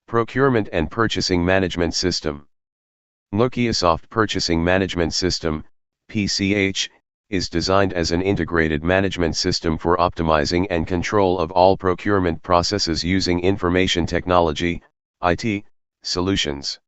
Procurement and Purchasing Management System. Nokiasoft Purchasing Management System, PCH, is designed as an integrated management system for optimizing and control of all procurement processes using information technology, IT, solutions.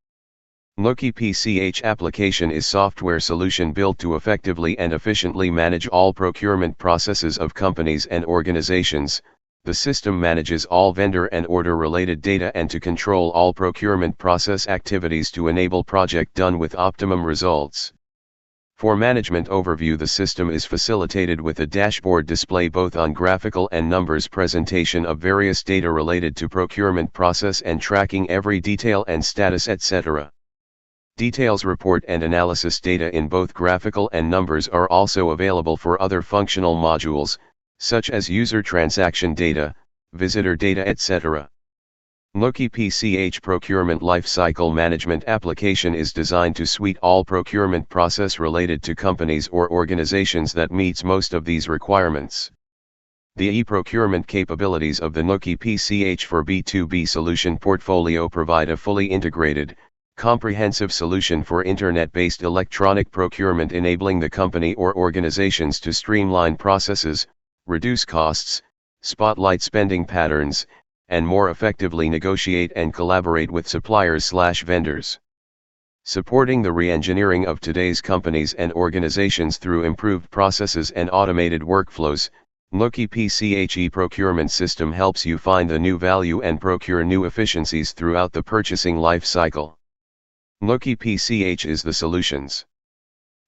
Noki PCH application is software solution built to effectively and efficiently manage all procurement processes of companies and organizations. The system manages all vendor and order-related data and to control all procurement process activities to enable project done with optimum results. For management overview, the system is facilitated with a dashboard display both on graphical and numbers presentation of various data related to procurement process and tracking every detail and status etc. Details report and analysis data in both graphical and numbers are also available for other functional modules, such as user transaction data, visitor data etc. Noki PCH Procurement Lifecycle Management application is designed to suite all procurement process related to companies or organizations that meets most of these requirements. The e-procurement capabilities of the Noki PCH for B2B solution portfolio provide a fully integrated, comprehensive solution for internet-based electronic procurement, enabling the company or organizations to streamline processes, reduce costs, spotlight spending patterns, and more effectively negotiate and collaborate with suppliers/vendors. Supporting the re-engineering of today's companies and organizations through improved processes and automated workflows, Noki PCH e-procurement system helps you find the new value and procure new efficiencies throughout the purchasing life cycle. Noki PCH is the solutions.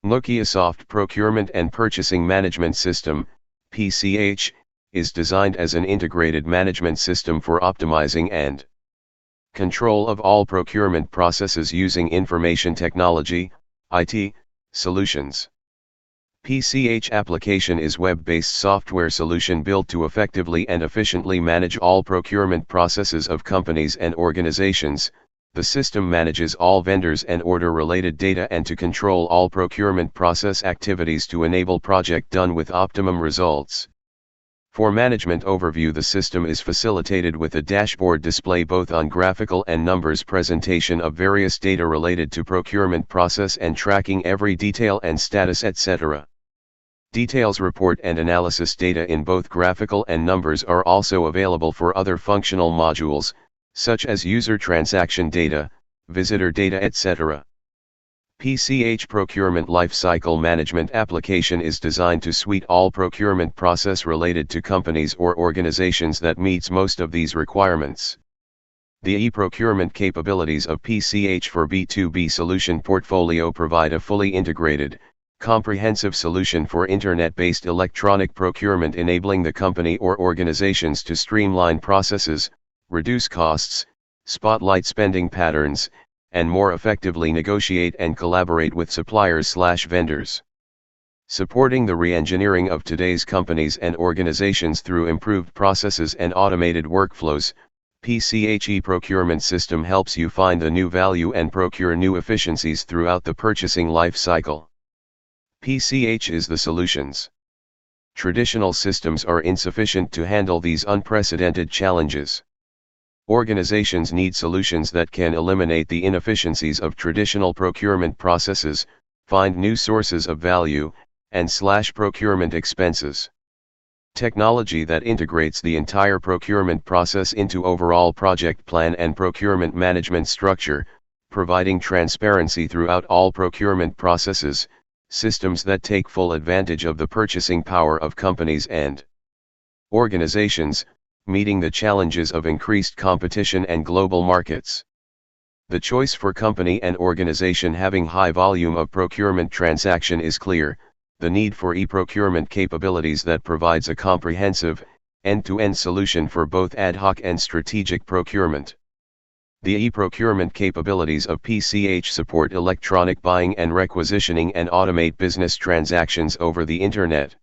Nokiasoft Procurement and Purchasing Management System, PCH, is designed as an integrated management system for optimizing and control of all procurement processes using information technology, IT, solutions. PCH application is web-based software solution built to effectively and efficiently manage all procurement processes of companies and organizations. The system manages all vendors and order-related data and to control all procurement process activities to enable project done with optimum results. For management overview, the system is facilitated with a dashboard display both on graphical and numbers presentation of various data related to procurement process and tracking every detail and status etc. Details report and analysis data in both graphical and numbers are also available for other functional modules, such as user transaction data, visitor data etc. PCH Procurement Lifecycle Management application is designed to suite all procurement process related to companies or organizations that meets most of these requirements. The e-procurement capabilities of PCH for B2B solution portfolio provide a fully integrated, comprehensive solution for internet-based electronic procurement, enabling the company or organizations to streamline processes, reduce costs, spotlight spending patterns, and more effectively negotiate and collaborate with suppliers/vendors. Supporting the re-engineering of today's companies and organizations through improved processes and automated workflows, PCH e-procurement system helps you find the new value and procure new efficiencies throughout the purchasing life cycle. PCH is the solutions. Traditional systems are insufficient to handle these unprecedented challenges. Organizations need solutions that can eliminate the inefficiencies of traditional procurement processes, find new sources of value, and slash procurement expenses. Technology that integrates the entire procurement process into overall project plan and procurement management structure, providing transparency throughout all procurement processes, systems that take full advantage of the purchasing power of companies and organizations, meeting the challenges of increased competition and global markets. The choice for company and organization having high volume of procurement transaction is clear: the need for e-procurement capabilities that provides a comprehensive, end-to-end solution for both ad hoc and strategic procurement. The e-procurement capabilities of PCH support electronic buying and requisitioning and automate business transactions over the Internet.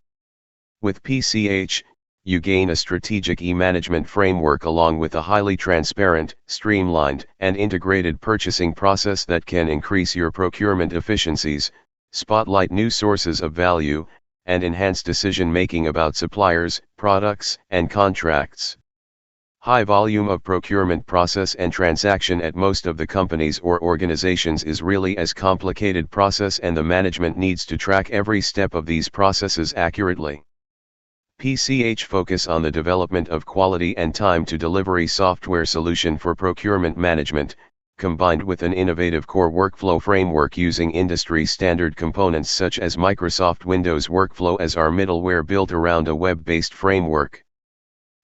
With PCH, you gain a strategic e-management framework along with a highly transparent, streamlined, and integrated purchasing process that can increase your procurement efficiencies, spotlight new sources of value, and enhance decision-making about suppliers, products, and contracts. High volume of procurement process and transaction at most of the companies or organizations is really as complicated process, and the management needs to track every step of these processes accurately. PCH focus on the development of quality and time to delivery software solution for procurement management, combined with an innovative core workflow framework using industry standard components such as Microsoft Windows Workflow as our middleware built around a web-based framework.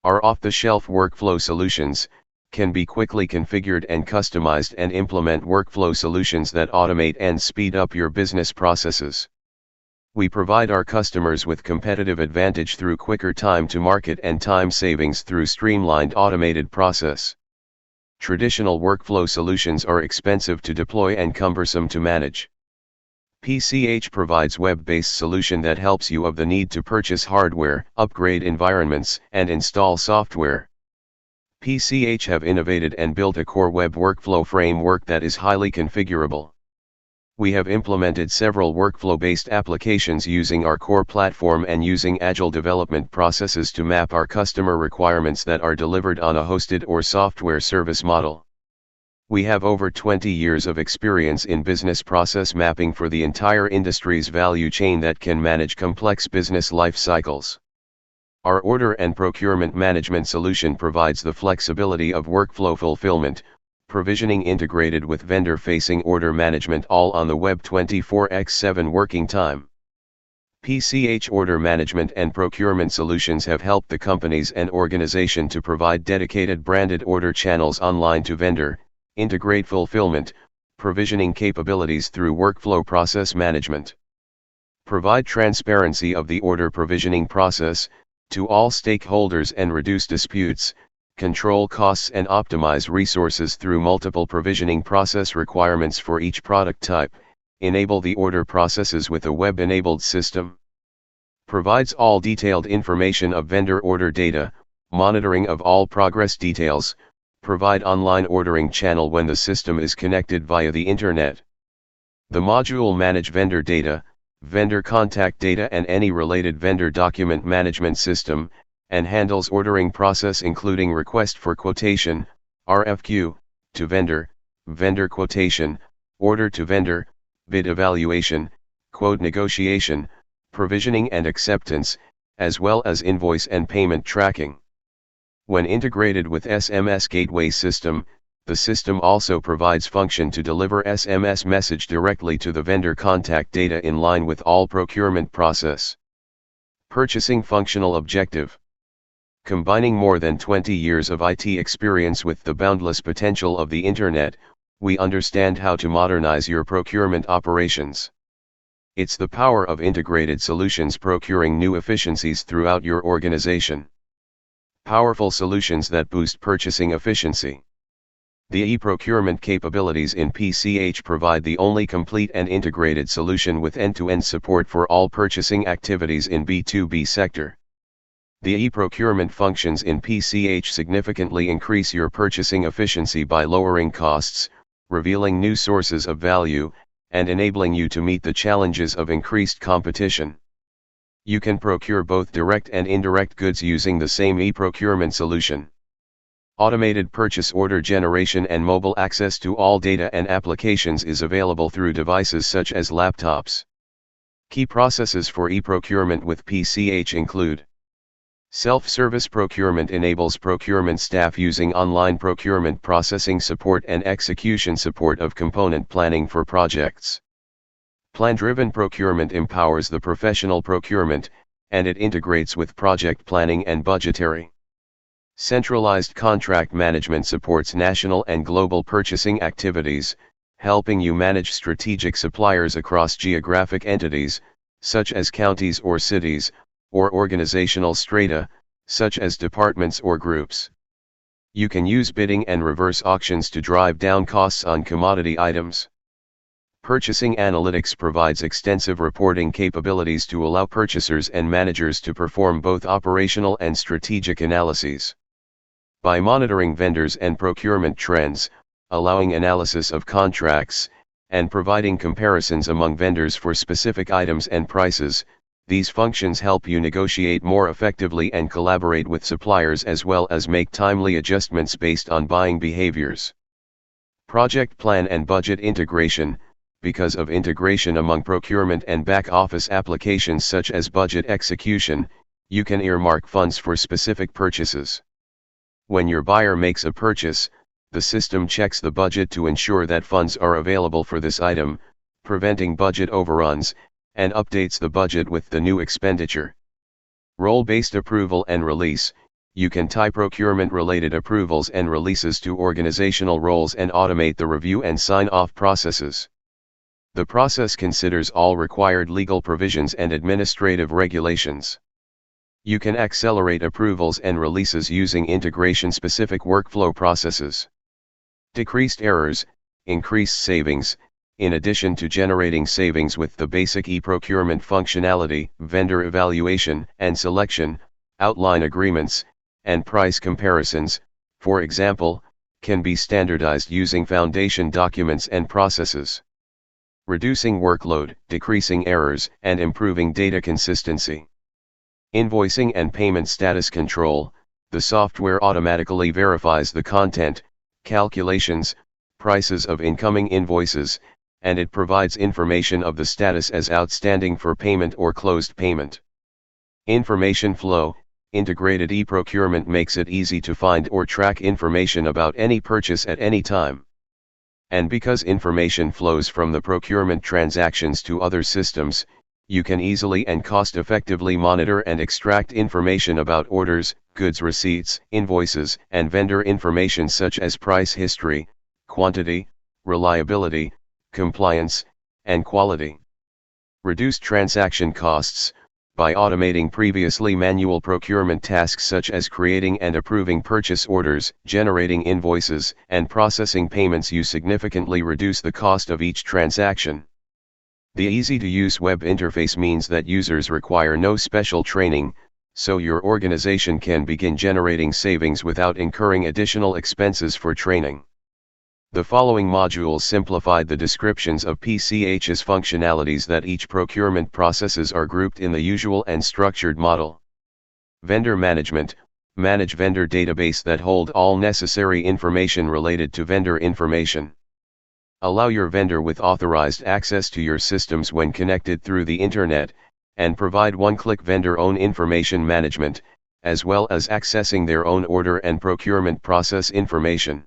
Our off-the-shelf workflow solutions can be quickly configured and customized and implement workflow solutions that automate and speed up your business processes. We provide our customers with competitive advantage through quicker time to market and time savings through streamlined automated process. Traditional workflow solutions are expensive to deploy and cumbersome to manage. PCH provides web-based solution that helps you of the need to purchase hardware, upgrade environments, and install software. PCH have innovated and built a core web workflow framework that is highly configurable. We have implemented several workflow-based applications using our core platform and using agile development processes to map our customer requirements that are delivered on a hosted or software service model. We have over 20 years of experience in business process mapping for the entire industry's value chain that can manage complex business life cycles. Our order and procurement management solution provides the flexibility of workflow fulfillment, provisioning integrated with vendor-facing order management, all on the web 24/7 working time. PCH order management and procurement solutions have helped the companies and organization to provide dedicated branded order channels online to vendor, integrate fulfillment, provisioning capabilities through workflow process management. Provide transparency of the order provisioning process to all stakeholders and reduce disputes, control costs and optimize resources through multiple provisioning process requirements for each product type, enable the order processes with a web-enabled system. Provides all detailed information of vendor order data, monitoring of all progress details, provide online ordering channel when the system is connected via the internet. The module manage vendor data, vendor contact data and any related vendor document management system, and handles ordering process including request for quotation, RFQ, to vendor, vendor quotation, order to vendor, bid evaluation, quote negotiation, provisioning and acceptance, as well as invoice and payment tracking. When integrated with SMS gateway system, the system also provides function to deliver SMS message directly to the vendor contact data in line with all procurement process. Purchasing functional objective. Combining more than 20 years of IT experience with the boundless potential of the Internet, we understand how to modernize your procurement operations. It's the power of integrated solutions procuring new efficiencies throughout your organization. Powerful solutions that boost purchasing efficiency. The e-procurement capabilities in PCH provide the only complete and integrated solution with end-to-end support for all purchasing activities in B2B sector. The e-procurement functions in PCH significantly increase your purchasing efficiency by lowering costs, revealing new sources of value, and enabling you to meet the challenges of increased competition. You can procure both direct and indirect goods using the same e-procurement solution. Automated purchase order generation and mobile access to all data and applications is available through devices such as laptops. Key processes for e-procurement with PCH include: self-service procurement enables procurement staff using online procurement processing support and execution support of component planning for projects. Plan-driven procurement empowers the professional procurement, and it integrates with project planning and budgetary. Centralized contract management supports national and global purchasing activities, helping you manage strategic suppliers across geographic entities, such as counties or cities, or organizational strata, such as departments or groups. You can use bidding and reverse auctions to drive down costs on commodity items. Purchasing analytics provides extensive reporting capabilities to allow purchasers and managers to perform both operational and strategic analyses. By monitoring vendors and procurement trends, allowing analysis of contracts, and providing comparisons among vendors for specific items and prices, These functions help you negotiate more effectively and collaborate with suppliers, as well as make timely adjustments based on buying behaviors. Project plan and budget integration. Because of integration among procurement and back-office applications such as budget execution, you can earmark funds for specific purchases. When your buyer makes a purchase, the system checks the budget to ensure that funds are available for this item, preventing budget overruns, and updates the budget with the new expenditure. Role-based approval and release. You can tie procurement-related approvals and releases to organizational roles and automate the review and sign-off processes. The process considers all required legal provisions and administrative regulations. You can accelerate approvals and releases using integration-specific workflow processes. Decreased errors, increased savings. In addition to generating savings with the basic e-procurement functionality, vendor evaluation and selection, outline agreements, and price comparisons, for example, can be standardized using foundation documents and processes. Reducing workload, decreasing errors, and improving data consistency. Invoicing and payment status control. The software automatically verifies the content, calculations, prices of incoming invoices, and it provides information of the status as outstanding for payment or closed payment. Information flow. Integrated e-procurement makes it easy to find or track information about any purchase at any time. And because information flows from the procurement transactions to other systems, you can easily and cost-effectively monitor and extract information about orders, goods receipts, invoices, and vendor information such as price history, quantity, reliability, compliance, and quality. Reduce transaction costs. By automating previously manual procurement tasks such as creating and approving purchase orders, generating invoices, and processing payments, you significantly reduce the cost of each transaction. The easy-to-use web interface means that users require no special training, so your organization can begin generating savings without incurring additional expenses for training. The following modules simplified the descriptions of PCH's functionalities that each procurement processes are grouped in the usual and structured model. Vendor management. Manage vendor database that hold all necessary information related to vendor information. Allow your vendor with authorized access to your systems when connected through the Internet, and provide one-click vendor-own information management, as well as accessing their own order and procurement process information.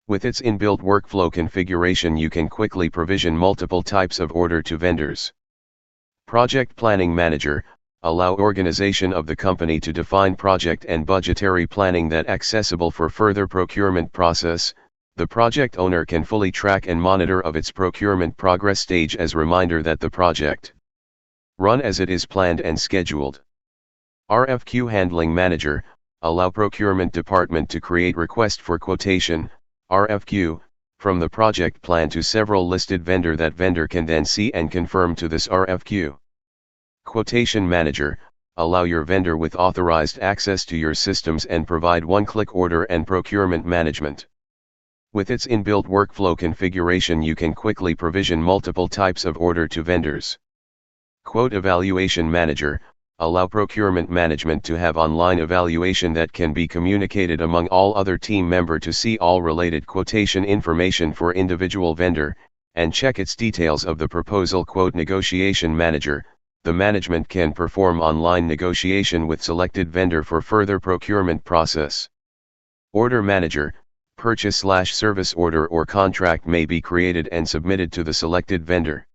With its inbuilt workflow configuration, you can quickly provision multiple types of order to vendors. Project Planning Manager. Allow organization of the company to define project and budgetary planning that accessible for further procurement process. The project owner can fully track and monitor of its procurement progress stage as reminder that the project run as it is planned and scheduled. RFQ Handling Manager. Allow procurement department to create request for quotation, RFQ, from the project plan to several listed vendor that vendor can then see and confirm to this RFQ. Quotation Manager. Allow your vendor with authorized access to your systems and provide one-click order and procurement management. With its inbuilt workflow configuration, you can quickly provision multiple types of order to vendors. Quote Evaluation Manager. Allow procurement management to have online evaluation that can be communicated among all other team members to see all related quotation information for individual vendor, and check its details of the proposal. Quote Negotiation Manager. The management can perform online negotiation with selected vendor for further procurement process. Order Manager. Purchase/service order or contract may be created and submitted to the selected vendor.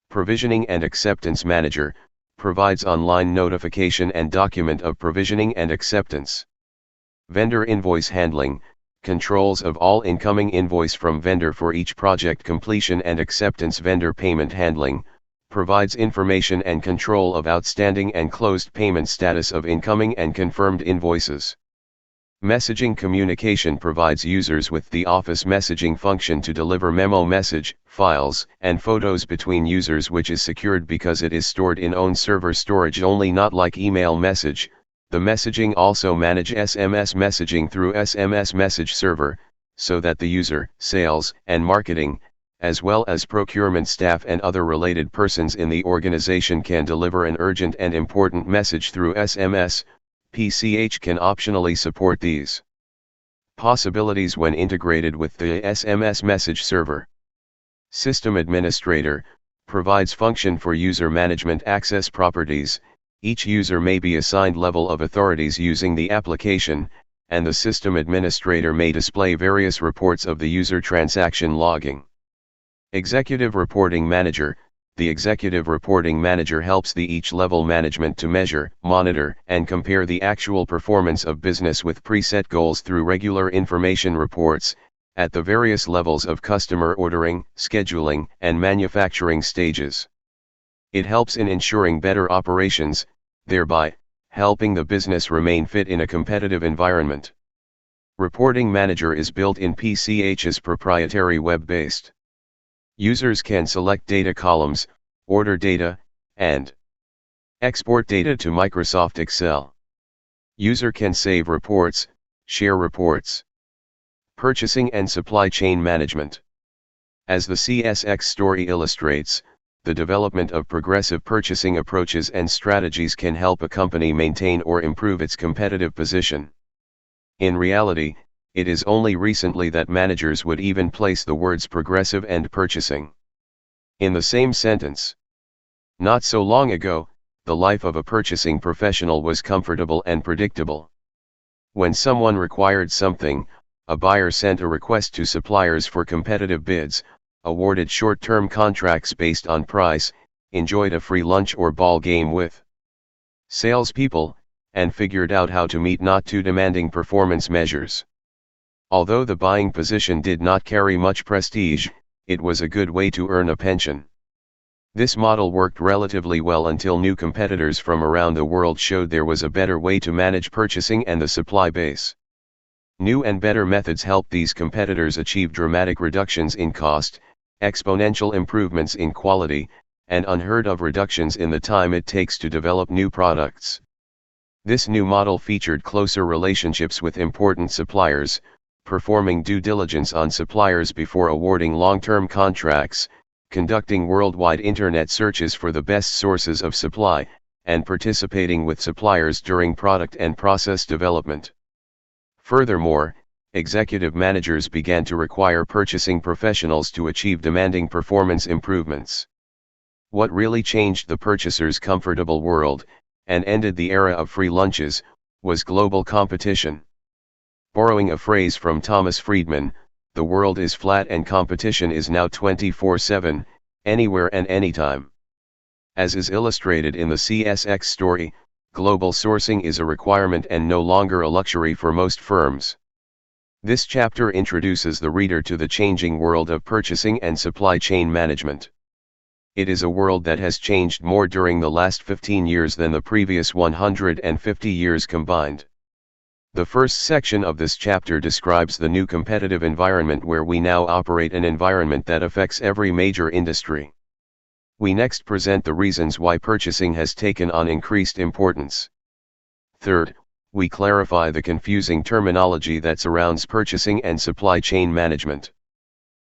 Provisioning and Acceptance Manager. Provides online notification and document of provisioning and acceptance. Vendor Invoice Handling. Controls of all incoming invoice from vendor for each project completion and acceptance. Vendor Payment Handling. Provides information and control of outstanding and closed payment status of incoming and confirmed invoices. Messaging Communication. Provides users with the Office messaging function to deliver memo message, files, and photos between users, which is secured because it is stored in own server storage only, not like email message. The messaging also manage SMS messaging through SMS message server, so that the user, sales, and marketing, as well as procurement staff and other related persons in the organization can deliver an urgent and important message through SMS. PCH can optionally support these possibilities when integrated with the SMS message server. System Administrator provides function for user management access properties. Each user may be assigned level of authorities using the application, and the system administrator may display various reports of the user transaction logging. Executive Reporting Manager. The Executive Reporting Manager helps the each level management to measure, monitor, and compare the actual performance of business with preset goals through regular information reports, at the various levels of customer ordering, scheduling, and manufacturing stages. It helps in ensuring better operations, thereby helping the business remain fit in a competitive environment. Reporting Manager is built in PCH's proprietary web-based. Users can select data columns, order data, and export data to Microsoft Excel. User can save reports, share reports. Purchasing and Supply Chain Management. As the CSX story illustrates, the development of progressive purchasing approaches and strategies can help a company maintain or improve its competitive position. In reality, it is only recently that managers would even place the words progressive and purchasing in the same sentence. Not so long ago, the life of a purchasing professional was comfortable and predictable. When someone required something, a buyer sent a request to suppliers for competitive bids, awarded short-term contracts based on price, enjoyed a free lunch or ball game with salespeople, and figured out how to meet not too demanding performance measures. Although the buying position did not carry much prestige, it was a good way to earn a pension. This model worked relatively well until new competitors from around the world showed there was a better way to manage purchasing and the supply base. New and better methods helped these competitors achieve dramatic reductions in cost, exponential improvements in quality, and unheard of reductions in the time it takes to develop new products. This new model featured closer relationships with important suppliers, performing due diligence on suppliers before awarding long-term contracts, conducting worldwide internet searches for the best sources of supply, and participating with suppliers during product and process development. Furthermore, executive managers began to require purchasing professionals to achieve demanding performance improvements. What really changed the purchaser's comfortable world, and ended the era of free lunches, was global competition. Borrowing a phrase from Thomas Friedman, the world is flat and competition is now 24/7, anywhere and anytime. As is illustrated in the CSX story, global sourcing is a requirement and no longer a luxury for most firms. This chapter introduces the reader to the changing world of purchasing and supply chain management. It is a world that has changed more during the last 15 years than the previous 150 years combined. The first section of this chapter describes the new competitive environment where we now operate, an environment that affects every major industry. We next present the reasons why purchasing has taken on increased importance. Third, we clarify the confusing terminology that surrounds purchasing and supply chain management.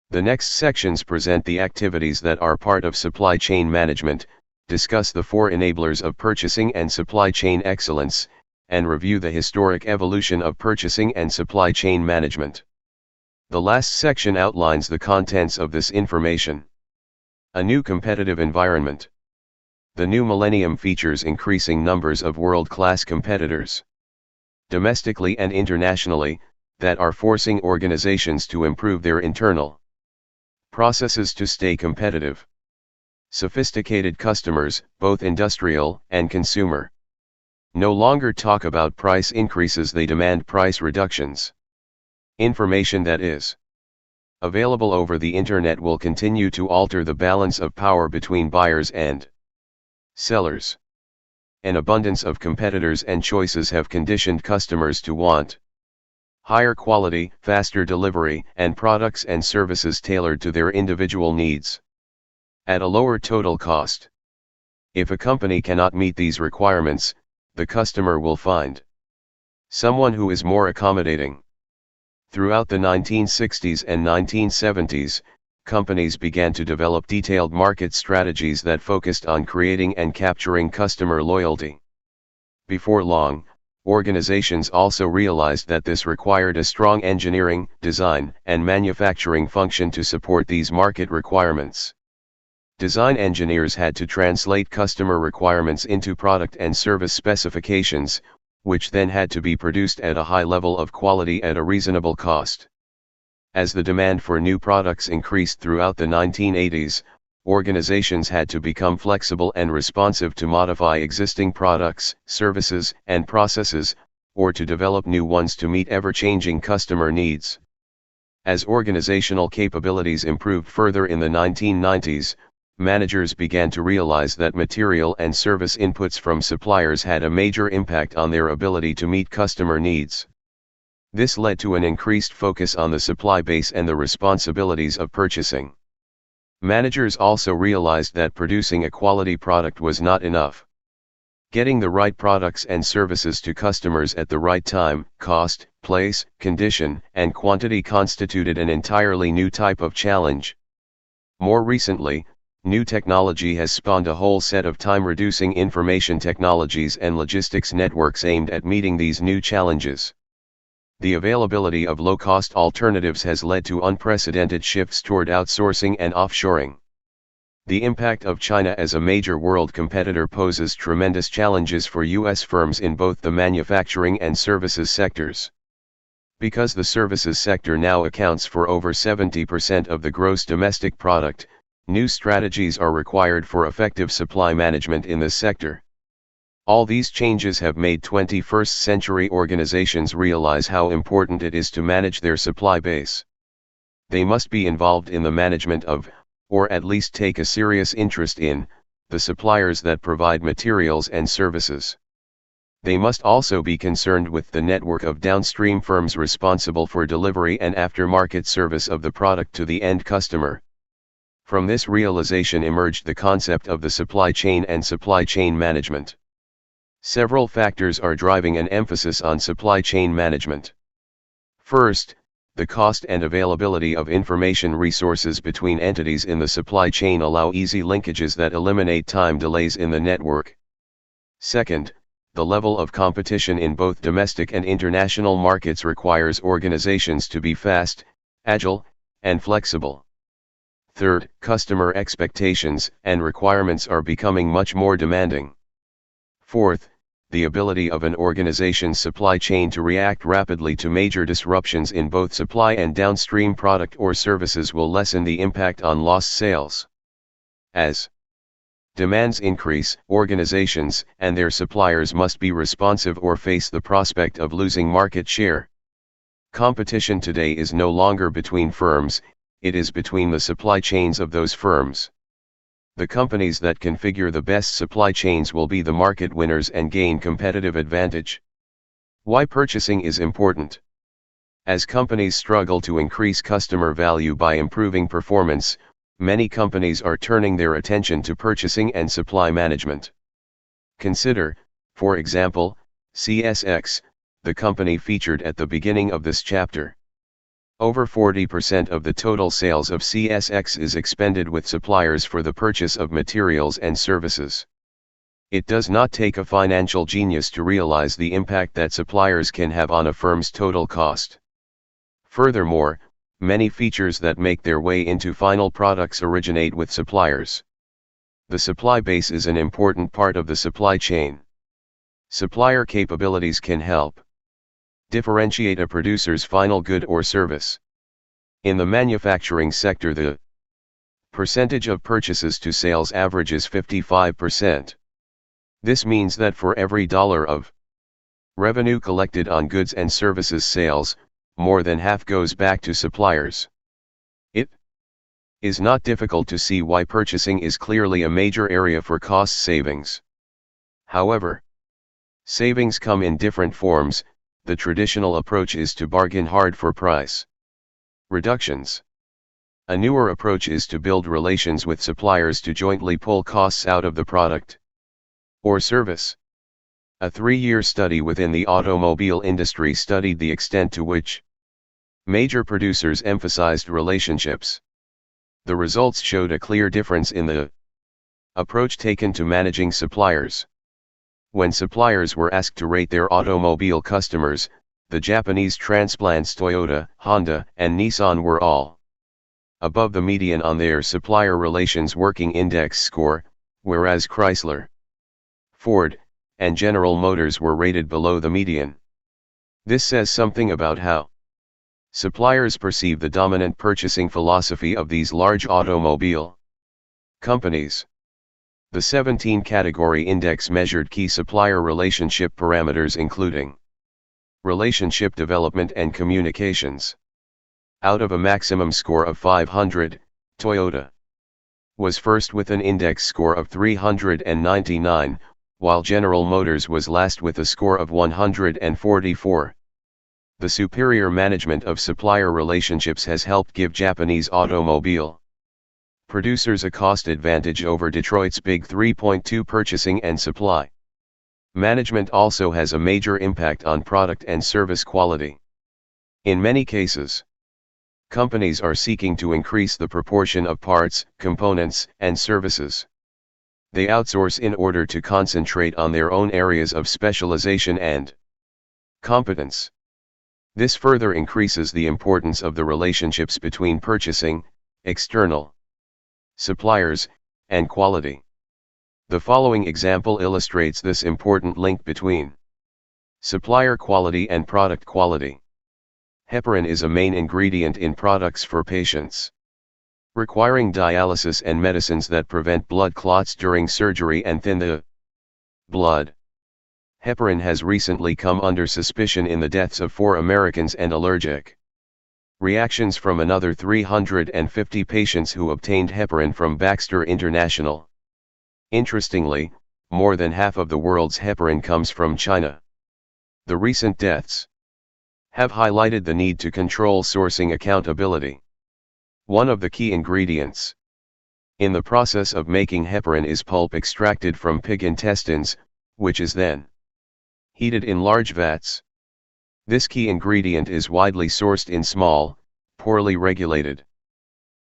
The next sections present the activities that are part of supply chain management, discuss the 4 enablers of purchasing and supply chain excellence, and review the historic evolution of purchasing and supply chain management. The last section outlines the contents of this information. A new competitive environment. The new millennium features increasing numbers of world-class competitors, domestically and internationally, that are forcing organizations to improve their internal processes to stay competitive. Sophisticated customers, both industrial and consumer, no longer talk about price increases, they demand price reductions. Information that is available over the internet will continue to alter the balance of power between buyers and sellers. An abundance of competitors and choices have conditioned customers to want higher quality, faster delivery, and products and services tailored to their individual needs at a lower total cost. If a company cannot meet these requirements, the customer will find someone who is more accommodating. Throughout the 1960s and 1970s, companies began to develop detailed market strategies that focused on creating and capturing customer loyalty. Before long, organizations also realized that this required a strong engineering, design, and manufacturing function to support these market requirements. Design engineers had to translate customer requirements into product and service specifications, which then had to be produced at a high level of quality at a reasonable cost. As the demand for new products increased throughout the 1980s, organizations had to become flexible and responsive to modify existing products, services, and processes, or to develop new ones to meet ever-changing customer needs. As organizational capabilities improved further in the 1990s, managers began to realize that material and service inputs from suppliers had a major impact on their ability to meet customer needs. This led to an increased focus on the supply base and the responsibilities of purchasing. Managers also realized that producing a quality product was not enough. Getting the right products and services to customers at the right time, cost, place, condition, and quantity constituted an entirely new type of challenge. More recently, new technology has spawned a whole set of time-reducing information technologies and logistics networks aimed at meeting these new challenges. The availability of low-cost alternatives has led to unprecedented shifts toward outsourcing and offshoring. The impact of China as a major world competitor poses tremendous challenges for U.S. firms in both the manufacturing and services sectors. Because the services sector now accounts for over 70% of the gross domestic product, new strategies are required for effective supply management in this sector. All these changes have made 21st-century organizations realize how important it is to manage their supply base. They must be involved in the management of, or at least take a serious interest in, the suppliers that provide materials and services. They must also be concerned with the network of downstream firms responsible for delivery and aftermarket service of the product to the end customer. From this realization emerged the concept of the supply chain and supply chain management. Several factors are driving an emphasis on supply chain management. First, the cost and availability of information resources between entities in the supply chain allow easy linkages that eliminate time delays in the network. Second, the level of competition in both domestic and international markets requires organizations to be fast, agile, and flexible. Third, customer expectations and requirements are becoming much more demanding. Fourth, the ability of an organization's supply chain to react rapidly to major disruptions in both supply and downstream product or services will lessen the impact on lost sales. As demands increase, organizations and their suppliers must be responsive or face the prospect of losing market share. Competition today is no longer between firms, it is between the supply chains of those firms. The companies that configure the best supply chains will be the market winners and gain competitive advantage. Why purchasing is important. As companies struggle to increase customer value by improving performance, many companies are turning their attention to purchasing and supply management. Consider, for example, CSX, the company featured at the beginning of this chapter. Over 40% of the total sales of CSX is expended with suppliers for the purchase of materials and services. It does not take a financial genius to realize the impact that suppliers can have on a firm's total cost. Furthermore, many features that make their way into final products originate with suppliers. The supply base is an important part of the supply chain. Supplier capabilities can help differentiate a producer's final good or service. In the manufacturing sector, the percentage of purchases to sales averages 55%. This means that for every dollar of revenue collected on goods and services sales, more than half goes back to suppliers. It is not difficult to see why purchasing is clearly a major area for cost savings. However, savings come in different forms. The traditional approach is to bargain hard for price reductions. A newer approach is to build relations with suppliers to jointly pull costs out of the product or service. A 3-year study within the automobile industry studied the extent to which major producers emphasized relationships. The results showed a clear difference in the approach taken to managing suppliers. When suppliers were asked to rate their automobile customers, the Japanese transplants Toyota, Honda, and Nissan were all above the median on their supplier relations working index score, whereas Chrysler, Ford, and General Motors were rated below the median. This says something about how suppliers perceive the dominant purchasing philosophy of these large automobile companies. The 17-category index measured key supplier relationship parameters including relationship development and communications. Out of a maximum score of 500, Toyota was first with an index score of 399, while General Motors was last with a score of 144. The superior management of supplier relationships has helped give Japanese automobile producers a cost advantage over Detroit's Big 3.2 purchasing and supply. Management also has a major impact on product and service quality. In many cases, companies are seeking to increase the proportion of parts, components, and services they outsource in order to concentrate on their own areas of specialization and competence. This further increases the importance of the relationships between purchasing, external suppliers, and quality. The following example illustrates this important link between supplier quality and product quality. Heparin is a main ingredient in products for patients requiring dialysis and medicines that prevent blood clots during surgery and thin the blood. Heparin has recently come under suspicion in the deaths of 4 Americans and allergic reactions from another 350 patients who obtained heparin from Baxter International. Interestingly, more than half of the world's heparin comes from China. The recent deaths have highlighted the need to control sourcing accountability. One of the key ingredients in the process of making heparin is pulp extracted from pig intestines, which is then heated in large vats. This key ingredient is widely sourced in small, poorly regulated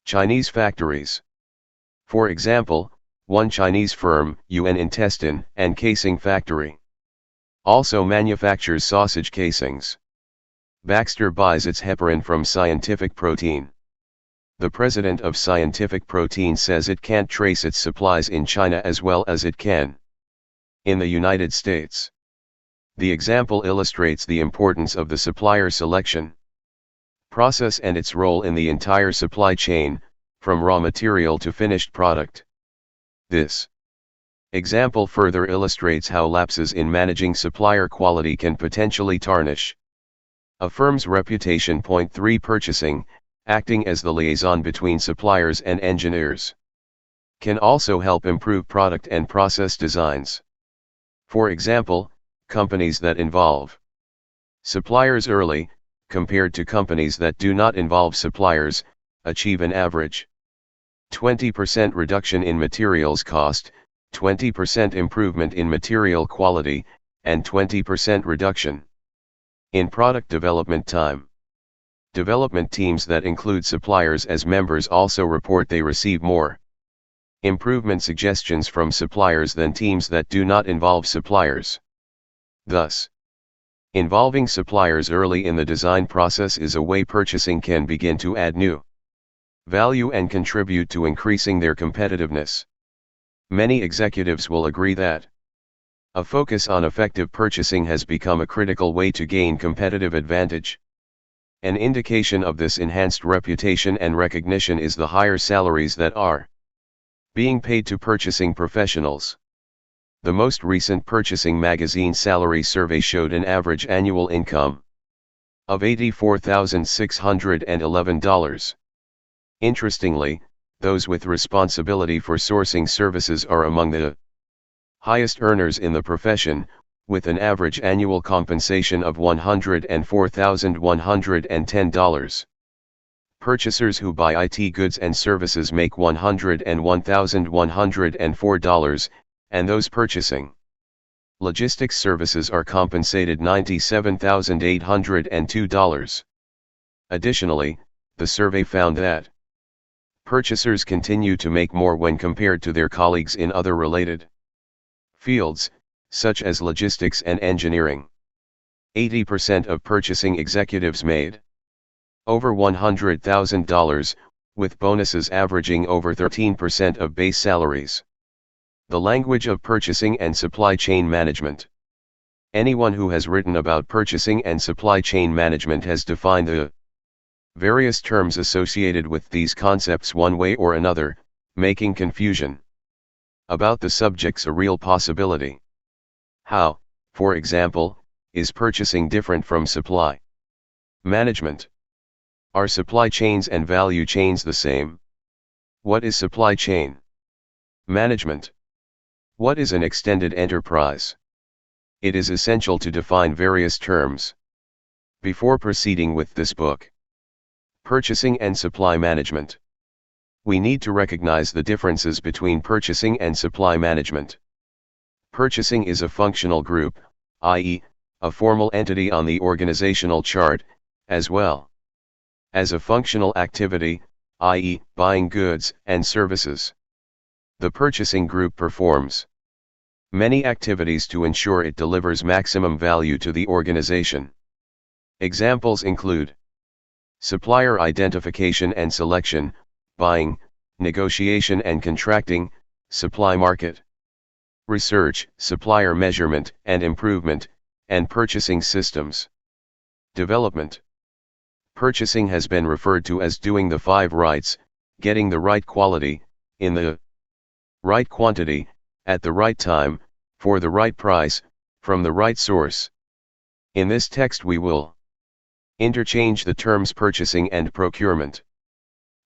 Chinese factories. For example, one Chinese firm, Yuan Intestine and Casing Factory, also manufactures sausage casings. Baxter buys its heparin from Scientific Protein. The president of Scientific Protein says it can't trace its supplies in China as well as it can in the United States. The example illustrates the importance of the supplier selection process and its role in the entire supply chain, from raw material to finished product. This example further illustrates how lapses in managing supplier quality can potentially tarnish a firm's reputation. 3. Purchasing, acting as the liaison between suppliers and engineers, can also help improve product and process designs. For example, companies that involve suppliers early, compared to companies that do not involve suppliers, achieve an average 20% reduction in materials cost, 20% improvement in material quality, and 20% reduction in product development time. Development teams that include suppliers as members also report they receive more improvement suggestions from suppliers than teams that do not involve suppliers. Thus, involving suppliers early in the design process is a way purchasing can begin to add new value and contribute to increasing their competitiveness. Many executives will agree that a focus on effective purchasing has become a critical way to gain competitive advantage. An indication of this enhanced reputation and recognition is the higher salaries that are being paid to purchasing professionals. The most recent Purchasing Magazine salary survey showed an average annual income of $84,611. Interestingly, those with responsibility for sourcing services are among the highest earners in the profession, with an average annual compensation of $104,110. Purchasers who buy IT goods and services make $101,104, and those purchasing logistics services are compensated $97,802. Additionally, the survey found that Purchasers continue to make more when compared to their colleagues in other related fields, such as logistics and engineering. 80% of purchasing executives made over $100,000, with bonuses averaging over 13% of base salaries. The language of purchasing and supply chain management. Anyone who has written about purchasing and supply chain management has defined the various terms associated with these concepts one way or another, making confusion about the subjects a real possibility. How, for example, is purchasing different from supply management? Are supply chains and value chains the same? What is supply chain management? What is an extended enterprise? It is essential to define various terms before proceeding with this book. Purchasing and supply management. We need to recognize the differences between purchasing and supply management. Purchasing is a functional group, i.e., a formal entity on the organizational chart, as well as a functional activity, i.e., buying goods and services. The purchasing group performs many activities to ensure it delivers maximum value to the organization. Examples include supplier identification and selection, buying, negotiation and contracting, supply market research, supplier measurement and improvement, and purchasing systems development. Purchasing has been referred to as doing the 5 rights, getting the right quality, in the right quantity, at the right time, for the right price, from the right source. In this text we will interchange the terms purchasing and procurement.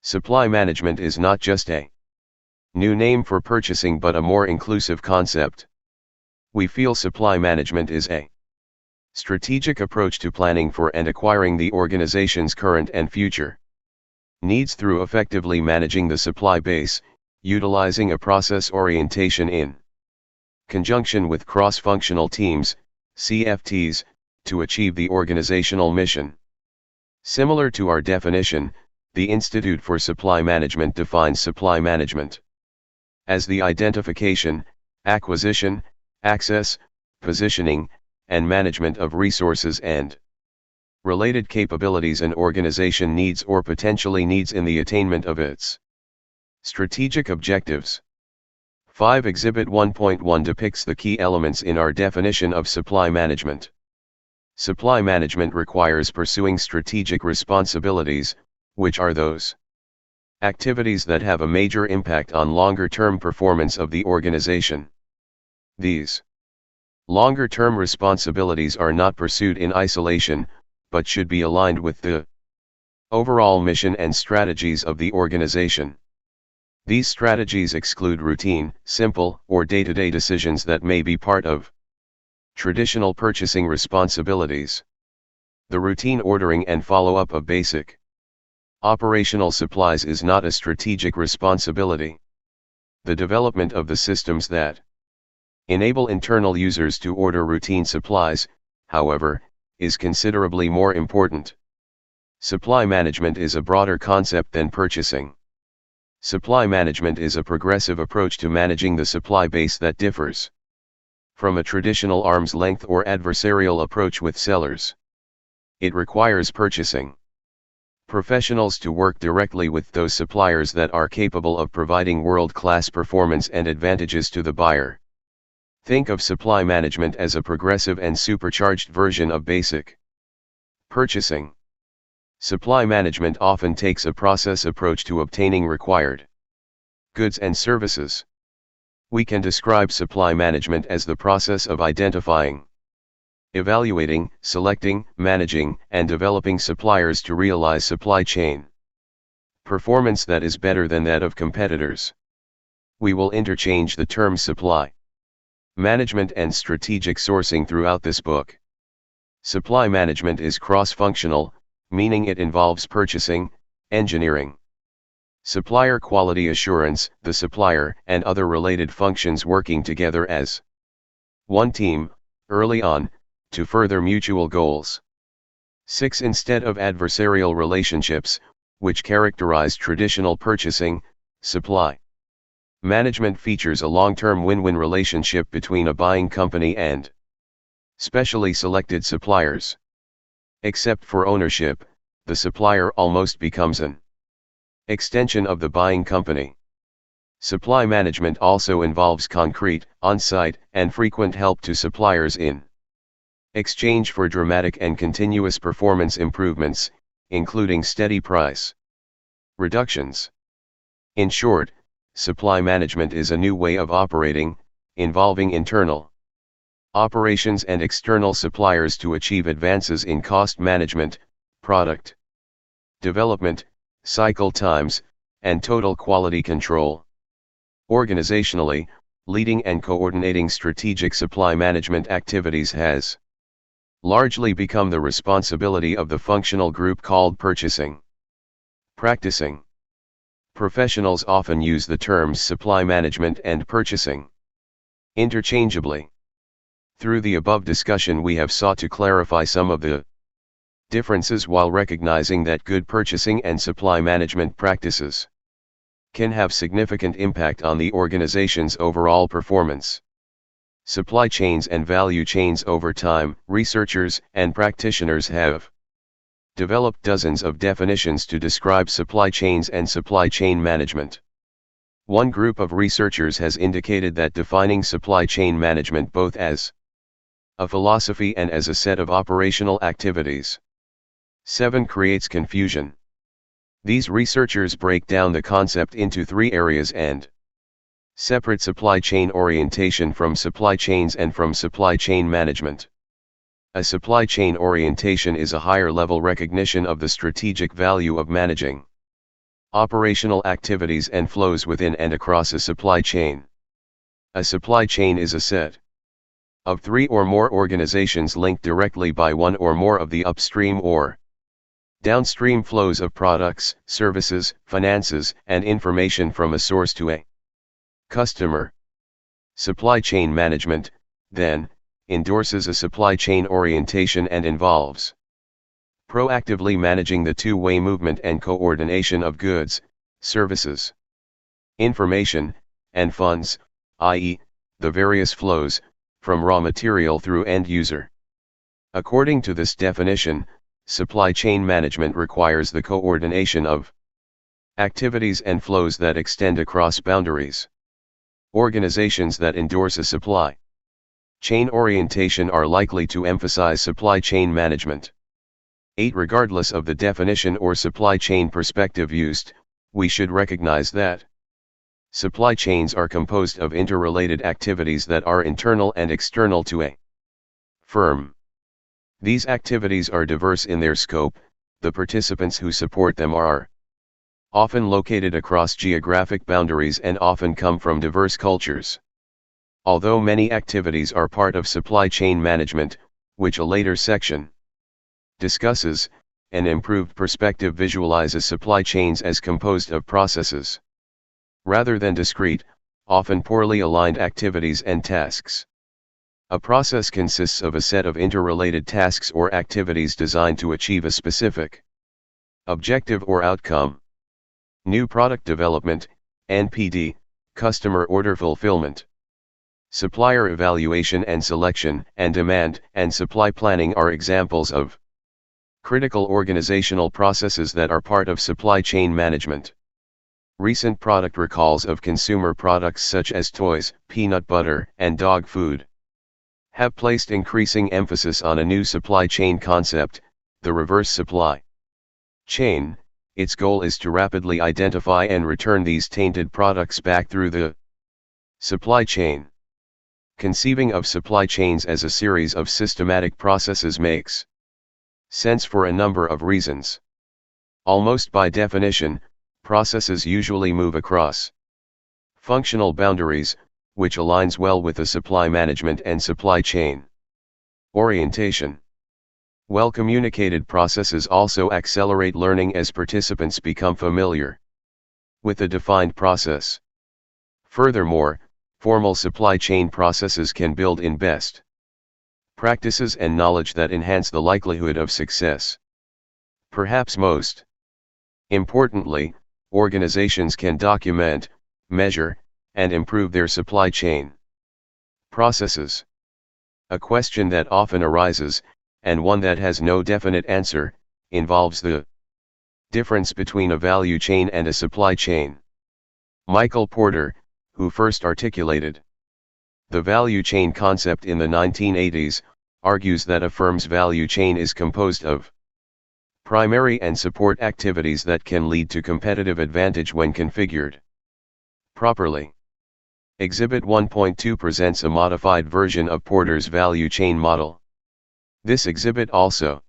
Supply management is not just a new name for purchasing but a more inclusive concept. We feel supply management is a strategic approach to planning for and acquiring the organization's current and future needs through effectively managing the supply base, utilizing a process orientation in conjunction with cross-functional teams, CFTs, to achieve the organizational mission. Similar to our definition, the Institute for Supply Management defines supply management as the identification, acquisition, access, positioning, and management of resources and related capabilities an organization needs or potentially needs in the attainment of its strategic objectives. 5. Exhibit 1.1 depicts the key elements in our definition of supply management. Supply management requires pursuing strategic responsibilities, which are those activities that have a major impact on longer-term performance of the organization. These longer-term responsibilities are not pursued in isolation, but should be aligned with the overall mission and strategies of the organization. These strategies exclude routine, simple, or day-to-day decisions that may be part of traditional purchasing responsibilities. The routine ordering and follow-up of basic operational supplies is not a strategic responsibility. The development of the systems that enable internal users to order routine supplies, however, is considerably more important. Supply management is a broader concept than purchasing. Supply management is a progressive approach to managing the supply base that differs from a traditional arm's length or adversarial approach with sellers. It requires purchasing professionals to work directly with those suppliers that are capable of providing world-class performance and advantages to the buyer. Think of supply management as a progressive and supercharged version of basic purchasing. Supply management often takes a process approach to obtaining required goods and services. We can describe supply management as the process of identifying, evaluating, selecting, managing, and developing suppliers to realize supply chain performance that is better than that of competitors. We will interchange the terms supply management and strategic sourcing throughout this book. Supply management is cross-functional, meaning it involves purchasing, engineering, supplier quality assurance, the supplier, and other related functions working together as one team, early on, to further mutual goals. 6. Instead of adversarial relationships, which characterize traditional purchasing, supply management features a long-term win-win relationship between a buying company and specially selected suppliers. Except for ownership, the supplier almost becomes an extension of the buying company. Supply management also involves concrete, on-site, and frequent help to suppliers in exchange for dramatic and continuous performance improvements, including steady price reductions. In short, supply management is a new way of operating, involving internal operations and external suppliers to achieve advances in cost management, product development, cycle times, and total quality control. Organizationally, leading and coordinating strategic supply management activities has largely become the responsibility of the functional group called purchasing. Practicing professionals often use the terms supply management and purchasing interchangeably. Through the above discussion, we have sought to clarify some of the differences while recognizing that good purchasing and supply management practices can have significant impact on the organization's overall performance. Supply chains and value chains. Over time, researchers and practitioners have developed dozens of definitions to describe supply chains and supply chain management. One group of researchers has indicated that defining supply chain management both as a philosophy and as a set of operational activities 7 creates confusion. These researchers break down the concept into 3 areas and separate supply chain orientation from supply chains and from supply chain management. A supply chain orientation is a higher level recognition of the strategic value of managing operational activities and flows within and across a supply chain. A supply chain is a set of 3 or more organizations linked directly by one or more of the upstream or downstream flows of products, services, finances, and information from a source to a customer. Supply chain management, then, endorses a supply chain orientation and involves proactively managing the two-way movement and coordination of goods, services, information, and funds, i.e., the various flows, from raw material through end user. According to this definition, supply chain management requires the coordination of activities and flows that extend across boundaries. Organizations that endorse a supply chain orientation are likely to emphasize supply chain management. 8. Regardless of the definition or supply chain perspective used, we should recognize that supply chains are composed of interrelated activities that are internal and external to a firm. These activities are diverse in their scope, the participants who support them are often located across geographic boundaries and often come from diverse cultures. Although many activities are part of supply chain management, which a later section discusses, an improved perspective visualizes supply chains as composed of processes rather than discrete, often poorly aligned activities and tasks. A process consists of a set of interrelated tasks or activities designed to achieve a specific objective or outcome. New product development, NPD, customer order fulfillment, supplier evaluation and selection, and demand and supply planning are examples of critical organizational processes that are part of supply chain management. Recent product recalls of consumer products such as toys, peanut butter, and dog food have placed increasing emphasis on a new supply chain concept, the reverse supply chain. Its goal is to rapidly identify and return these tainted products back through the supply chain. Conceiving of supply chains as a series of systematic processes makes sense for a number of reasons. Almost by definition, processes usually move across functional boundaries, which aligns well with the supply management and supply chain orientation. Well-communicated processes also accelerate learning as participants become familiar with the defined process. Furthermore, formal supply chain processes can build in best practices and knowledge that enhance the likelihood of success. Perhaps most Importantly, organizations can document, measure, and improve their supply chain processes. A question that often arises, and one that has no definite answer, involves the difference between a value chain and a supply chain. Michael Porter, who first articulated the value chain concept in the 1980s, argues that a firm's value chain is composed of primary and support activities that can lead to competitive advantage when configured properly. Exhibit 1.2 presents a modified version of Porter's value chain model. This exhibit also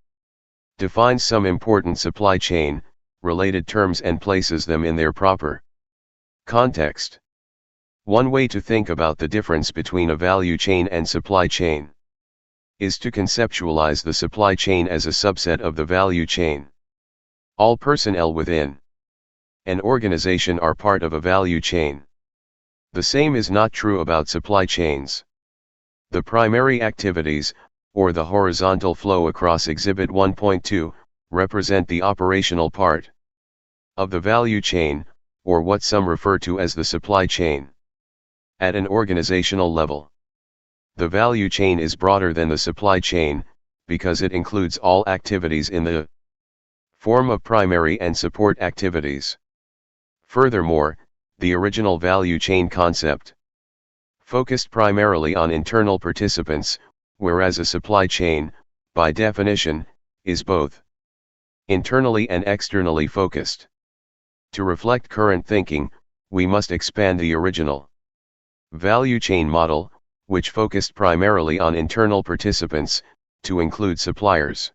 defines some important supply chain related terms and places them in their proper context. One way to think about the difference between a value chain and supply chain is to conceptualize the supply chain as a subset of the value chain. All personnel within an organization are part of a value chain. The same is not true about supply chains. The primary activities, or the horizontal flow across Exhibit 1.2, represent the operational part of the value chain, or what some refer to as the supply chain. At an organizational level, the value chain is broader than the supply chain, because it includes all activities in the form of primary and support activities. Furthermore, the original value chain concept focused primarily on internal participants, whereas a supply chain, by definition, is both internally and externally focused. To reflect current thinking, we must expand the original value chain model, which focused primarily on internal participants, to include suppliers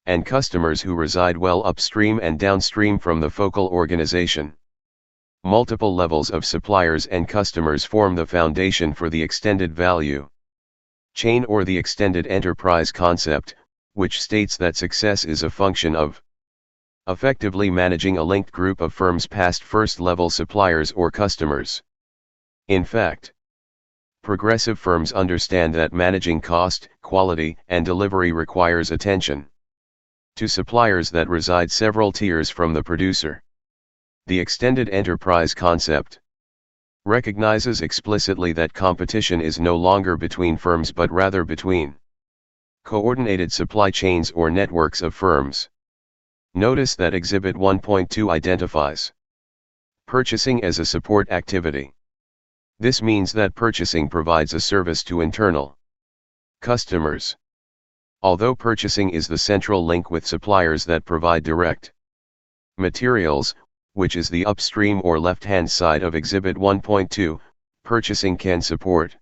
and customers who reside well upstream and downstream from the focal organization. Multiple levels of suppliers and customers form the foundation for the extended value chain, or the extended enterprise concept, which states that success is a function of effectively managing a linked group of firms past first-level suppliers or customers. In fact, progressive firms understand that managing cost, quality, and delivery requires attention to suppliers that reside several tiers from the producer. The extended enterprise concept recognizes explicitly that competition is no longer between firms but rather between coordinated supply chains or networks of firms. Notice that Exhibit 1.2 identifies purchasing as a support activity. This means that purchasing provides a service to internal customers. Although purchasing is the central link with suppliers that provide direct materials, which is the upstream or left-hand side of Exhibit 1.2, purchasing can support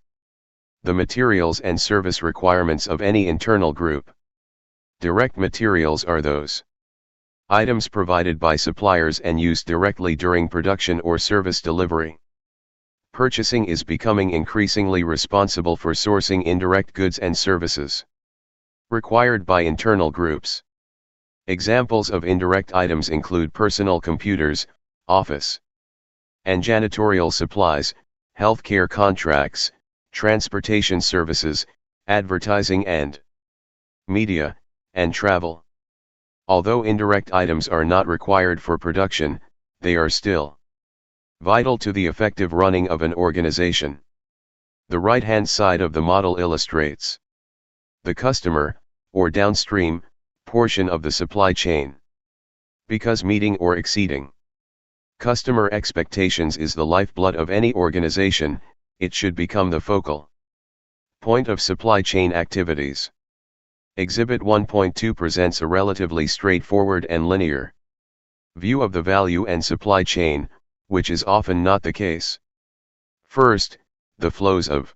the materials and service requirements of any internal group. Direct materials are those items provided by suppliers and used directly during production or service delivery. Purchasing is becoming increasingly responsible for sourcing indirect goods and services required by internal groups. Examples of indirect items include personal computers, office and janitorial supplies, healthcare contracts, transportation services, advertising and media, and travel. Although indirect items are not required for production, they are still vital to the effective running of an organization. The right-hand side of the model illustrates the customer, or downstream, portion of the supply chain. Because meeting or exceeding customer expectations is the lifeblood of any organization, it should become the focal point of supply chain activities. Exhibit 1.2 presents a relatively straightforward and linear view of the value and supply chain, which is often not the case. First, the flows of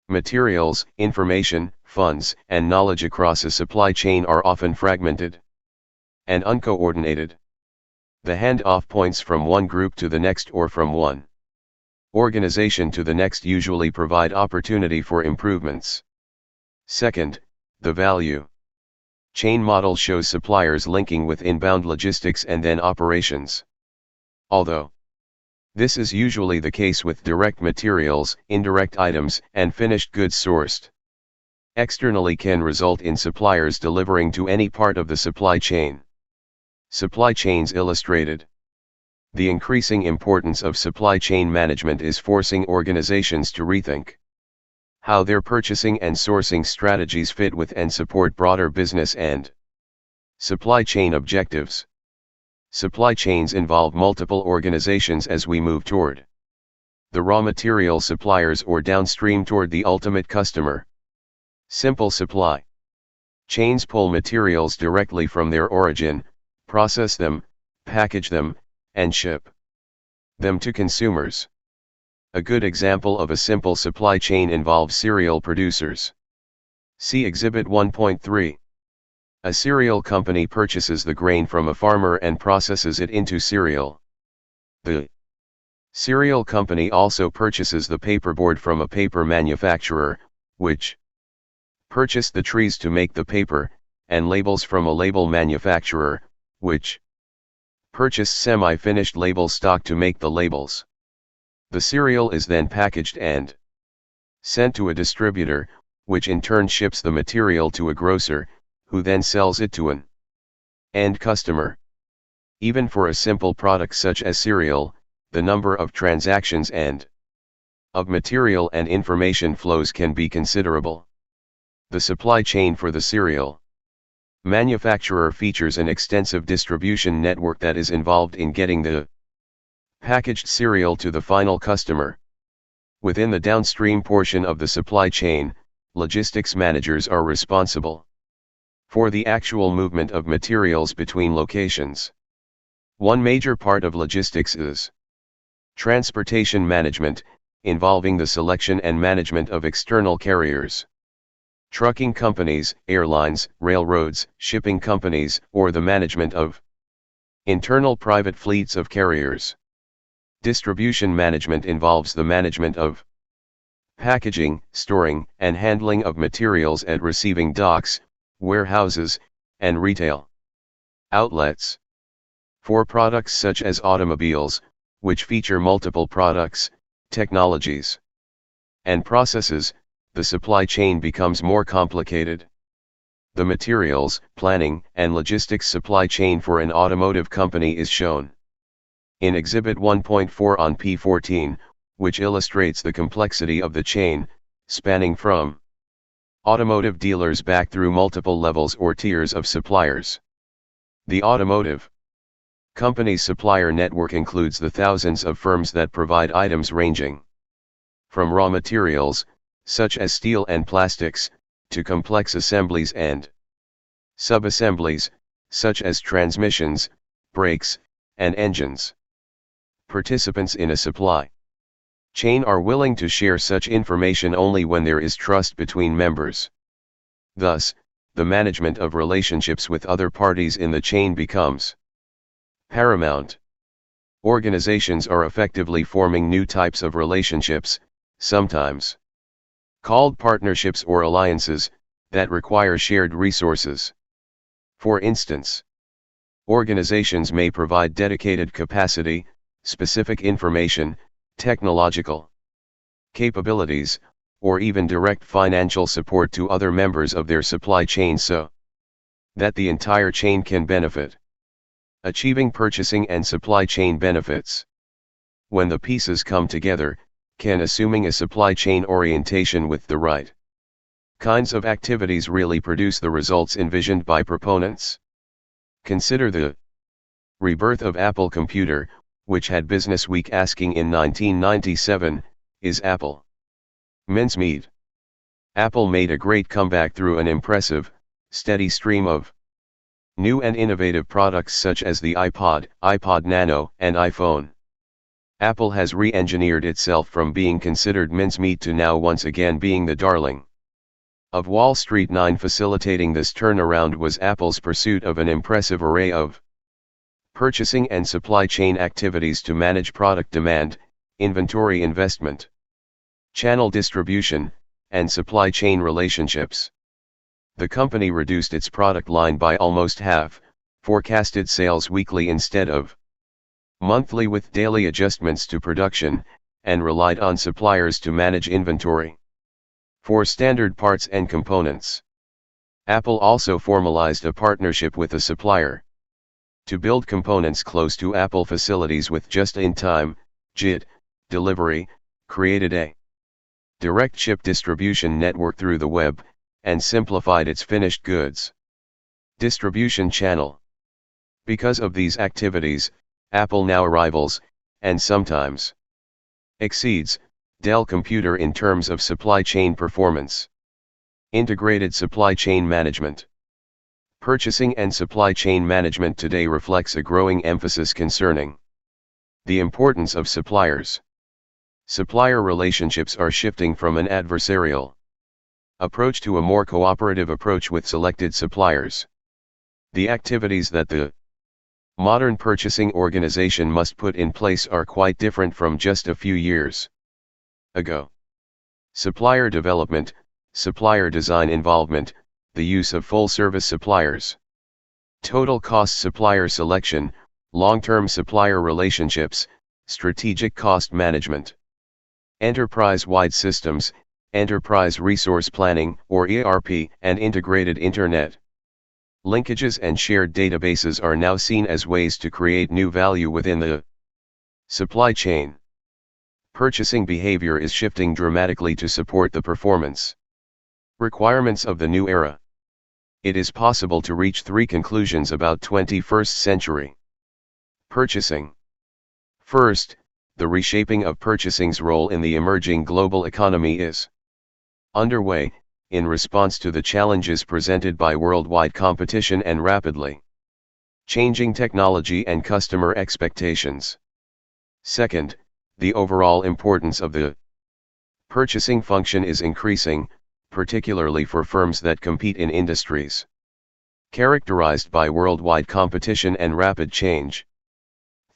materials, information, funds, and knowledge across a supply chain are often fragmented and uncoordinated. The handoff points from one group to the next or from one organization to the next usually provide opportunity for improvements. Second, the value chain model shows suppliers linking with inbound logistics and then operations. Although this is usually the case with direct materials, indirect items, and finished goods sourced externally can result in suppliers delivering to any part of the supply chain. Supply chains illustrated. The increasing importance of supply chain management is forcing organizations to rethink how their purchasing and sourcing strategies fit with and support broader business and supply chain objectives. Supply chains involve multiple organizations as we move toward the raw material suppliers or downstream toward the ultimate customer. Simple supply chains pull materials directly from their origin, process them, package them, and ship them to consumers. A good example of a simple supply chain involves cereal producers. See Exhibit 1.3. A cereal company purchases the grain from a farmer and processes it into cereal. The cereal company also purchases the paperboard from a paper manufacturer, which purchased the trees to make the paper, and labels from a label manufacturer, which purchased semi-finished label stock to make the labels. The cereal is then packaged and sent to a distributor, which in turn ships the material to a grocer, who then sells it to an end customer. Even for a simple product such as cereal, the number of transactions and of material and information flows can be considerable. The supply chain for the cereal manufacturer features an extensive distribution network that is involved in getting the packaged cereal to the final customer. Within the downstream portion of the supply chain, logistics managers are responsible for the actual movement of materials between locations. One major part of logistics is transportation management, involving the selection and management of external carriers. Trucking companies, airlines, railroads, shipping companies, or the management of internal private fleets of carriers. Distribution management involves the management of packaging, storing, and handling of materials at receiving docks, warehouses, and retail outlets. For products such as automobiles, which feature multiple products, technologies, and processes, the supply chain becomes more complicated. The materials, planning, and logistics supply chain for an automotive company is shown in Exhibit 1.4 on P14, which illustrates the complexity of the chain, spanning from automotive dealers back through multiple levels or tiers of suppliers. The automotive company's supplier network includes the thousands of firms that provide items ranging from raw materials, such as steel and plastics, to complex assemblies and sub-assemblies, such as transmissions, brakes, and engines. Participants in a supply chain are willing to share such information only when there is trust between members. Thus, the management of relationships with other parties in the chain becomes paramount. Organizations are effectively forming new types of relationships, sometimes called partnerships or alliances, that require shared resources. For instance, organizations may provide dedicated capacity, specific information, technological capabilities, or even direct financial support to other members of their supply chain so that the entire chain can benefit. Achieving purchasing and supply chain benefits. When the pieces come together, can assuming a supply chain orientation with the right kinds of activities really produce the results envisioned by proponents? Consider the rebirth of Apple Computer, which had Business Week asking in 1997, "Is Apple mincemeat?" Apple made a great comeback through an impressive, steady stream of new and innovative products such as the iPod, iPod Nano, and iPhone. Apple has re-engineered itself from being considered mincemeat to now once again being the darling of Wall Street. Facilitating this turnaround was Apple's pursuit of an impressive array of purchasing and supply chain activities to manage product demand, inventory investment, channel distribution, and supply chain relationships. The company reduced its product line by almost half, forecasted sales weekly instead of monthly with daily adjustments to production, and relied on suppliers to manage inventory for standard parts and components. Apple also formalized a partnership with a supplier To build components close to Apple facilities with just-in-time, JIT, delivery, created a direct chip distribution network through the web, and simplified its finished goods distribution channel. Because of these activities, Apple now rivals, and sometimes exceeds, Dell Computer in terms of supply chain performance. Integrated supply chain management. Purchasing and supply chain management today reflects a growing emphasis concerning the importance of suppliers. Supplier relationships are shifting from an adversarial approach to a more cooperative approach with selected suppliers. The activities that the modern purchasing organization must put in place are quite different from just a few years ago. Supplier development, supplier design involvement, the use of full-service suppliers. Total cost supplier selection, long-term supplier relationships, strategic cost management. Enterprise-wide systems, enterprise resource planning or ERP, and integrated internet. Linkages and shared databases are now seen as ways to create new value within the supply chain. Purchasing behavior is shifting dramatically to support the performance requirements of the new era. It is possible to reach three conclusions about 21st century purchasing. First, the reshaping of purchasing's role in the emerging global economy is underway, in response to the challenges presented by worldwide competition and rapidly changing technology and customer expectations. Second, the overall importance of the purchasing function is increasing, particularly for firms that compete in industries characterized by worldwide competition and rapid change.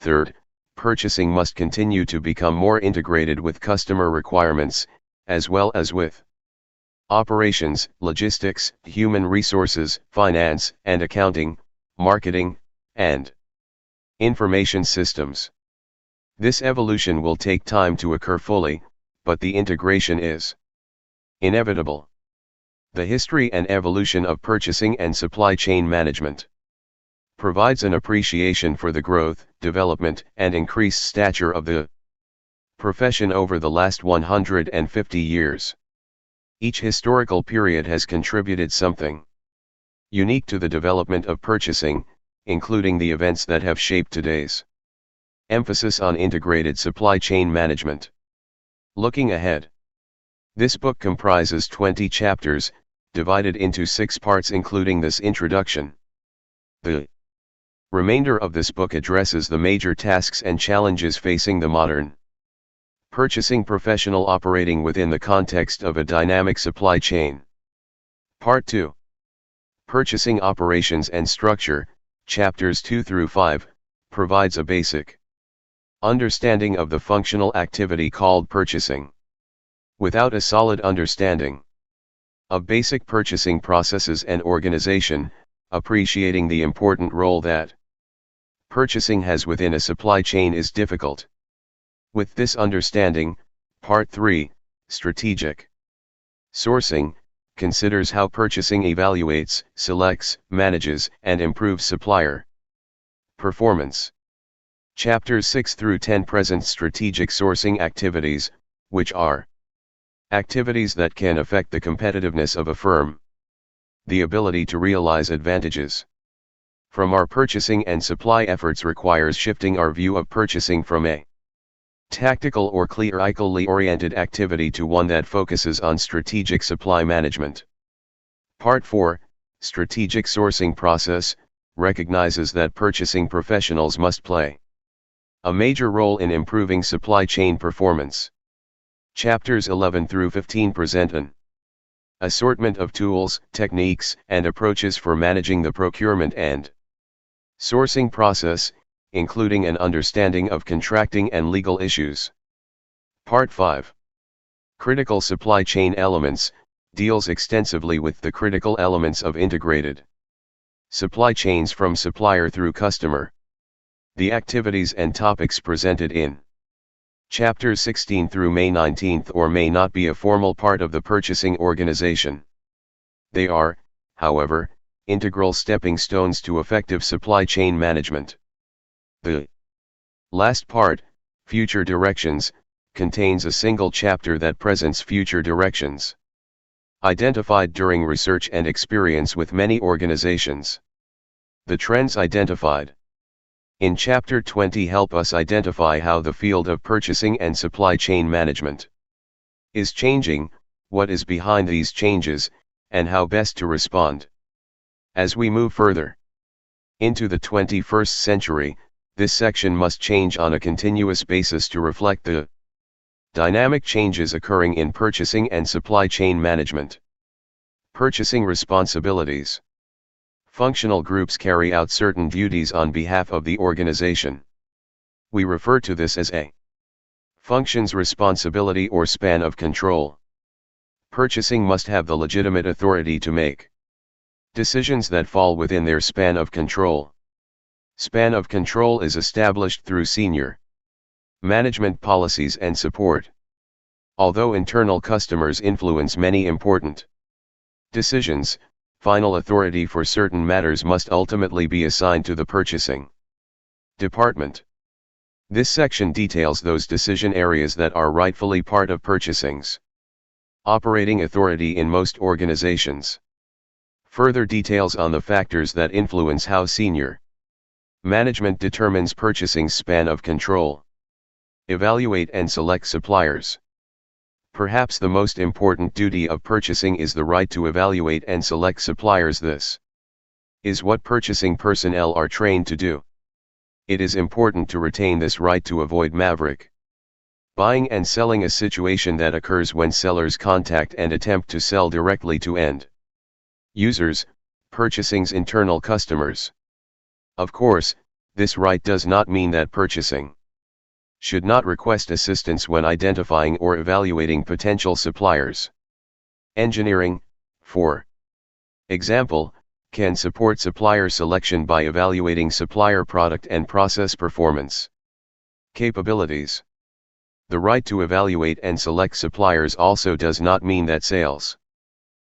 Third, purchasing must continue to become more integrated with customer requirements, as well as with operations, logistics, human resources, finance and accounting, marketing, and information systems. This evolution will take time to occur fully, but the integration is inevitable. The history and evolution of purchasing and supply chain management provides an appreciation for the growth, development, and increased stature of the profession over the last 150 years. Each historical period has contributed something unique to the development of purchasing, including the events that have shaped today's emphasis on integrated supply chain management. Looking ahead. This book comprises 20 chapters, divided into 6 parts including this introduction. The remainder of this book addresses the major tasks and challenges facing the modern purchasing professional operating within the context of a dynamic supply chain. Part 2. Purchasing Operations and Structure, Chapters 2 through 5, provides a basic understanding of the functional activity called purchasing. Without a solid understanding of basic purchasing processes and organization, appreciating the important role that purchasing has within a supply chain is difficult. With this understanding, Part 3, Strategic Sourcing, considers how purchasing evaluates, selects, manages, and improves supplier performance. Chapters 6 through 10 present strategic sourcing activities, which are activities that can affect the competitiveness of a firm. The ability to realize advantages from our purchasing and supply efforts requires shifting our view of purchasing from a tactical or clerically oriented activity to one that focuses on strategic supply management. Part 4, Strategic Sourcing Process, recognizes that purchasing professionals must play a major role in improving supply chain performance. Chapters 11 through 15 present an assortment of tools, techniques, and approaches for managing the procurement and sourcing process, including an understanding of contracting and legal issues. Part 5. Critical Supply Chain Elements, deals extensively with the critical elements of integrated supply chains from supplier through customer. The activities and topics presented in Chapters 16 through May 19 or may not be a formal part of the purchasing organization. They are, however, integral stepping stones to effective supply chain management. The last part, Future Directions, contains a single chapter that presents future directions identified during research and experience with many organizations. The trends identified in Chapter 20 help us identify how the field of purchasing and supply chain management is changing, what is behind these changes, and how best to respond. As we move further into the 21st century, this section must change on a continuous basis to reflect the dynamic changes occurring in purchasing and supply chain management. Purchasing responsibilities. Functional groups carry out certain duties on behalf of the organization. We refer to this as a function's responsibility or span of control. Purchasing must have the legitimate authority to make decisions that fall within their span of control. Span of control is established through senior management policies and support. Although internal customers influence many important decisions, final authority for certain matters must ultimately be assigned to the purchasing department. This section details those decision areas that are rightfully part of purchasing's operating authority in most organizations. Further details on the factors that influence how senior management determines purchasing's span of control. Evaluate and select suppliers. Perhaps the most important duty of purchasing is the right to evaluate and select suppliers. This is what purchasing personnel are trained to do. It is important to retain this right to avoid maverick buying and selling, a situation that occurs when sellers contact and attempt to sell directly to end users, purchasing's internal customers. Of course, this right does not mean that purchasing should not request assistance when identifying or evaluating potential suppliers. Engineering, for example, can support supplier selection by evaluating supplier product and process performance capabilities. The right to evaluate and select suppliers also does not mean that sales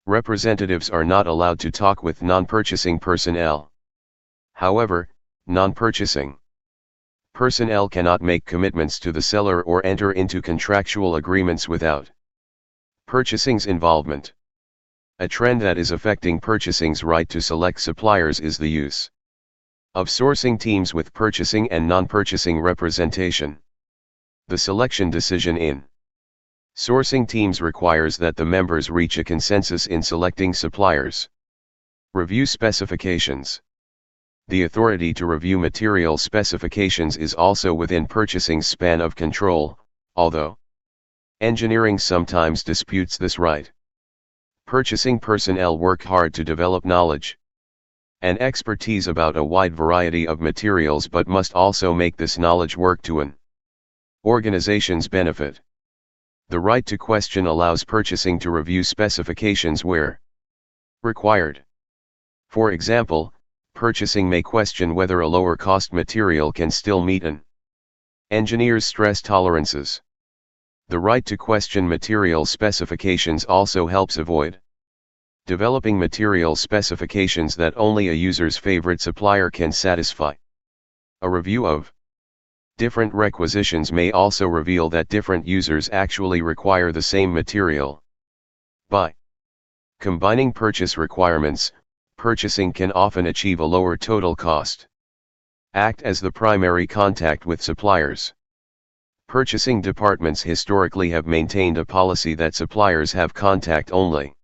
representatives are not allowed to talk with non-purchasing personnel. However, non-purchasing personnel cannot make commitments to the seller or enter into contractual agreements without purchasing's involvement. A trend that is affecting purchasing's right to select suppliers is the use of sourcing teams with purchasing and non-purchasing representation. The selection decision in sourcing teams requires that the members reach a consensus in selecting suppliers. Review specifications. The authority to review material specifications is also within purchasing's span of control, although engineering sometimes disputes this right. Purchasing personnel work hard to develop knowledge and expertise about a wide variety of materials, but must also make this knowledge work to an organization's benefit. The right to question allows purchasing to review specifications where required. For example, purchasing may question whether a lower cost material can still meet an engineer's stress tolerances. The right to question material specifications also helps avoid developing material specifications that only a user's favorite supplier can satisfy. A review of different requisitions may also reveal that different users actually require the same material. By combining purchase requirements, purchasing can often achieve a lower total cost. Act as the primary contact with suppliers. Purchasing departments historically have maintained a policy that suppliers have contact only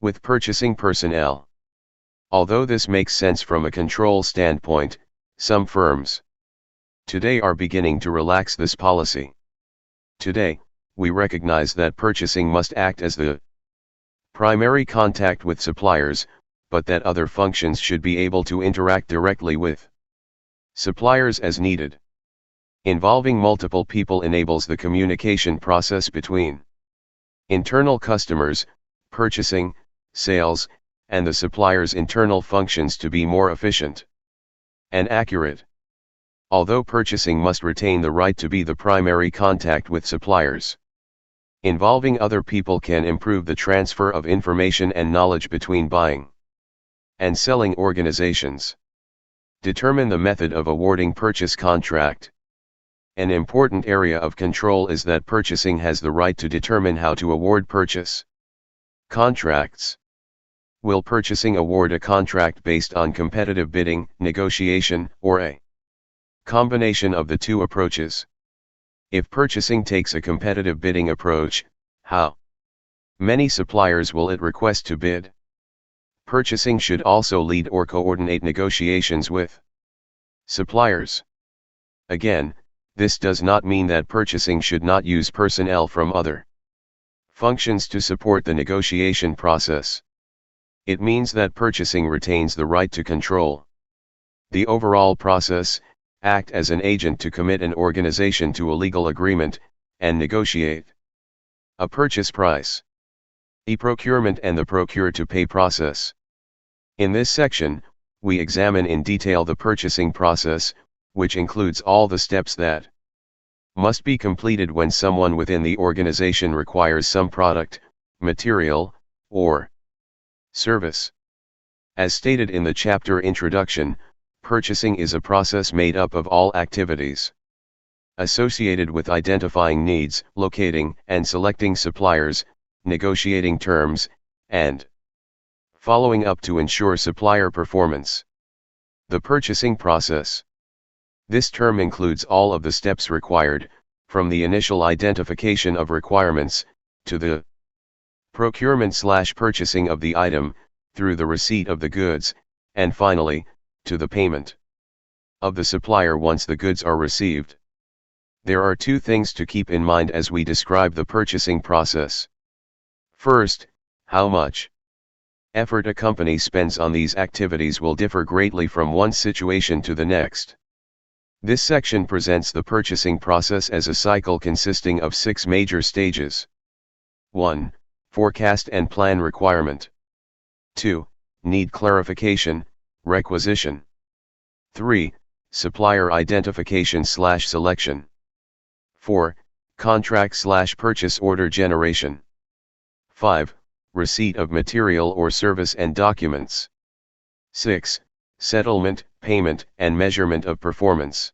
with purchasing personnel. Although this makes sense from a control standpoint, some firms today are beginning to relax this policy. Today, we recognize that purchasing must act as the primary contact with suppliers, but that other functions should be able to interact directly with suppliers as needed. Involving multiple people enables the communication process between internal customers, purchasing, sales, and the supplier's internal functions to be more efficient and accurate. Although purchasing must retain the right to be the primary contact with suppliers, involving other people can improve the transfer of information and knowledge between buying and selling organizations. Determine the method of awarding purchase contract. An important area of control is that purchasing has the right to determine how to award purchase contracts. Will purchasing award a contract based on competitive bidding, negotiation, or a combination of the two approaches? If purchasing takes a competitive bidding approach, how many suppliers will it request to bid? Purchasing should also lead or coordinate negotiations with suppliers. Again, this does not mean that purchasing should not use personnel from other functions to support the negotiation process. It means that purchasing retains the right to control the overall process, act as an agent to commit an organization to a legal agreement, and negotiate a purchase price. E-procurement and the procure-to-pay process. In this section, we examine in detail the purchasing process, which includes all the steps that must be completed when someone within the organization requires some product, material, or service. As stated in the chapter introduction, purchasing is a process made up of all activities associated with identifying needs, locating and selecting suppliers, negotiating terms, and following up to ensure supplier performance. The purchasing process. This term includes all of the steps required, from the initial identification of requirements, to the procurement/purchasing of the item, through the receipt of the goods, and finally, to the payment of the supplier once the goods are received. There are two things to keep in mind as we describe the purchasing process. First, how much effort a company spends on these activities will differ greatly from one situation to the next. This section presents the purchasing process as a cycle consisting of 6 major stages. 1. Forecast and plan requirement. 2. Need clarification, requisition. 3. Supplier identification/selection. 4. Contract/purchase order generation. 5. Receipt of material or service and documents. 6. Settlement, payment, and measurement of performance.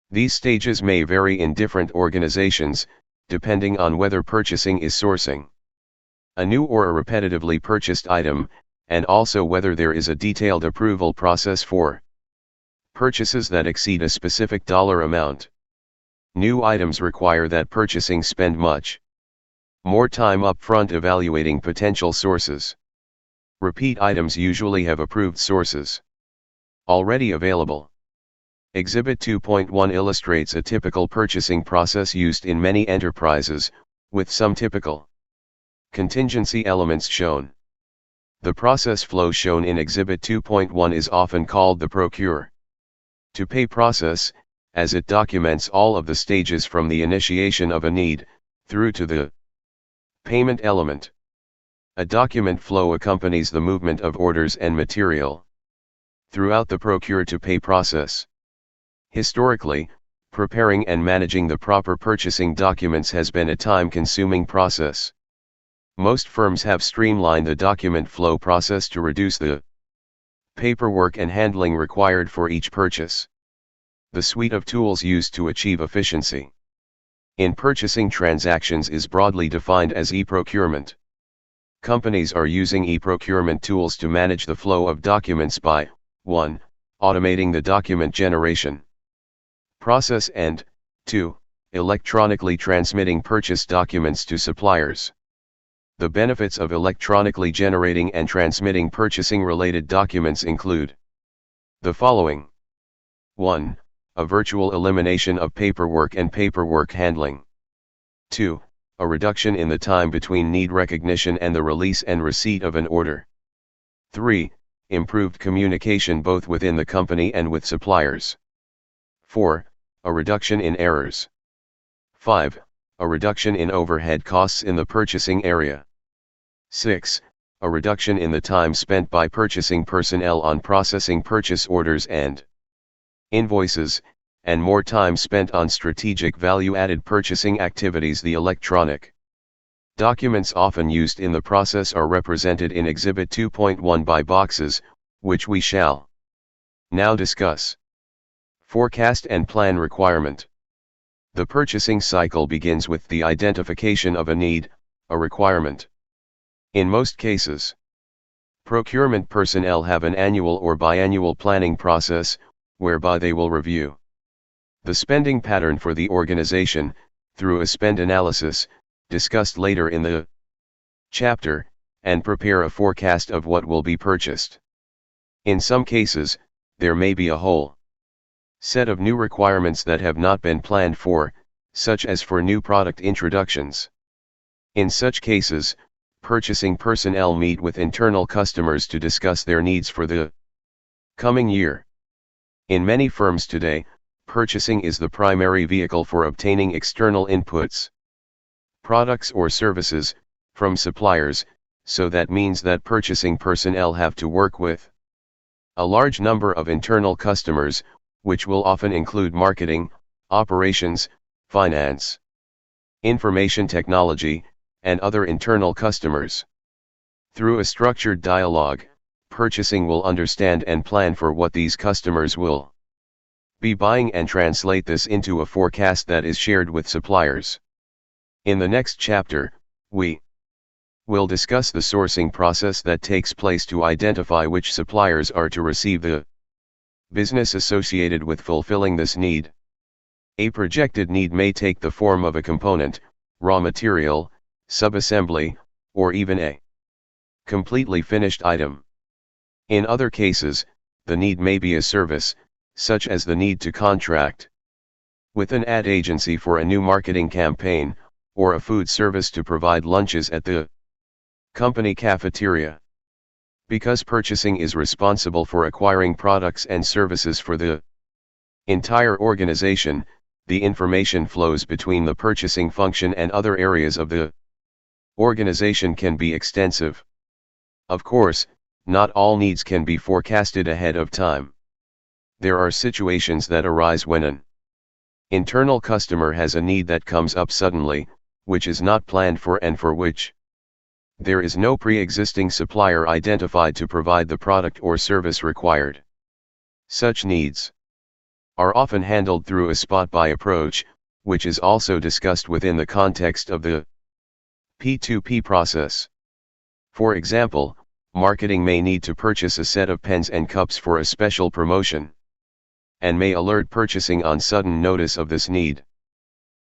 These stages may vary in different organizations, depending on whether purchasing is sourcing a new or a repetitively purchased item, and also whether there is a detailed approval process for purchases that exceed a specific dollar amount. New items require that purchasing spend much more time upfront evaluating potential sources. Repeat items usually have approved sources already available. Exhibit 2.1 illustrates a typical purchasing process used in many enterprises, with some typical contingency elements shown. The process flow shown in Exhibit 2.1 is often called the procure-to-pay process, as it documents all of the stages from the initiation of a need, through to the payment element. A document flow accompanies the movement of orders and material throughout the procure-to-pay process. Historically, preparing and managing the proper purchasing documents has been a time-consuming process. Most firms have streamlined the document flow process to reduce the paperwork and handling required for each purchase. The suite of tools used to achieve efficiency in purchasing transactions is broadly defined as e-procurement. Companies are using e-procurement tools to manage the flow of documents by 1. Automating the document generation process and 2. Electronically transmitting purchase documents to suppliers. The benefits of electronically generating and transmitting purchasing-related documents include the following. 1. A virtual elimination of paperwork and paperwork handling. 2. A reduction in the time between need recognition and the release and receipt of an order. 3. Improved communication both within the company and with suppliers. 4. A reduction in errors. 5. A reduction in overhead costs in the purchasing area. 6. A reduction in the time spent by purchasing personnel on processing purchase orders and invoices, and more time spent on strategic value-added purchasing activities. The electronic documents often used in the process are represented in Exhibit 2.1 by boxes, which we shall now discuss. Forecast and plan requirement. The purchasing cycle begins with the identification of a need, a requirement. In most cases, procurement personnel have an annual or biannual planning process, whereby they will review the spending pattern for the organization, through a spend analysis, discussed later in the chapter, and prepare a forecast of what will be purchased. In some cases, there may be a whole set of new requirements that have not been planned for, such as for new product introductions. In such cases, purchasing personnel meet with internal customers to discuss their needs for the coming year. In many firms today, purchasing is the primary vehicle for obtaining external inputs, products or services, from suppliers, so that means that purchasing personnel have to work with a large number of internal customers, which will often include marketing, operations, finance, information technology, and other internal customers. Through a structured dialogue, purchasing will understand and plan for what these customers will be buying and translate this into a forecast that is shared with suppliers. In the next chapter, we will discuss the sourcing process that takes place to identify which suppliers are to receive the business associated with fulfilling this need. A projected need may take the form of a component, raw material, subassembly, or even a completely finished item. In other cases, the need may be a service, such as the need to contract with an ad agency for a new marketing campaign, or a food service to provide lunches at the company cafeteria. Because purchasing is responsible for acquiring products and services for the entire organization, the information flows between the purchasing function and other areas of the organization can be extensive. Of course, not all needs can be forecasted ahead of time. There are situations that arise when an internal customer has a need that comes up suddenly, which is not planned for and for which there is no pre-existing supplier identified to provide the product or service required. Such needs are often handled through a spot-buy approach, which is also discussed within the context of the P2P process. For example, marketing may need to purchase a set of pens and cups for a special promotion, and may alert purchasing on sudden notice of this need.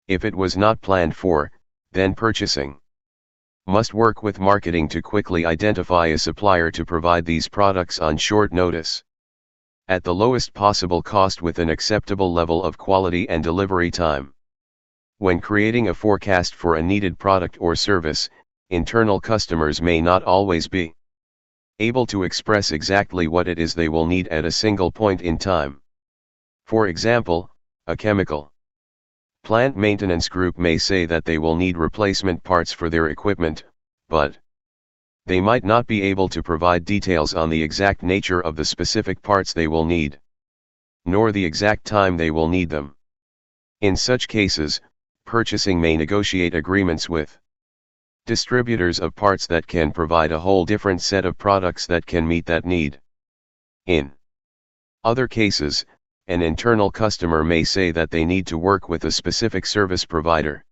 If it was not planned for, then purchasing must work with marketing to quickly identify a supplier to provide these products on short notice, at the lowest possible cost with an acceptable level of quality and delivery time. When creating a forecast for a needed product or service, internal customers may not always be able to express exactly what it is they will need at a single point in time. For example, a chemical plant maintenance group may say that they will need replacement parts for their equipment, but they might not be able to provide details on the exact nature of the specific parts they will need, nor the exact time they will need them. In such cases, purchasing may negotiate agreements with distributors of parts that can provide a whole different set of products that can meet that need. In other cases, an internal customer may say that they need to work with a specific service provider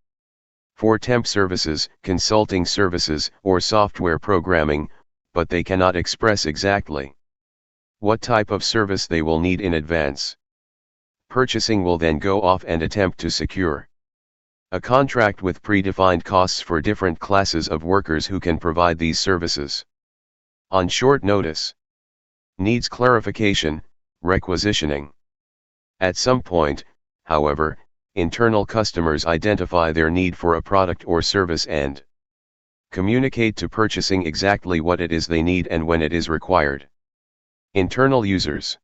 for temp services, consulting services, or software programming, but they cannot express exactly what type of service they will need in advance. Purchasing will then go off and attempt to secure a contract with predefined costs for different classes of workers who can provide these services on short notice. Needs clarification, requisitioning. At some point, however, internal customers identify their need for a product or service and communicate to purchasing exactly what it is they need and when it is required. Internal users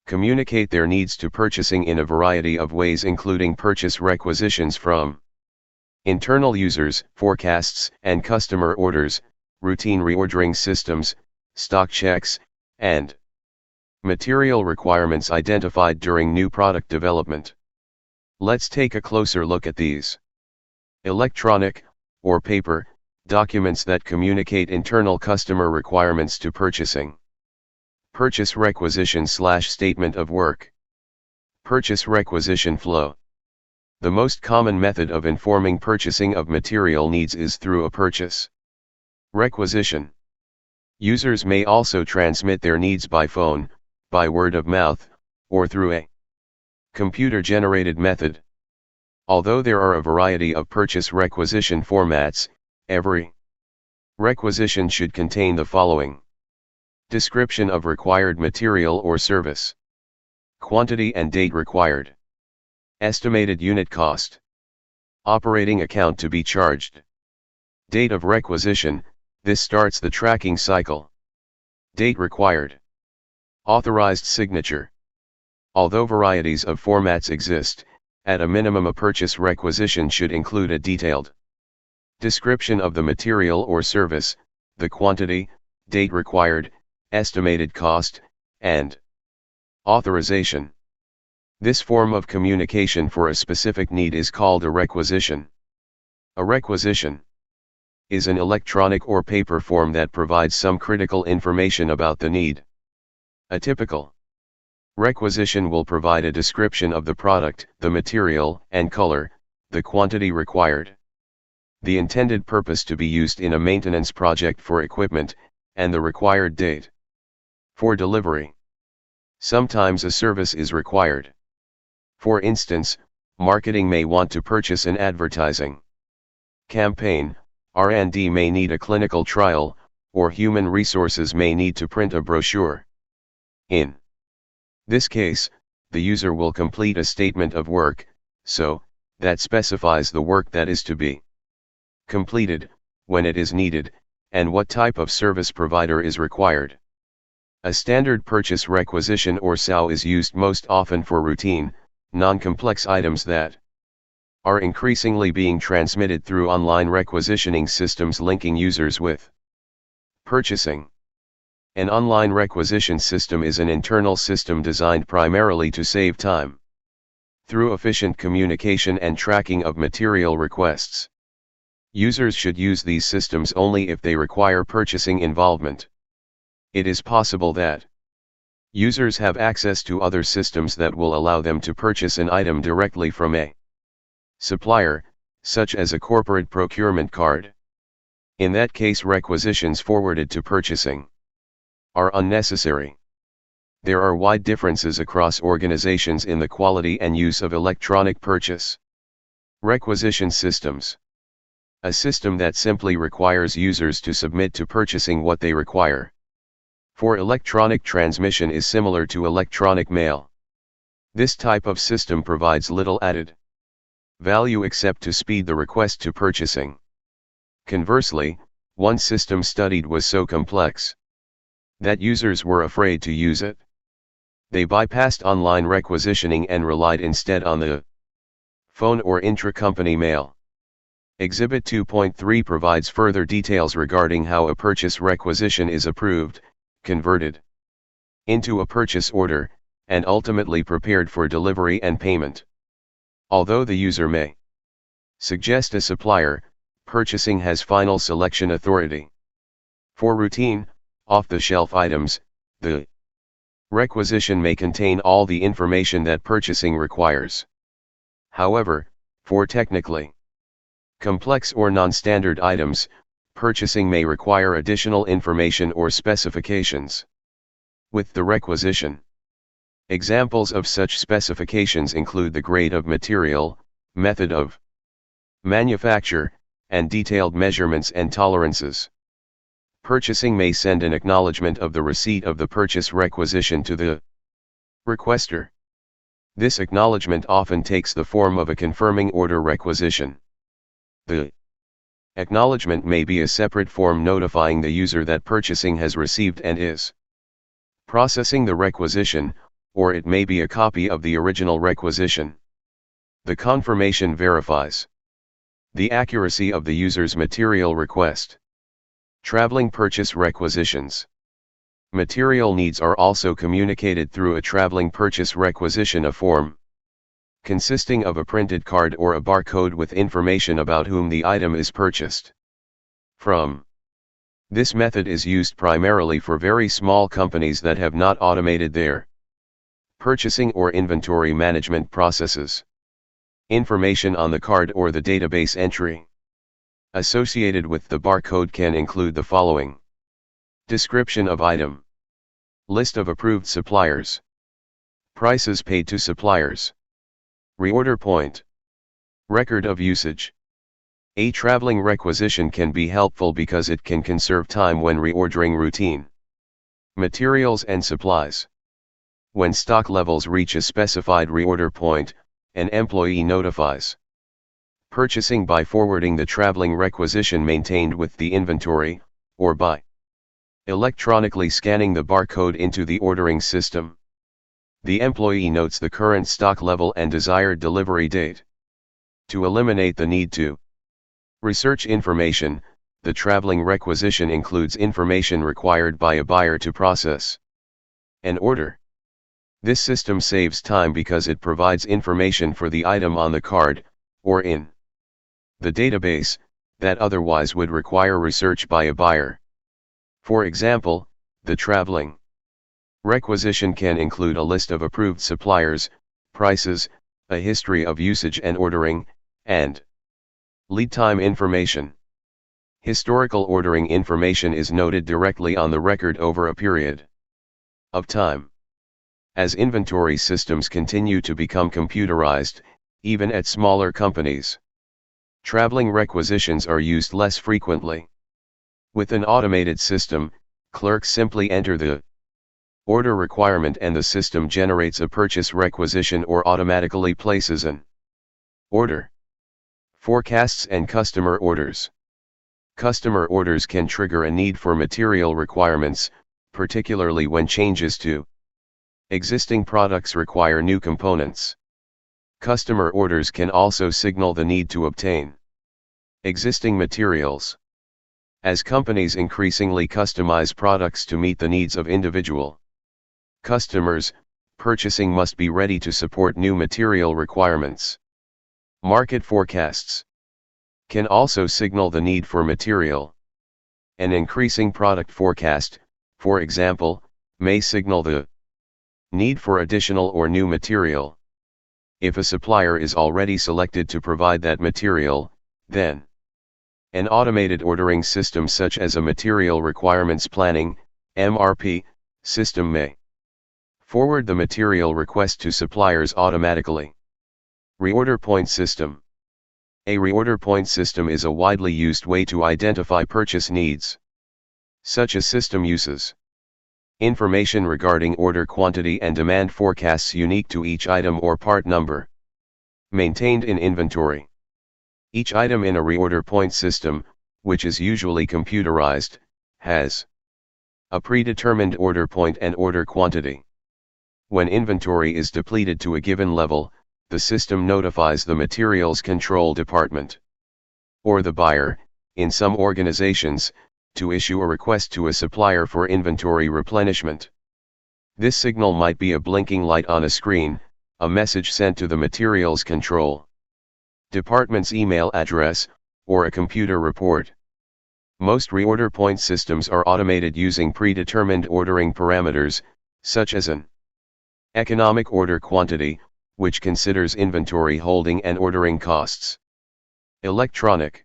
communicate their needs to purchasing in a variety of ways, including purchase requisitions from internal users, forecasts and customer orders, routine reordering systems, stock checks, and material requirements identified during new product development. Let's take a closer look at these. Electronic, or paper, documents that communicate internal customer requirements to purchasing. Purchase requisition / statement of work. Purchase requisition flow. The most common method of informing purchasing of material needs is through a purchase requisition. Users may also transmit their needs by phone, by word of mouth, or through a computer-generated method. Although there are a variety of purchase requisition formats, every requisition should contain the following: description of required material or service, quantity and date required, estimated unit cost, operating account to be charged, date of requisition, this starts the tracking cycle, date required, authorized signature. Although varieties of formats exist, at a minimum a purchase requisition should include a detailed description of the material or service, the quantity, date required, estimated cost, and authorization. This form of communication for a specific need is called a requisition. A requisition is an electronic or paper form that provides some critical information about the need. A typical requisition will provide a description of the product, the material and color, the quantity required, the intended purpose to be used in a maintenance project for equipment, and the required date for delivery. Sometimes a service is required. For instance, marketing may want to purchase an advertising campaign, R&D may need a clinical trial, or human resources may need to print a brochure. In this case, the user will complete a statement of work, that specifies the work that is to be completed, when it is needed, and what type of service provider is required. A standard purchase requisition or SOW is used most often for routine, non-complex items that are increasingly being transmitted through online requisitioning systems linking users with purchasing. An online requisition system is an internal system designed primarily to save time through efficient communication and tracking of material requests. Users should use these systems only if they require purchasing involvement. It is possible that users have access to other systems that will allow them to purchase an item directly from a supplier, such as a corporate procurement card. In that case, requisitions forwarded to purchasing are unnecessary. There are wide differences across organizations in the quality and use of electronic purchase requisition systems. A system that simply requires users to submit to purchasing what they require for electronic transmission is similar to electronic mail. This type of system provides little added value except to speed the request to purchasing. Conversely, one system studied was so complex that users were afraid to use it. They bypassed online requisitioning and relied instead on the phone or intra-company mail. Exhibit 2.3 provides further details regarding how a purchase requisition is approved, converted into a purchase order, and ultimately prepared for delivery and payment. Although the user may suggest a supplier, purchasing has final selection authority. For routine, off-the-shelf items, the requisition may contain all the information that purchasing requires. However, for technically complex or non-standard items, purchasing may require additional information or specifications with the requisition. Examples of such specifications include the grade of material, method of manufacture, and detailed measurements and tolerances. Purchasing may send an acknowledgement of the receipt of the purchase requisition to the requester. This acknowledgement often takes the form of a confirming order requisition. The acknowledgement may be a separate form notifying the user that purchasing has received and is processing the requisition, or it may be a copy of the original requisition. The confirmation verifies the accuracy of the user's material request. Traveling purchase requisitions. Material needs are also communicated through a traveling purchase requisition, a form consisting of a printed card or a barcode with information about whom the item is purchased from. This method is used primarily for very small companies that have not automated their purchasing or inventory management processes. Information on the card or the database entry associated with the barcode can include the following: description of item, list of approved suppliers, prices paid to suppliers, reorder point, record of usage. A traveling requisition can be helpful because it can conserve time when reordering routine materials and supplies. When stock levels reach a specified reorder point, an employee notifies purchasing by forwarding the traveling requisition maintained with the inventory, or by electronically scanning the barcode into the ordering system. The employee notes the current stock level and desired delivery date. To eliminate the need to research information, the traveling requisition includes information required by a buyer to process an order. This system saves time because it provides information for the item on the card, or in the database, that otherwise would require research by a buyer. For example, the traveling requisition can include a list of approved suppliers, prices, a history of usage and ordering, and lead time information. Historical ordering information is noted directly on the record over a period of time. As inventory systems continue to become computerized, even at smaller companies, traveling requisitions are used less frequently. With an automated system, clerks simply enter the order requirement and the system generates a purchase requisition or automatically places an order. Forecasts and customer orders. Customer orders can trigger a need for material requirements, particularly when changes to existing products require new components. Customer orders can also signal the need to obtain existing materials. As companies increasingly customize products to meet the needs of individual customers, purchasing must be ready to support new material requirements. Market forecasts can also signal the need for material. An increasing product forecast, for example, may signal the need for additional or new material. If a supplier is already selected to provide that material, then an automated ordering system such as a material requirements planning (MRP) system may forward the material request to suppliers automatically. Reorder point system. A reorder point system is a widely used way to identify purchase needs. Such a system uses information regarding order quantity and demand forecasts unique to each item or part number maintained in inventory. Each item in a reorder point system, which is usually computerized, has a predetermined order point and order quantity. When inventory is depleted to a given level, the system notifies the materials control department or the buyer, in some organizations, to issue a request to a supplier for inventory replenishment. This signal might be a blinking light on a screen, a message sent to the materials control department's email address, or a computer report. Most reorder point systems are automated using predetermined ordering parameters, such as an economic order quantity, which considers inventory holding and ordering costs. Electronic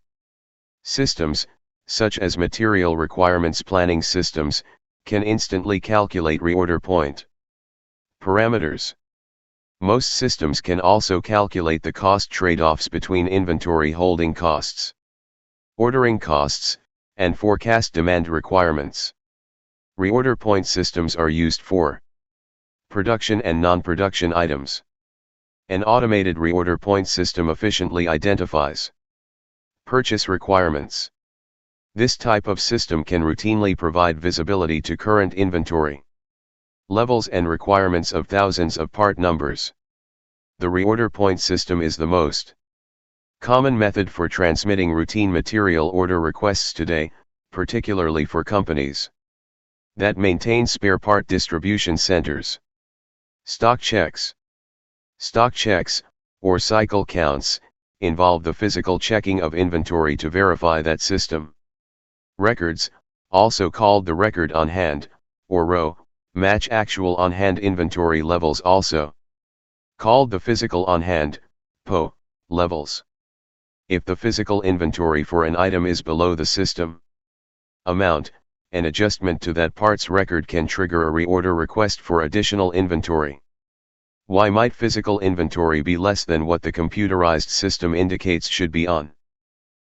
systems, such as material requirements planning systems, can instantly calculate reorder point parameters. Most systems can also calculate the cost trade-offs between inventory holding costs, ordering costs, and forecast demand requirements. Reorder point systems are used for production and non-production items. An automated reorder point system efficiently identifies purchase requirements. This type of system can routinely provide visibility to current inventory levels and requirements of thousands of part numbers. The reorder point system is the most common method for transmitting routine material order requests today, particularly for companies that maintain spare part distribution centers. Stock checks. Stock checks, or cycle counts, involve the physical checking of inventory to verify that system records also called the record on hand, or RO, match actual on-hand inventory levels, also called the physical on-hand, PO, levels. If the physical inventory for an item is below the system amount, an adjustment to that part's record can trigger a reorder request for additional inventory. Why might physical inventory be less than what the computerized system indicates should be on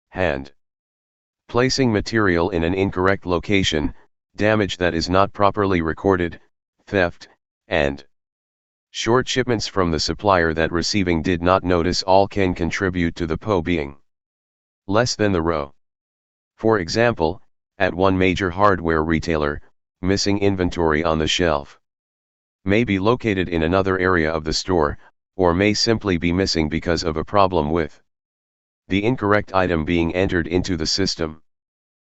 hand? Placing material in an incorrect location, damage that is not properly recorded, theft, and short shipments from the supplier that receiving did not notice all can contribute to the PO being less than the RO. For example, at one major hardware retailer, missing inventory on the shelf may be located in another area of the store, or may simply be missing because of a problem with the incorrect item being entered into the system.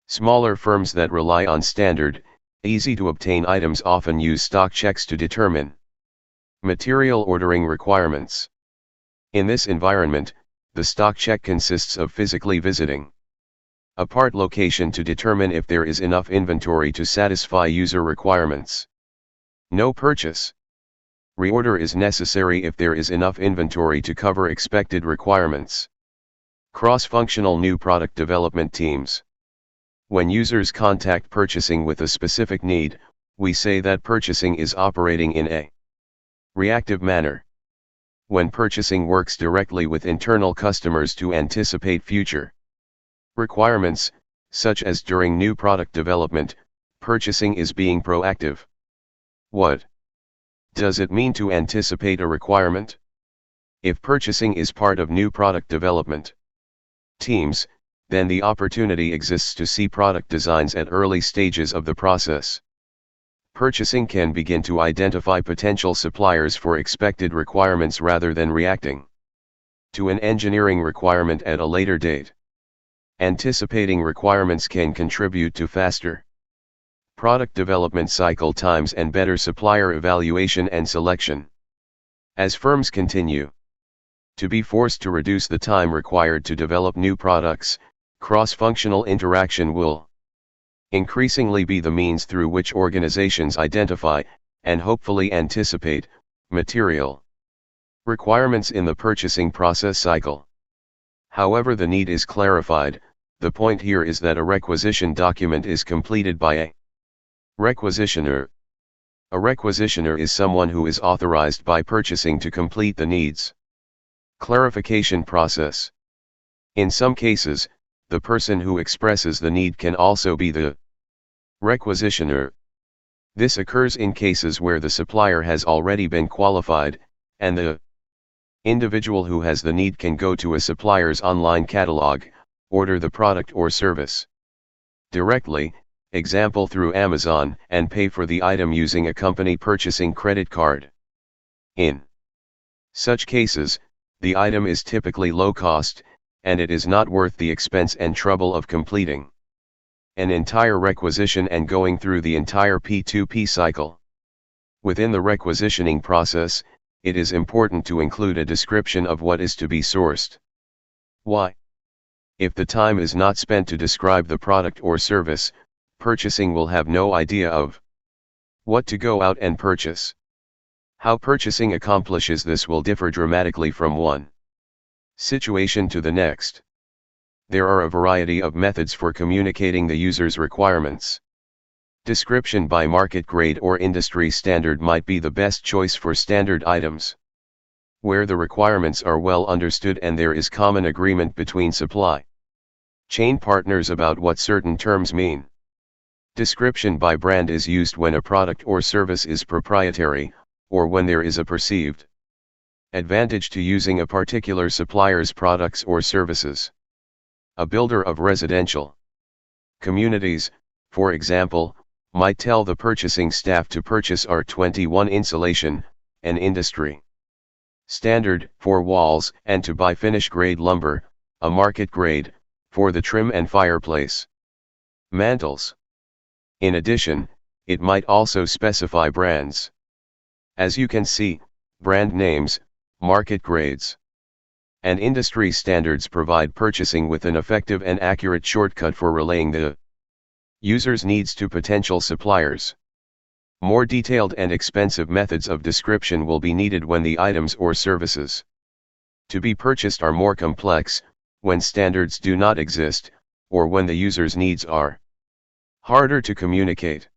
Smaller firms that rely on standard, easy-to-obtain items often use stock checks to determine material ordering requirements. In this environment, the stock check consists of physically visiting a part location to determine if there is enough inventory to satisfy user requirements. No purchase reorder is necessary if there is enough inventory to cover expected requirements. Cross-functional new product development teams. When users contact purchasing with a specific need, we say that purchasing is operating in a reactive manner. When purchasing works directly with internal customers to anticipate future requirements, such as during new product development, purchasing is being proactive. What does it mean to anticipate a requirement? If purchasing is part of new product development teams, then the opportunity exists to see product designs at early stages of the process. Purchasing can begin to identify potential suppliers for expected requirements rather than reacting to an engineering requirement at a later date. Anticipating requirements can contribute to faster product development cycle times and better supplier evaluation and selection. As firms continue to be forced to reduce the time required to develop new products, cross-functional interaction will increasingly be the means through which organizations identify, and hopefully anticipate, material requirements in the purchasing process cycle. However the need is clarified, the point here is that a requisition document is completed by a requisitioner. A requisitioner is someone who is authorized by purchasing to complete the needs clarification process. In some cases, the person who expresses the need can also be the requisitioner. This occurs in cases where the supplier has already been qualified, and the individual who has the need can go to a supplier's online catalog, order the product or service directly, example through Amazon, and pay for the item using a company purchasing credit card. In such cases, the item is typically low cost, and it is not worth the expense and trouble of completing an entire requisition and going through the entire P2P cycle. Within the requisitioning process, it is important to include a description of what is to be sourced. Why? If the time is not spent to describe the product or service, purchasing will have no idea of what to go out and purchase. How purchasing accomplishes this will differ dramatically from one situation to the next. There are a variety of methods for communicating the user's requirements. Description by market grade or industry standard might be the best choice for standard items, where the requirements are well understood and there is common agreement between supply chain partners about what certain terms mean. Description by brand is used when a product or service is proprietary, or when there is a perceived advantage to using a particular supplier's products or services. A builder of residential communities, for example, might tell the purchasing staff to purchase R21 insulation, an industry standard, for walls, and to buy finish-grade lumber, a market grade, for the trim and fireplace mantles. In addition, it might also specify brands. As you can see, brand names, market grades, and industry standards provide purchasing with an effective and accurate shortcut for relaying the Users' needs to potential suppliers. More detailed and expensive methods of description will be needed when the items or services to be purchased are more complex, when standards do not exist, or when the user's needs are harder to communicate.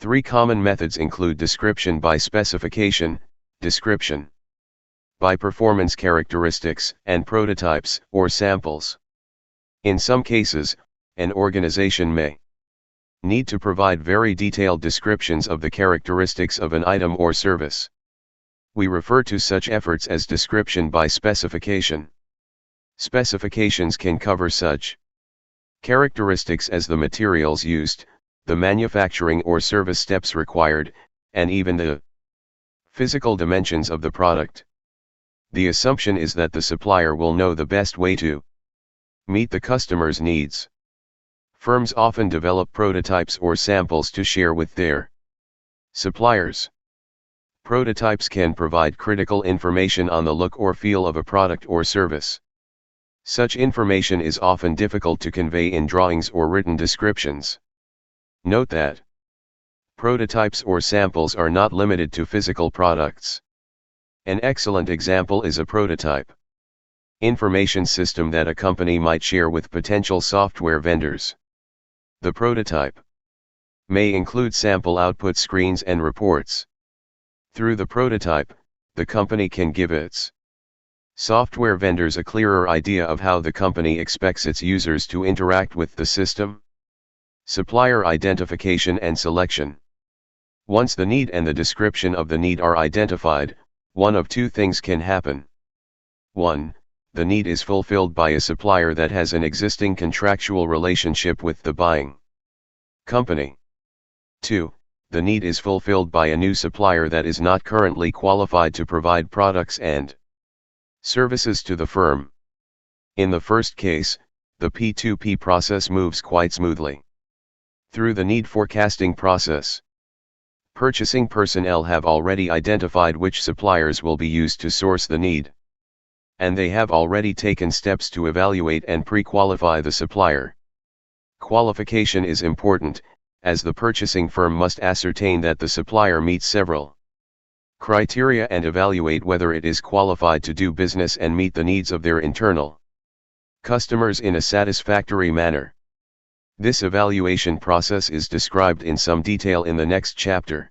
3 common methods include description by specification, description by performance characteristics, and prototypes or samples. In some cases, an organization may need to provide very detailed descriptions of the characteristics of an item or service. We refer to such efforts as description by specification. Specifications can cover such characteristics as the materials used, the manufacturing or service steps required, and even the physical dimensions of the product. The assumption is that the supplier will know the best way to meet the customer's needs. Firms often develop prototypes or samples to share with their suppliers. Prototypes can provide critical information on the look or feel of a product or service. Such information is often difficult to convey in drawings or written descriptions. Note that prototypes or samples are not limited to physical products. An excellent example is a prototype information system that a company might share with potential software vendors. The prototype may include sample output screens and reports. Through the prototype, the company can give its software vendors a clearer idea of how the company expects its users to interact with the system. Supplier identification and selection. Once the need and the description of the need are identified, one of 2 things can happen. 1. The need is fulfilled by a supplier that has an existing contractual relationship with the buying company. 2. The need is fulfilled by a new supplier that is not currently qualified to provide products and services to the firm. In the first case, the P2P process moves quite smoothly. Through the need forecasting process, purchasing personnel have already identified which suppliers will be used to source the need, and they have already taken steps to evaluate and pre-qualify the supplier. Qualification is important, as the purchasing firm must ascertain that the supplier meets several criteria and evaluate whether it is qualified to do business and meet the needs of their internal customers in a satisfactory manner. This evaluation process is described in some detail in the next chapter.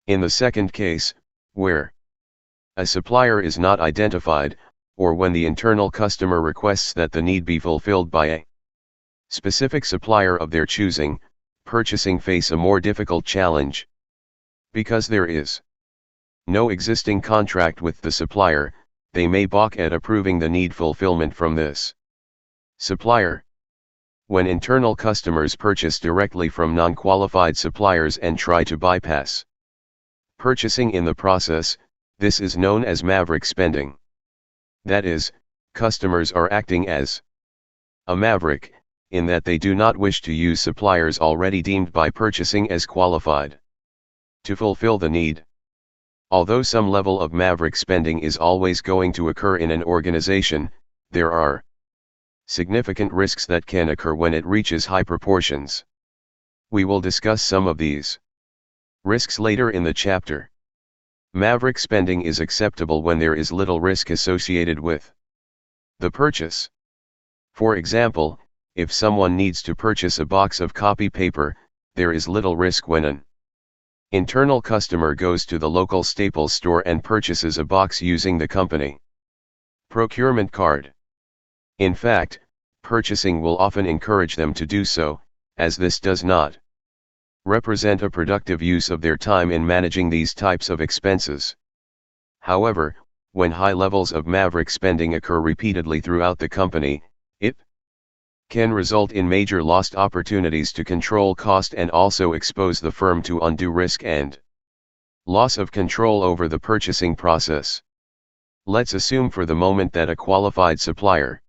In the second case, where a supplier is not identified, or when the internal customer requests that the need be fulfilled by a specific supplier of their choosing, purchasing face a more difficult challenge. Because there is no existing contract with the supplier, they may balk at approving the need fulfillment from this supplier. When internal customers purchase directly from non-qualified suppliers and try to bypass purchasing in the process, this is known as maverick spending. That is, customers are acting as a maverick, in that they do not wish to use suppliers already deemed by purchasing as qualified to fulfill the need. Although some level of maverick spending is always going to occur in an organization, there are significant risks that can occur when it reaches high proportions. We will discuss some of these risks later in the chapter. Maverick spending is acceptable when there is little risk associated with the purchase. For example, if someone needs to purchase a box of copy paper, there is little risk when an internal customer goes to the local Staples store and purchases a box using the company procurement card. In fact, purchasing will often encourage them to do so, as this does not represent a productive use of their time in managing these types of expenses. However, when high levels of maverick spending occur repeatedly throughout the company, it can result in major lost opportunities to control cost and also expose the firm to undue risk and loss of control over the purchasing process. Let's assume for the moment that a qualified supplier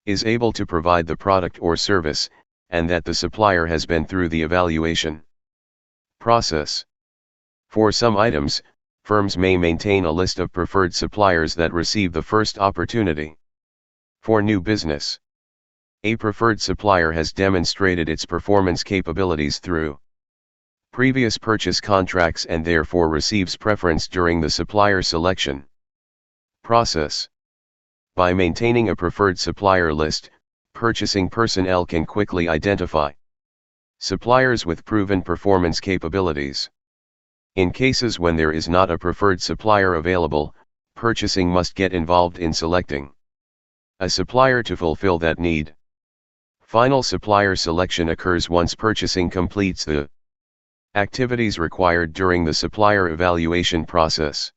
is able to provide the product or service, and that the supplier has been through the evaluation process. For some items, firms may maintain a list of preferred suppliers that receive the first opportunity for new business. A preferred supplier has demonstrated its performance capabilities through previous purchase contracts and therefore receives preference during the supplier selection process. By maintaining a preferred supplier list, purchasing personnel can quickly identify suppliers with proven performance capabilities. In cases when there is not a preferred supplier available, purchasing must get involved in selecting a supplier to fulfill that need. Final supplier selection occurs once purchasing completes the activities required during the supplier evaluation process.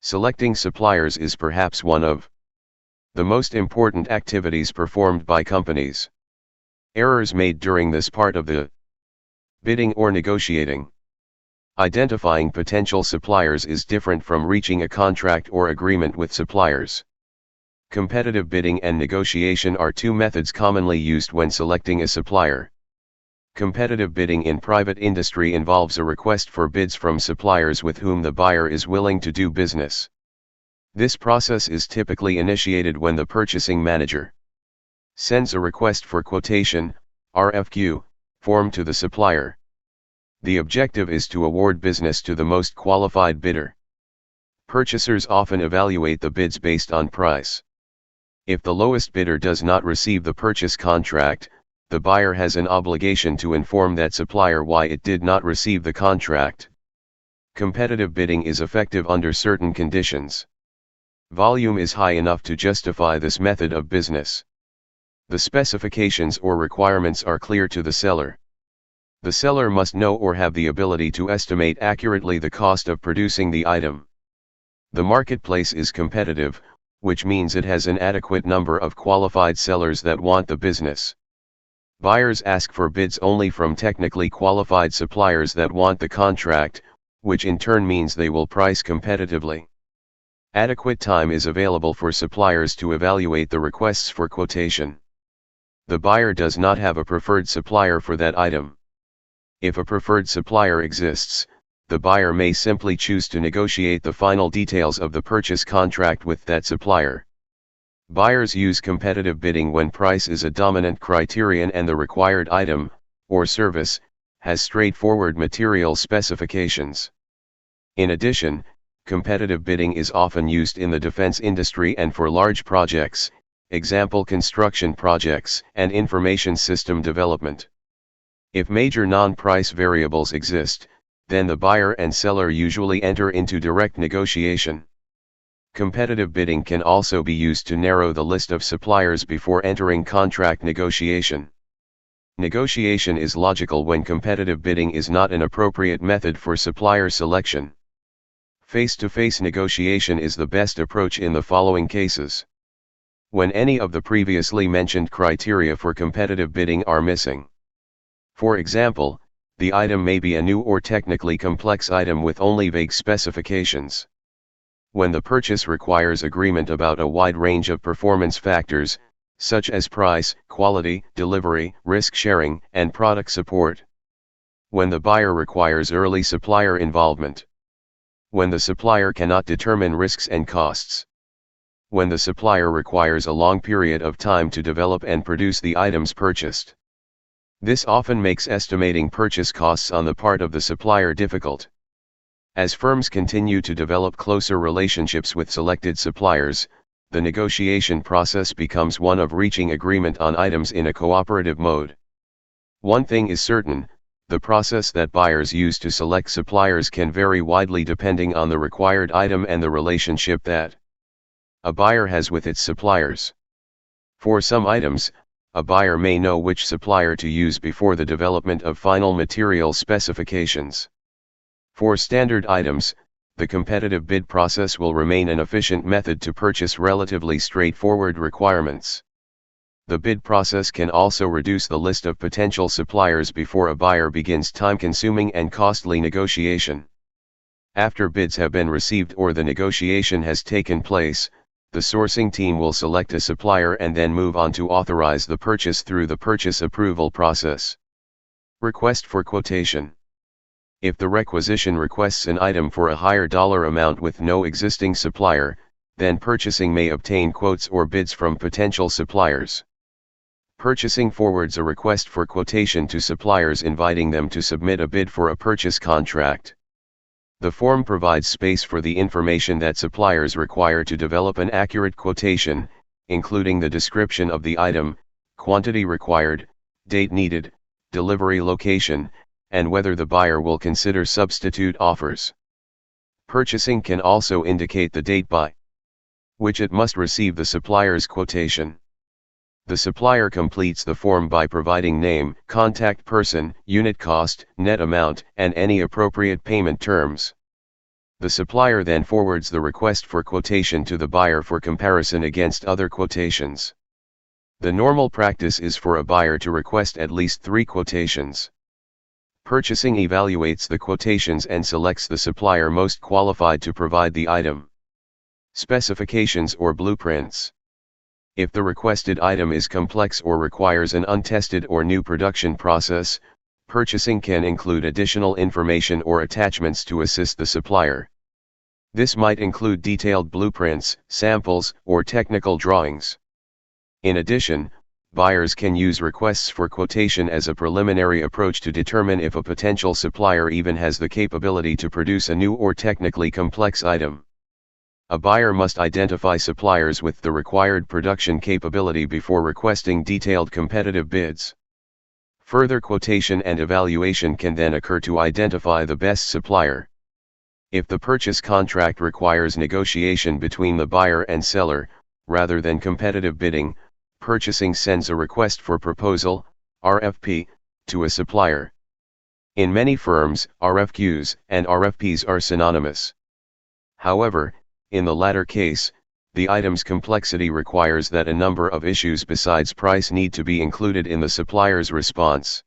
Selecting suppliers is perhaps one of the most important activities performed by companies. Errors made during this part of the bidding or negotiating. Identifying potential suppliers is different from reaching a contract or agreement with suppliers. Competitive bidding and negotiation are two methods commonly used when selecting a supplier. Competitive bidding in private industry involves a request for bids from suppliers with whom the buyer is willing to do business. This process is typically initiated when the purchasing manager sends a request for quotation, RFQ, form to the supplier. The objective is to award business to the most qualified bidder. Purchasers often evaluate the bids based on price. If the lowest bidder does not receive the purchase contract, the buyer has an obligation to inform that supplier why it did not receive the contract. Competitive bidding is effective under certain conditions. Volume is high enough to justify this method of business. The specifications or requirements are clear to the seller. The seller must know or have the ability to estimate accurately the cost of producing the item. The marketplace is competitive, which means it has an adequate number of qualified sellers that want the business. Buyers ask for bids only from technically qualified suppliers that want the contract, which in turn means they will price competitively. Adequate time is available for suppliers to evaluate the requests for quotation. The buyer does not have a preferred supplier for that item. If a preferred supplier exists, the buyer may simply choose to negotiate the final details of the purchase contract with that supplier. Buyers use competitive bidding when price is a dominant criterion and the required item, or service, has straightforward material specifications. In addition, competitive bidding is often used in the defense industry and for large projects, example construction projects and information system development. If major non-price variables exist, then the buyer and seller usually enter into direct negotiation. Competitive bidding can also be used to narrow the list of suppliers before entering contract negotiation. Negotiation is logical when competitive bidding is not an appropriate method for supplier selection. Face-to-face negotiation is the best approach in the following cases. When any of the previously mentioned criteria for competitive bidding are missing. For example, the item may be a new or technically complex item with only vague specifications. When the purchase requires agreement about a wide range of performance factors, such as price, quality, delivery, risk sharing, and product support. When the buyer requires early supplier involvement. When the supplier cannot determine risks and costs. When the supplier requires a long period of time to develop and produce the items purchased. This often makes estimating purchase costs on the part of the supplier difficult. As firms continue to develop closer relationships with selected suppliers, the negotiation process becomes one of reaching agreement on items in a cooperative mode. One thing is certain, the process that buyers use to select suppliers can vary widely depending on the required item and the relationship that a buyer has with its suppliers. For some items, a buyer may know which supplier to use before the development of final material specifications. For standard items, the competitive bid process will remain an efficient method to purchase relatively straightforward requirements. The bid process can also reduce the list of potential suppliers before a buyer begins time-consuming and costly negotiation. After bids have been received or the negotiation has taken place, the sourcing team will select a supplier and then move on to authorize the purchase through the purchase approval process. Request for quotation. If the requisition requests an item for a higher dollar amount with no existing supplier, then purchasing may obtain quotes or bids from potential suppliers. Purchasing forwards a request for quotation to suppliers inviting them to submit a bid for a purchase contract. The form provides space for the information that suppliers require to develop an accurate quotation, including the description of the item, quantity required, date needed, delivery location, and whether the buyer will consider substitute offers. Purchasing can also indicate the date by which it must receive the supplier's quotation. The supplier completes the form by providing name, contact person, unit cost, net amount, and any appropriate payment terms. The supplier then forwards the request for quotation to the buyer for comparison against other quotations. The normal practice is for a buyer to request at least 3 quotations. Purchasing evaluates the quotations and selects the supplier most qualified to provide the item. Specifications or blueprints. If the requested item is complex or requires an untested or new production process, purchasing can include additional information or attachments to assist the supplier. This might include detailed blueprints, samples, or technical drawings. In addition, buyers can use requests for quotation as a preliminary approach to determine if a potential supplier even has the capability to produce a new or technically complex item. A buyer must identify suppliers with the required production capability before requesting detailed competitive bids. Further quotation and evaluation can then occur to identify the best supplier. If the purchase contract requires negotiation between the buyer and seller, rather than competitive bidding, purchasing sends a request for proposal, RFP, to a supplier. In many firms, RFQs and RFPs are synonymous. However, in the latter case, the item's complexity requires that a number of issues besides price need to be included in the supplier's response.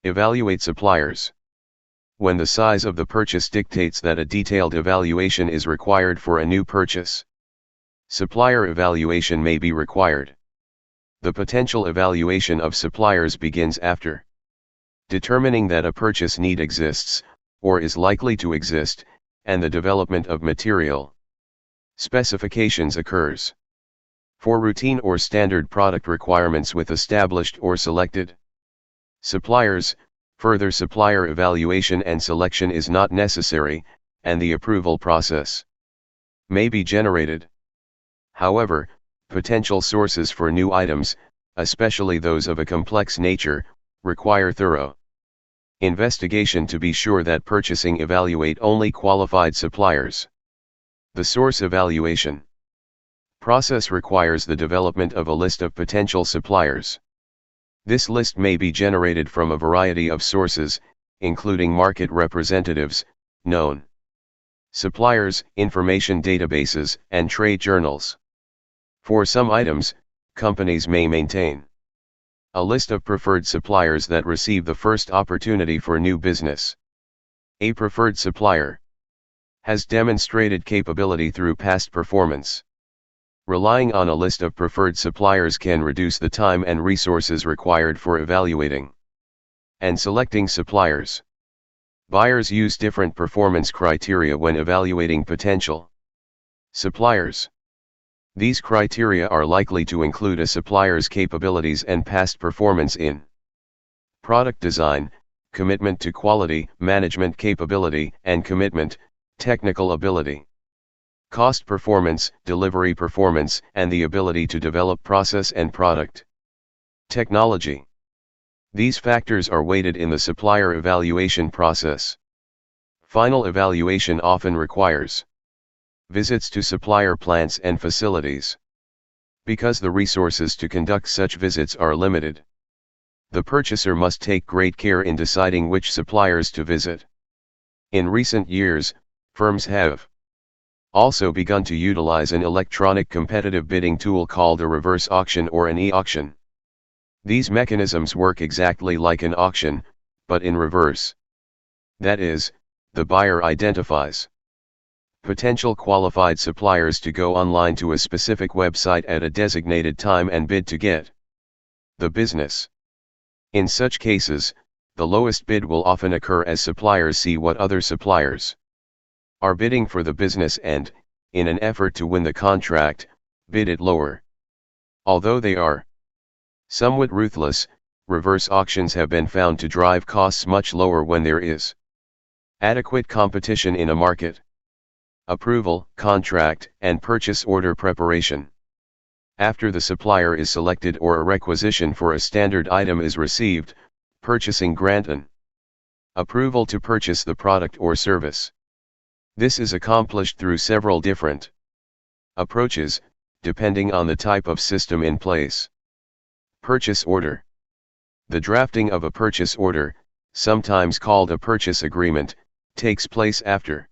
Evaluate suppliers. When the size of the purchase dictates that a detailed evaluation is required for a new purchase, supplier evaluation may be required. The potential evaluation of suppliers begins after determining that a purchase need exists, or is likely to exist, and the development of material specifications occurs. For routine or standard product requirements with established or selected suppliers, further supplier evaluation and selection is not necessary, and the approval process may be generated. However, potential sources for new items, especially those of a complex nature, require thorough investigation to be sure that purchasing evaluate only qualified suppliers. The source evaluation process requires the development of a list of potential suppliers. This list may be generated from a variety of sources, including market representatives, known suppliers, information databases, and trade journals. For some items, companies may maintain a list of preferred suppliers that receive the first opportunity for new business. A preferred supplier has demonstrated capability through past performance. Relying on a list of preferred suppliers can reduce the time and resources required for evaluating and selecting suppliers. Buyers use different performance criteria when evaluating potential suppliers. These criteria are likely to include a supplier's capabilities and past performance in product design, commitment to quality, management capability and commitment, technical ability, cost performance, delivery performance, and the ability to develop process and product technology. These factors are weighted in the supplier evaluation process. Final evaluation often requires visits to supplier plants and facilities. Because the resources to conduct such visits are limited, the purchaser must take great care in deciding which suppliers to visit. In recent years, firms have also begun to utilize an electronic competitive bidding tool called a reverse auction or an e-auction. These mechanisms work exactly like an auction, but in reverse. That is, the buyer identifies potential qualified suppliers to go online to a specific website at a designated time and bid to get the business. In such cases, the lowest bid will often occur as suppliers see what other suppliers are bidding for the business and, in an effort to win the contract, bid it lower. Although they are Somewhat ruthless, reverse auctions have been found to drive costs much lower when there is adequate competition in a market. Approval, contract, and purchase order preparation. After the supplier is selected or a requisition for a standard item is received, purchasing grant an approval to purchase the product or service. This is accomplished through several different approaches, depending on the type of system in place. Purchase order. The drafting of a purchase order, sometimes called a purchase agreement, takes place after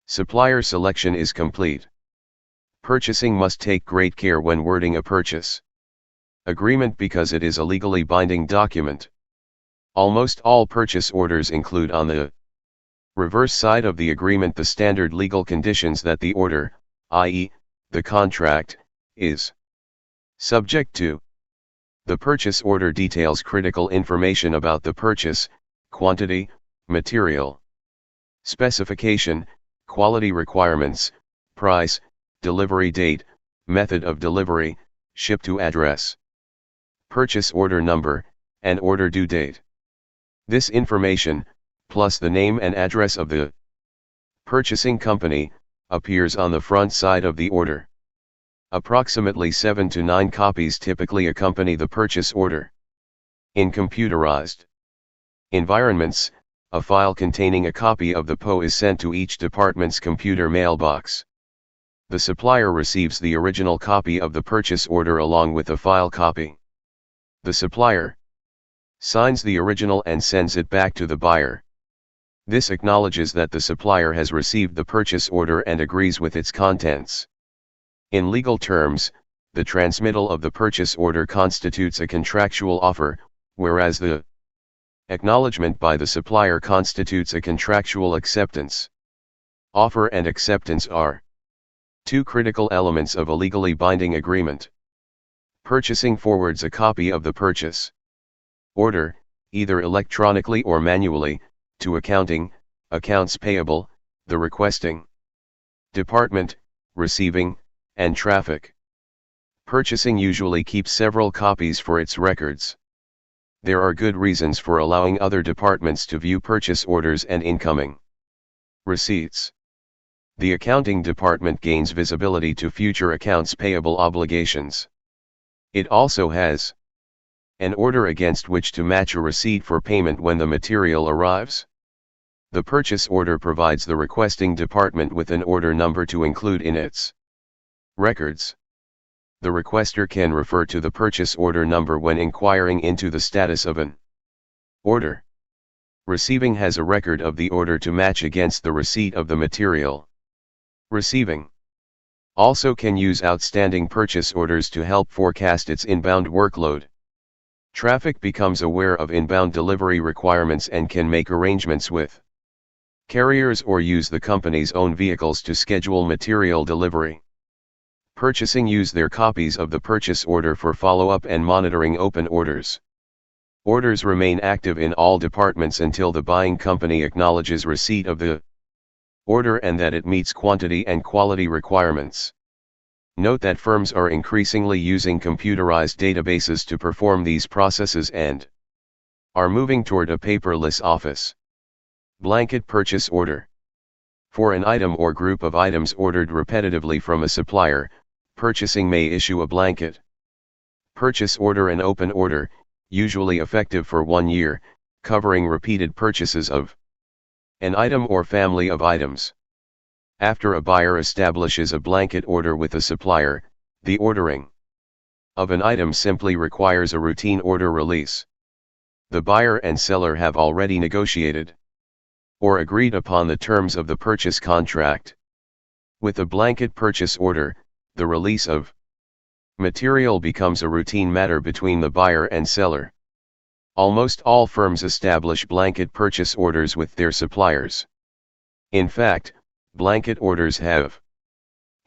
supplier selection is complete. Purchasing must take great care when wording a purchase agreement because it is a legally binding document. Almost all purchase orders include on the reverse side of the agreement the standard legal conditions that the order, i.e., the contract, is subject to. The purchase order details critical information about the purchase, quantity, material, specification, quality requirements, price, delivery date, method of delivery, ship to address, purchase order number, and order due date. This information, plus the name and address of the purchasing company, appears on the front side of the order. Approximately 7 to 9 copies typically accompany the purchase order. In computerized environments, a file containing a copy of the PO is sent to each department's computer mailbox. The supplier receives the original copy of the purchase order along with a file copy. The supplier signs the original and sends it back to the buyer. This acknowledges that the supplier has received the purchase order and agrees with its contents. In legal terms, the transmittal of the purchase order constitutes a contractual offer, whereas the acknowledgement by the supplier constitutes a contractual acceptance. Offer and acceptance are two critical elements of a legally binding agreement. Purchasing forwards a copy of the purchase order, either electronically or manually, to accounting, accounts payable, the requesting department, receiving, and traffic. Purchasing usually keeps several copies for its records. There are good reasons for allowing other departments to view purchase orders and incoming receipts. The accounting department gains visibility to future accounts payable obligations. It also has an order against which to match a receipt for payment when the material arrives. The purchase order provides the requesting department with an order number to include in its records. The requester can refer to the purchase order number when inquiring into the status of an order. Receiving has a record of the order to match against the receipt of the material. Receiving also can use outstanding purchase orders to help forecast its inbound workload. Traffic becomes aware of inbound delivery requirements and can make arrangements with carriers or use the company's own vehicles to schedule material delivery. Purchasing use their copies of the purchase order for follow-up and monitoring open orders. Orders remain active in all departments until the buying company acknowledges receipt of the order and that it meets quantity and quality requirements. Note that firms are increasingly using computerized databases to perform these processes and are moving toward a paperless office. Blanket purchase order. For an item or group of items ordered repetitively from a supplier, purchasing may issue a blanket purchase order, an open order, usually effective for 1 year, covering repeated purchases of an item or family of items. After a buyer establishes a blanket order with a supplier, the ordering of an item simply requires a routine order release. The buyer and seller have already negotiated or agreed upon the terms of the purchase contract. With a blanket purchase order, the release of material becomes a routine matter between the buyer and seller. Almost all firms establish blanket purchase orders with their suppliers. In fact, blanket orders have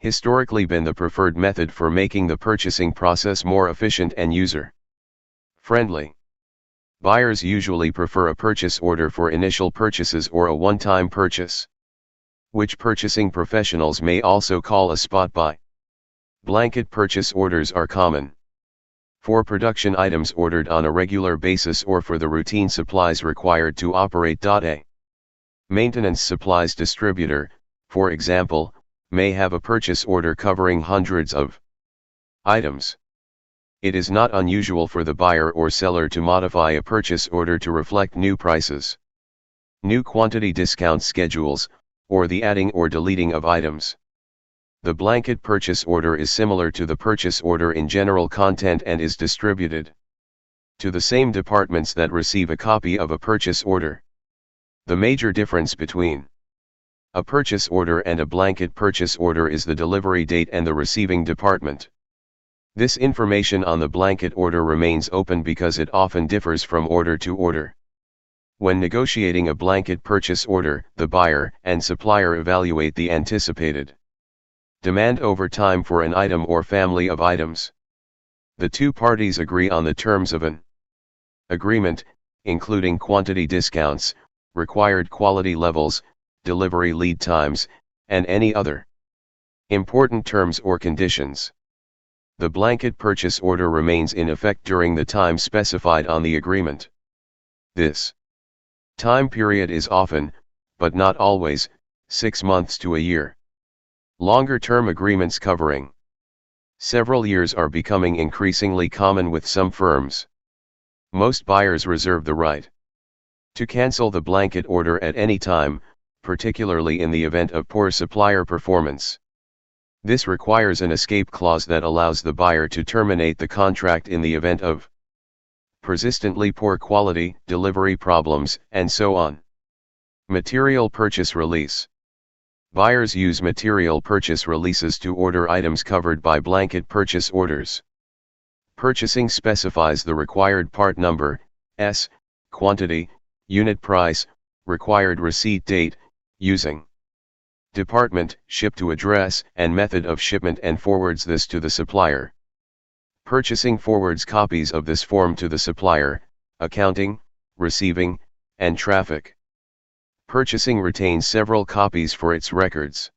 historically been the preferred method for making the purchasing process more efficient and user-friendly. Buyers usually prefer a purchase order for initial purchases or a one-time purchase, which purchasing professionals may also call a spot buy. Blanket purchase orders are common. For production items ordered on a regular basis or for the routine supplies required to operate. A maintenance supplies distributor, for example, may have a purchase order covering hundreds of items. It is not unusual for the buyer or seller to modify a purchase order to reflect new prices, new quantity discount schedules, or the adding or deleting of items. The blanket purchase order is similar to the purchase order in general content and is distributed to the same departments that receive a copy of a purchase order. The major difference between a purchase order and a blanket purchase order is the delivery date and the receiving department. This information on the blanket order remains open because it often differs from order to order. When negotiating a blanket purchase order, the buyer and supplier evaluate the anticipated demand over time for an item or family of items. The two parties agree on the terms of an agreement, including quantity discounts, required quality levels, delivery lead times, and any other important terms or conditions. The blanket purchase order remains in effect during the time specified on the agreement. This time period is often, but not always, 6 months to a year. Longer-term agreements covering several years are becoming increasingly common with some firms. Most buyers reserve the right to cancel the blanket order at any time, particularly in the event of poor supplier performance. This requires an escape clause that allows the buyer to terminate the contract in the event of persistently poor quality, delivery problems, and so on. Material purchase release. Buyers use material purchase releases to order items covered by blanket purchase orders. Purchasing specifies the required part number, S, quantity, unit price, required receipt date, using department, ship to address, and method of shipment and forwards this to the supplier. Purchasing forwards copies of this form to the supplier, accounting, receiving, and traffic. Purchasing retains several copies for its records.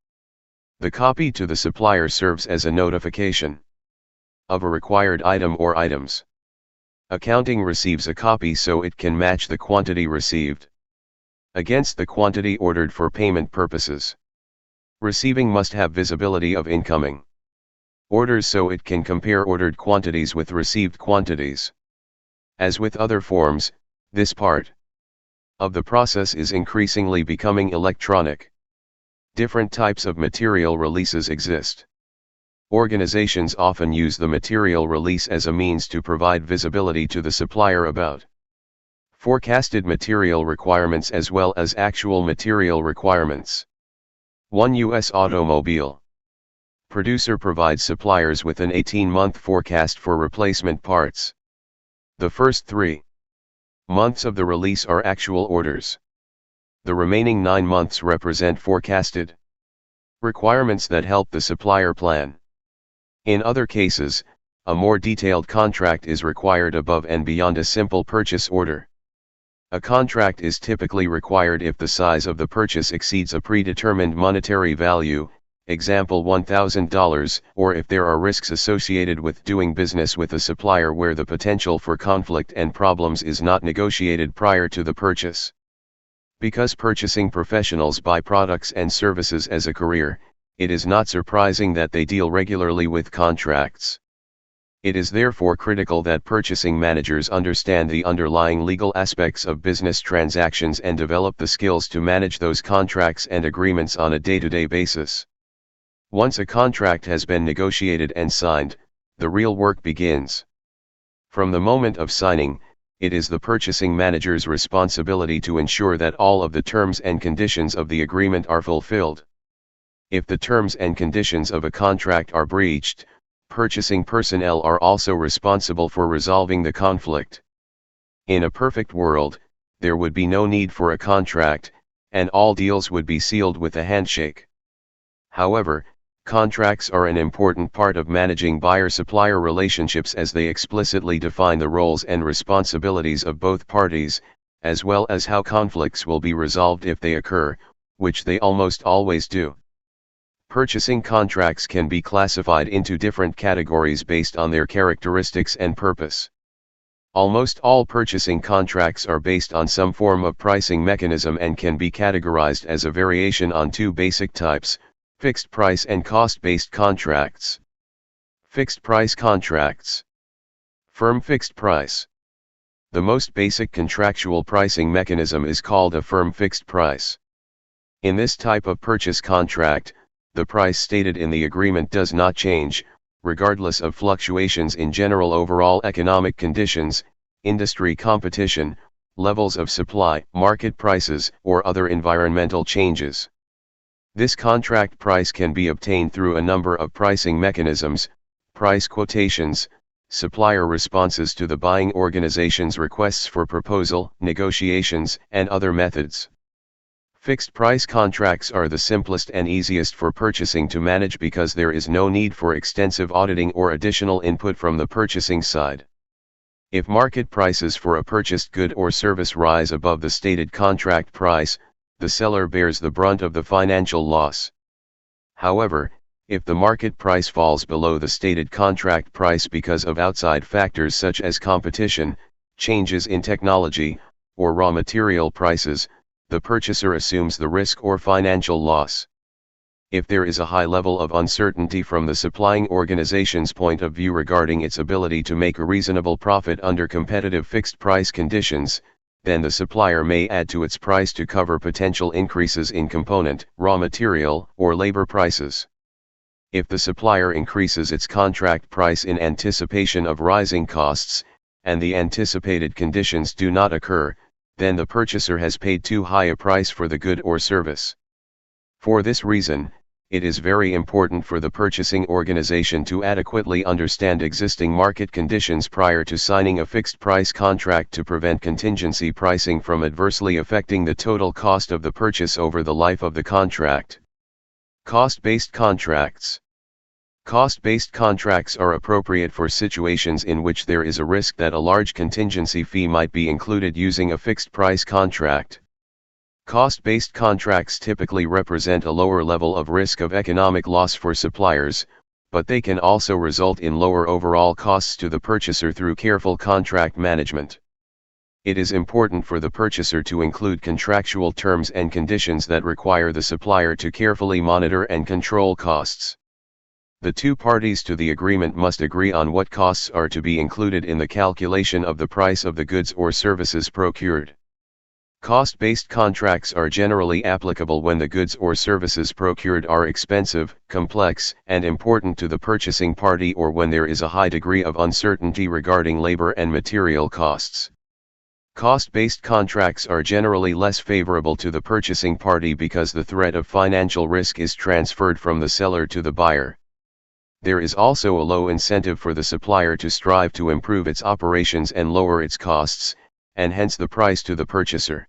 The copy to the supplier serves as a notification of a required item or items. Accounting receives a copy so it can match the quantity received against the quantity ordered for payment purposes. Receiving must have visibility of incoming orders so it can compare ordered quantities with received quantities. As with other forms, this part of the process is increasingly becoming electronic. Different types of material releases exist. Organizations often use the material release as a means to provide visibility to the supplier about forecasted material requirements as well as actual material requirements. One U.S. automobile producer provides suppliers with an 18-month forecast for replacement parts. The first 3 months of the release are actual orders. The remaining 9 months represent forecasted requirements that help the supplier plan. In other cases, a more detailed contract is required above and beyond a simple purchase order. A contract is typically required if the size of the purchase exceeds a predetermined monetary value, example $1,000, or if there are risks associated with doing business with a supplier where the potential for conflict and problems is not negotiated prior to the purchase. Because purchasing professionals buy products and services as a career, it is not surprising that they deal regularly with contracts. It is therefore critical that purchasing managers understand the underlying legal aspects of business transactions and develop the skills to manage those contracts and agreements on a day-to-day basis. Once a contract has been negotiated and signed, the real work begins. From the moment of signing, it is the purchasing manager's responsibility to ensure that all of the terms and conditions of the agreement are fulfilled. If the terms and conditions of a contract are breached, purchasing personnel are also responsible for resolving the conflict. In a perfect world, there would be no need for a contract, and all deals would be sealed with a handshake. However, contracts are an important part of managing buyer-supplier relationships as they explicitly define the roles and responsibilities of both parties, as well as how conflicts will be resolved if they occur, which they almost always do. Purchasing contracts can be classified into different categories based on their characteristics and purpose. Almost all purchasing contracts are based on some form of pricing mechanism and can be categorized as a variation on two basic types: fixed price and cost-based contracts. Fixed price contracts. Firm fixed price. The most basic contractual pricing mechanism is called a firm fixed price. In this type of purchase contract, the price stated in the agreement does not change, regardless of fluctuations in general overall economic conditions, industry competition, levels of supply, market prices, or other environmental changes. This contract price can be obtained through a number of pricing mechanisms: price quotations, supplier responses to the buying organization's requests for proposal, negotiations, and other methods. Fixed price contracts are the simplest and easiest for purchasing to manage because there is no need for extensive auditing or additional input from the purchasing side. If market prices for a purchased good or service rise above the stated contract price, the seller bears the brunt of the financial loss. However, if the market price falls below the stated contract price because of outside factors such as competition, changes in technology, or raw material prices, the purchaser assumes the risk or financial loss. If there is a high level of uncertainty from the supplying organization's point of view regarding its ability to make a reasonable profit under competitive fixed price conditions, then the supplier may add to its price to cover potential increases in component, raw material, or labor prices. If the supplier increases its contract price in anticipation of rising costs, and the anticipated conditions do not occur, then the purchaser has paid too high a price for the good or service. For this reason, it is very important for the purchasing organization to adequately understand existing market conditions prior to signing a fixed price contract to prevent contingency pricing from adversely affecting the total cost of the purchase over the life of the contract. Cost-based contracts. Cost-based contracts are appropriate for situations in which there is a risk that a large contingency fee might be included using a fixed price contract. Cost-based contracts typically represent a lower level of risk of economic loss for suppliers, but they can also result in lower overall costs to the purchaser through careful contract management. It is important for the purchaser to include contractual terms and conditions that require the supplier to carefully monitor and control costs. The two parties to the agreement must agree on what costs are to be included in the calculation of the price of the goods or services procured. Cost-based contracts are generally applicable when the goods or services procured are expensive, complex, and important to the purchasing party, or when there is a high degree of uncertainty regarding labor and material costs. Cost-based contracts are generally less favorable to the purchasing party because the threat of financial risk is transferred from the seller to the buyer. There is also a low incentive for the supplier to strive to improve its operations and lower its costs, and hence the price to the purchaser.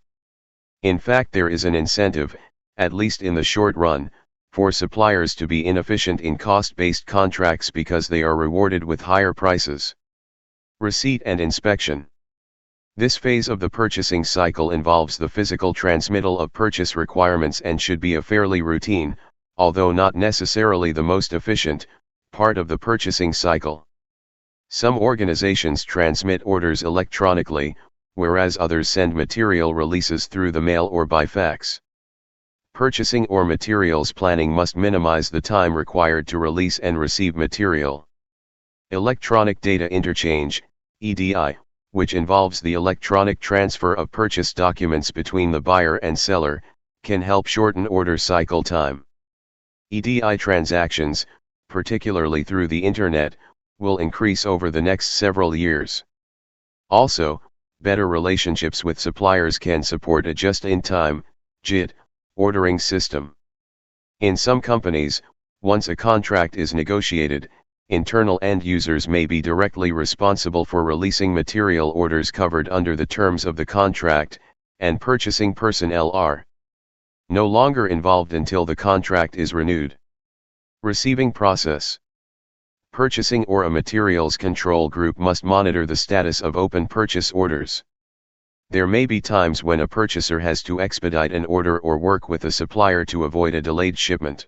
In fact, there is an incentive, at least in the short run, for suppliers to be inefficient in cost-based contracts because they are rewarded with higher prices. Receipt and inspection. This phase of the purchasing cycle involves the physical transmittal of purchase requirements and should be a fairly routine, although not necessarily the most efficient, part of the purchasing cycle. Some organizations transmit orders electronically, whereas others send material releases through the mail or by fax. Purchasing or materials planning must minimize the time required to release and receive material. Electronic data interchange, EDI, which involves the electronic transfer of purchase documents between the buyer and seller, can help shorten order cycle time. EDI transactions, particularly through the Internet, will increase over the next several years. Also, better relationships with suppliers can support a just-in-time, JIT, ordering system. In some companies, once a contract is negotiated, internal end users may be directly responsible for releasing material orders covered under the terms of the contract, and purchasing personnel are no longer involved until the contract is renewed. Receiving process. Purchasing or a materials control group must monitor the status of open purchase orders. There may be times when a purchaser has to expedite an order or work with a supplier to avoid a delayed shipment.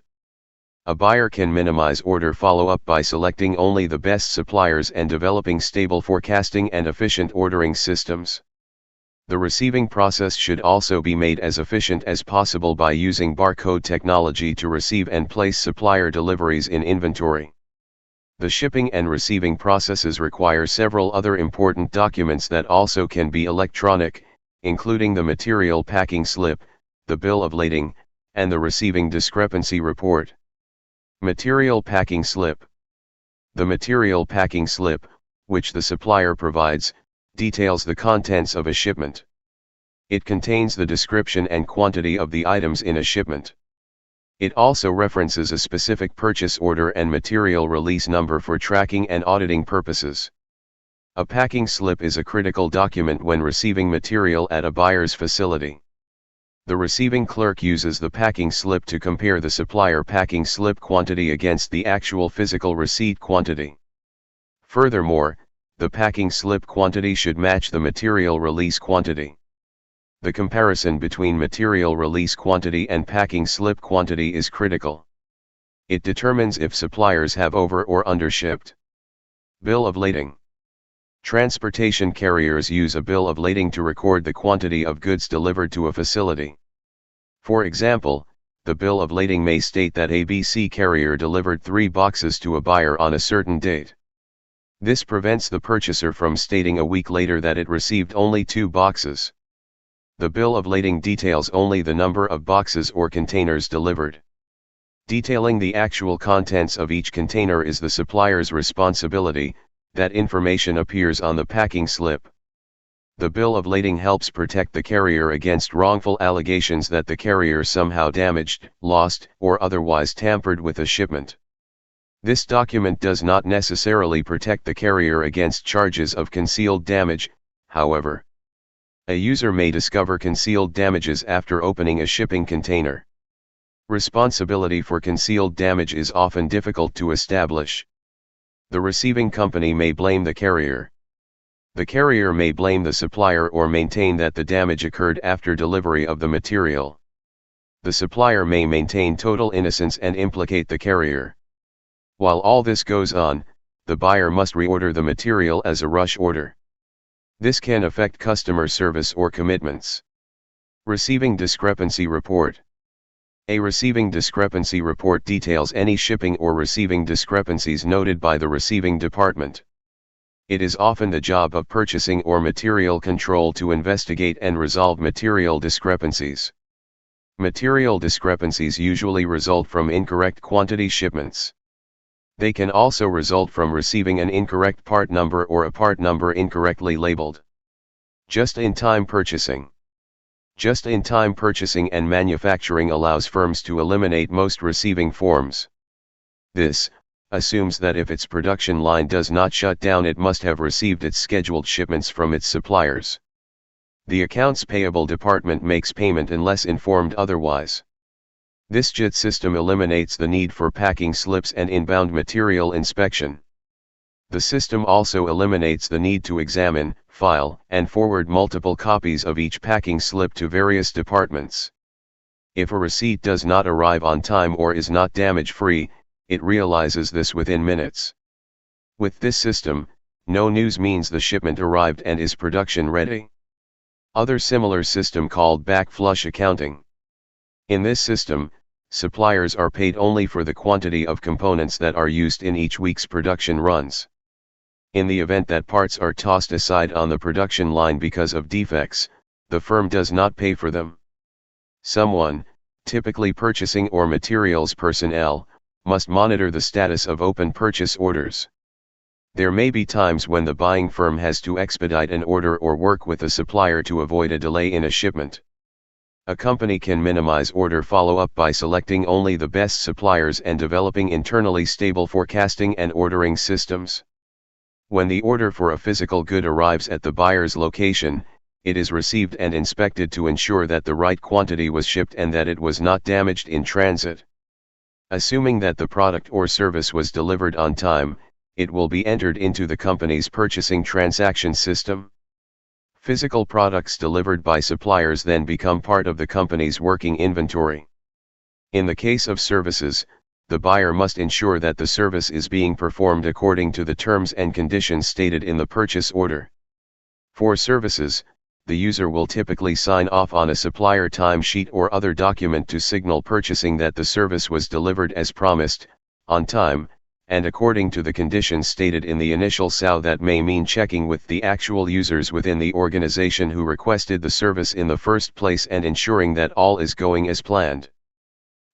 A buyer can minimize order follow-up by selecting only the best suppliers and developing stable forecasting and efficient ordering systems. The receiving process should also be made as efficient as possible by using barcode technology to receive and place supplier deliveries in inventory. The shipping and receiving processes require several other important documents that also can be electronic, including the material packing slip, the bill of lading, and the receiving discrepancy report. Material packing slip. The material packing slip, which the supplier provides, details the contents of a shipment. It contains the description and quantity of the items in a shipment. It also references a specific purchase order and material release number for tracking and auditing purposes. A packing slip is a critical document when receiving material at a buyer's facility. The receiving clerk uses the packing slip to compare the supplier packing slip quantity against the actual physical receipt quantity. Furthermore, the packing slip quantity should match the material release quantity. The comparison between material release quantity and packing slip quantity is critical. It determines if suppliers have over or undershipped. Bill of lading. Transportation carriers use a bill of lading to record the quantity of goods delivered to a facility. For example, the bill of lading may state that ABC carrier delivered 3 boxes to a buyer on a certain date. This prevents the purchaser from stating a week later that it received only 2 boxes. The bill of lading details only the number of boxes or containers delivered. Detailing the actual contents of each container is the supplier's responsibility. That information appears on the packing slip. The bill of lading helps protect the carrier against wrongful allegations that the carrier somehow damaged, lost, or otherwise tampered with a shipment. This document does not necessarily protect the carrier against charges of concealed damage, however. A user may discover concealed damages after opening a shipping container. Responsibility for concealed damage is often difficult to establish. The receiving company may blame the carrier. The carrier may blame the supplier or maintain that the damage occurred after delivery of the material. The supplier may maintain total innocence and implicate the carrier. While all this goes on, the buyer must reorder the material as a rush order. This can affect customer service or commitments. Receiving discrepancy report. A receiving discrepancy report details any shipping or receiving discrepancies noted by the receiving department. It is often the job of purchasing or material control to investigate and resolve material discrepancies. Material discrepancies usually result from incorrect quantity shipments. They can also result from receiving an incorrect part number or a part number incorrectly labeled. Just-in-time purchasing. Just-in-time purchasing and manufacturing allows firms to eliminate most receiving forms. This assumes that if its production line does not shut down, it must have received its scheduled shipments from its suppliers. The accounts payable department makes payment unless informed otherwise. This JIT system eliminates the need for packing slips and inbound material inspection. The system also eliminates the need to examine, file, and forward multiple copies of each packing slip to various departments. If a receipt does not arrive on time or is not damage-free, it realizes this within minutes. With this system, no news means the shipment arrived and is production ready. Other similar system called back-flush accounting. In this system, suppliers are paid only for the quantity of components that are used in each week's production runs. In the event that parts are tossed aside on the production line because of defects, the firm does not pay for them. Someone, typically purchasing or materials personnel, must monitor the status of open purchase orders. There may be times when the buying firm has to expedite an order or work with a supplier to avoid a delay in a shipment. A company can minimize order follow-up by selecting only the best suppliers and developing internally stable forecasting and ordering systems. When the order for a physical good arrives at the buyer's location, it is received and inspected to ensure that the right quantity was shipped and that it was not damaged in transit. Assuming that the product or service was delivered on time, it will be entered into the company's purchasing transaction system. Physical products delivered by suppliers then become part of the company's working inventory. In the case of services, the buyer must ensure that the service is being performed according to the terms and conditions stated in the purchase order. For services, the user will typically sign off on a supplier timesheet or other document to signal purchasing that the service was delivered as promised, on time, and according to the conditions stated in the initial SOW. That may mean checking with the actual users within the organization who requested the service in the first place and ensuring that all is going as planned.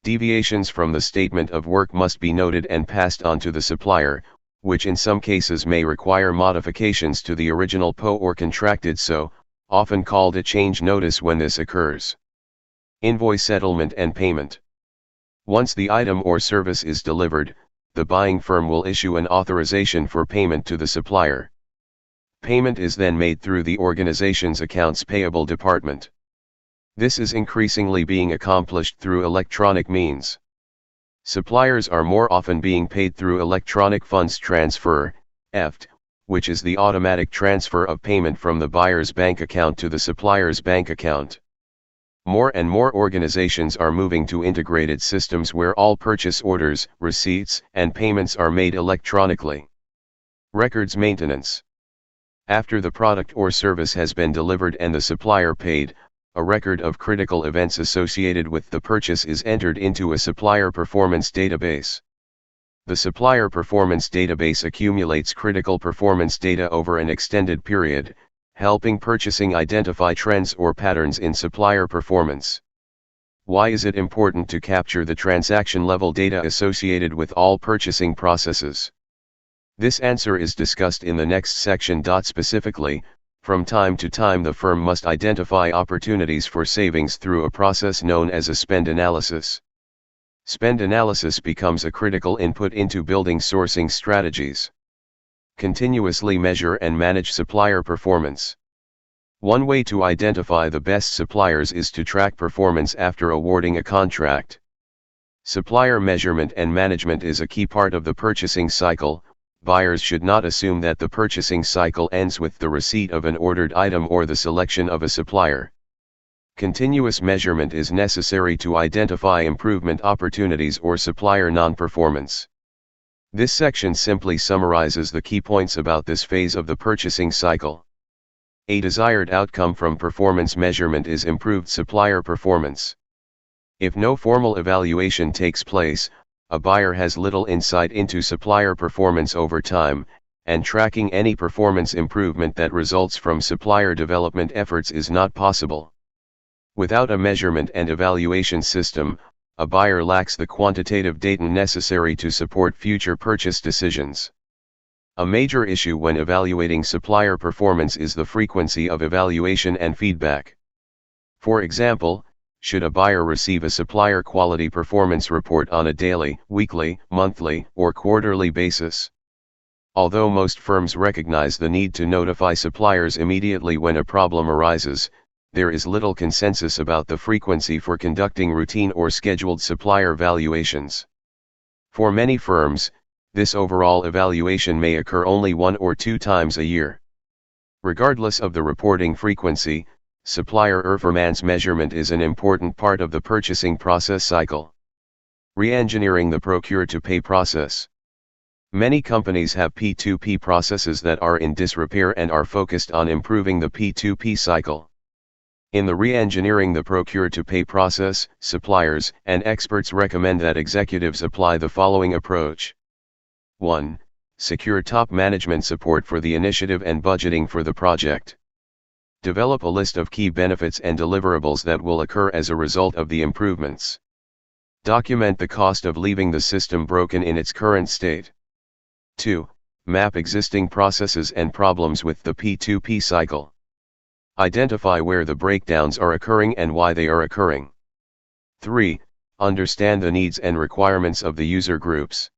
Deviations from the statement of work must be noted and passed on to the supplier, which in some cases may require modifications to the original PO or contracted SOW, often called a change notice when this occurs. Invoice settlement and payment. Once the item or service is delivered, the buying firm will issue an authorization for payment to the supplier. Payment is then made through the organization's accounts payable department. This is increasingly being accomplished through electronic means. Suppliers are more often being paid through electronic funds transfer, EFT, which is the automatic transfer of payment from the buyer's bank account to the supplier's bank account. More and more organizations are moving to integrated systems where all purchase orders, receipts, and payments are made electronically. Records maintenance. After the product or service has been delivered and the supplier paid, a record of critical events associated with the purchase is entered into a supplier performance database. The supplier performance database accumulates critical performance data over an extended period, helping purchasing identify trends or patterns in supplier performance. Why is it important to capture the transaction-level data associated with all purchasing processes? This answer is discussed in the next section. Specifically, from time to time the firm must identify opportunities for savings through a process known as a spend analysis. Spend analysis becomes a critical input into building sourcing strategies. Continuously measure and manage supplier performance. One way to identify the best suppliers is to track performance after awarding a contract. Supplier measurement and management is a key part of the purchasing cycle. Buyers should not assume that the purchasing cycle ends with the receipt of an ordered item or the selection of a supplier. Continuous measurement is necessary to identify improvement opportunities or supplier non-performance. This section simply summarizes the key points about this phase of the purchasing cycle. A desired outcome from performance measurement is improved supplier performance. If no formal evaluation takes place, a buyer has little insight into supplier performance over time, and tracking any performance improvement that results from supplier development efforts is not possible. Without a measurement and evaluation system, a buyer lacks the quantitative data necessary to support future purchase decisions. A major issue when evaluating supplier performance is the frequency of evaluation and feedback. For example, should a buyer receive a supplier quality performance report on a daily, weekly, monthly, or quarterly basis? Although most firms recognize the need to notify suppliers immediately when a problem arises, there is little consensus about the frequency for conducting routine or scheduled supplier evaluations. For many firms, this overall evaluation may occur only 1 or 2 times a year. Regardless of the reporting frequency, supplier performance measurement is an important part of the purchasing process cycle. Re-engineering the procure-to-pay process. Many companies have P2P processes that are in disrepair and are focused on improving the P2P cycle. In the re-engineering the procure-to-pay process, suppliers and experts recommend that executives apply the following approach. 1. Secure top management support for the initiative and budgeting for the project. Develop a list of key benefits and deliverables that will occur as a result of the improvements. Document the cost of leaving the system broken in its current state. 2. Map existing processes and problems with the P2P cycle. Identify where the breakdowns are occurring and why they are occurring. 3. Understand the needs and requirements of the user groups.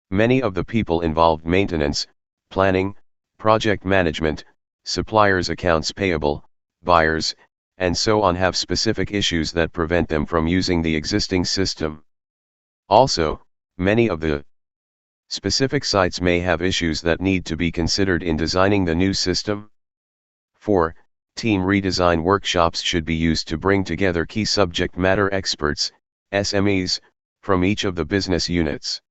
Many of the people involved: maintenance, planning, project management, suppliers, accounts payable, buyers, and so on, have specific issues that prevent them from using the existing system. Also, many of the specific sites may have issues that need to be considered in designing the new system. 4. Team redesign workshops should be used to bring together key subject matter experts, SMEs, from each of the business units.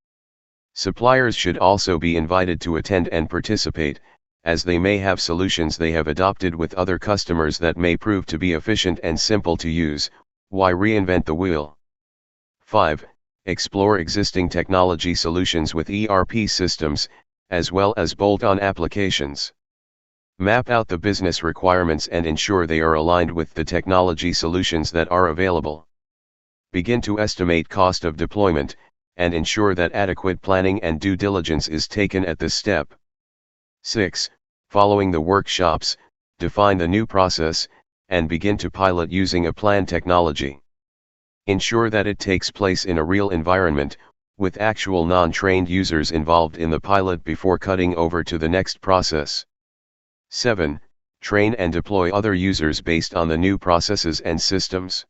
Suppliers should also be invited to attend and participate, as they may have solutions they have adopted with other customers that may prove to be efficient and simple to use. Why reinvent the wheel? 5. Explore existing technology solutions with ERP systems, as well as bolt-on applications. Map out the business requirements and ensure they are aligned with the technology solutions that are available. Begin to estimate cost of deployment, and ensure that adequate planning and due diligence is taken at this step. 6. Following the workshops, define the new process, and begin to pilot using a planned technology. Ensure that it takes place in a real environment, with actual non-trained users involved in the pilot before cutting over to the next process. 7. Train and deploy other users based on the new processes and systems.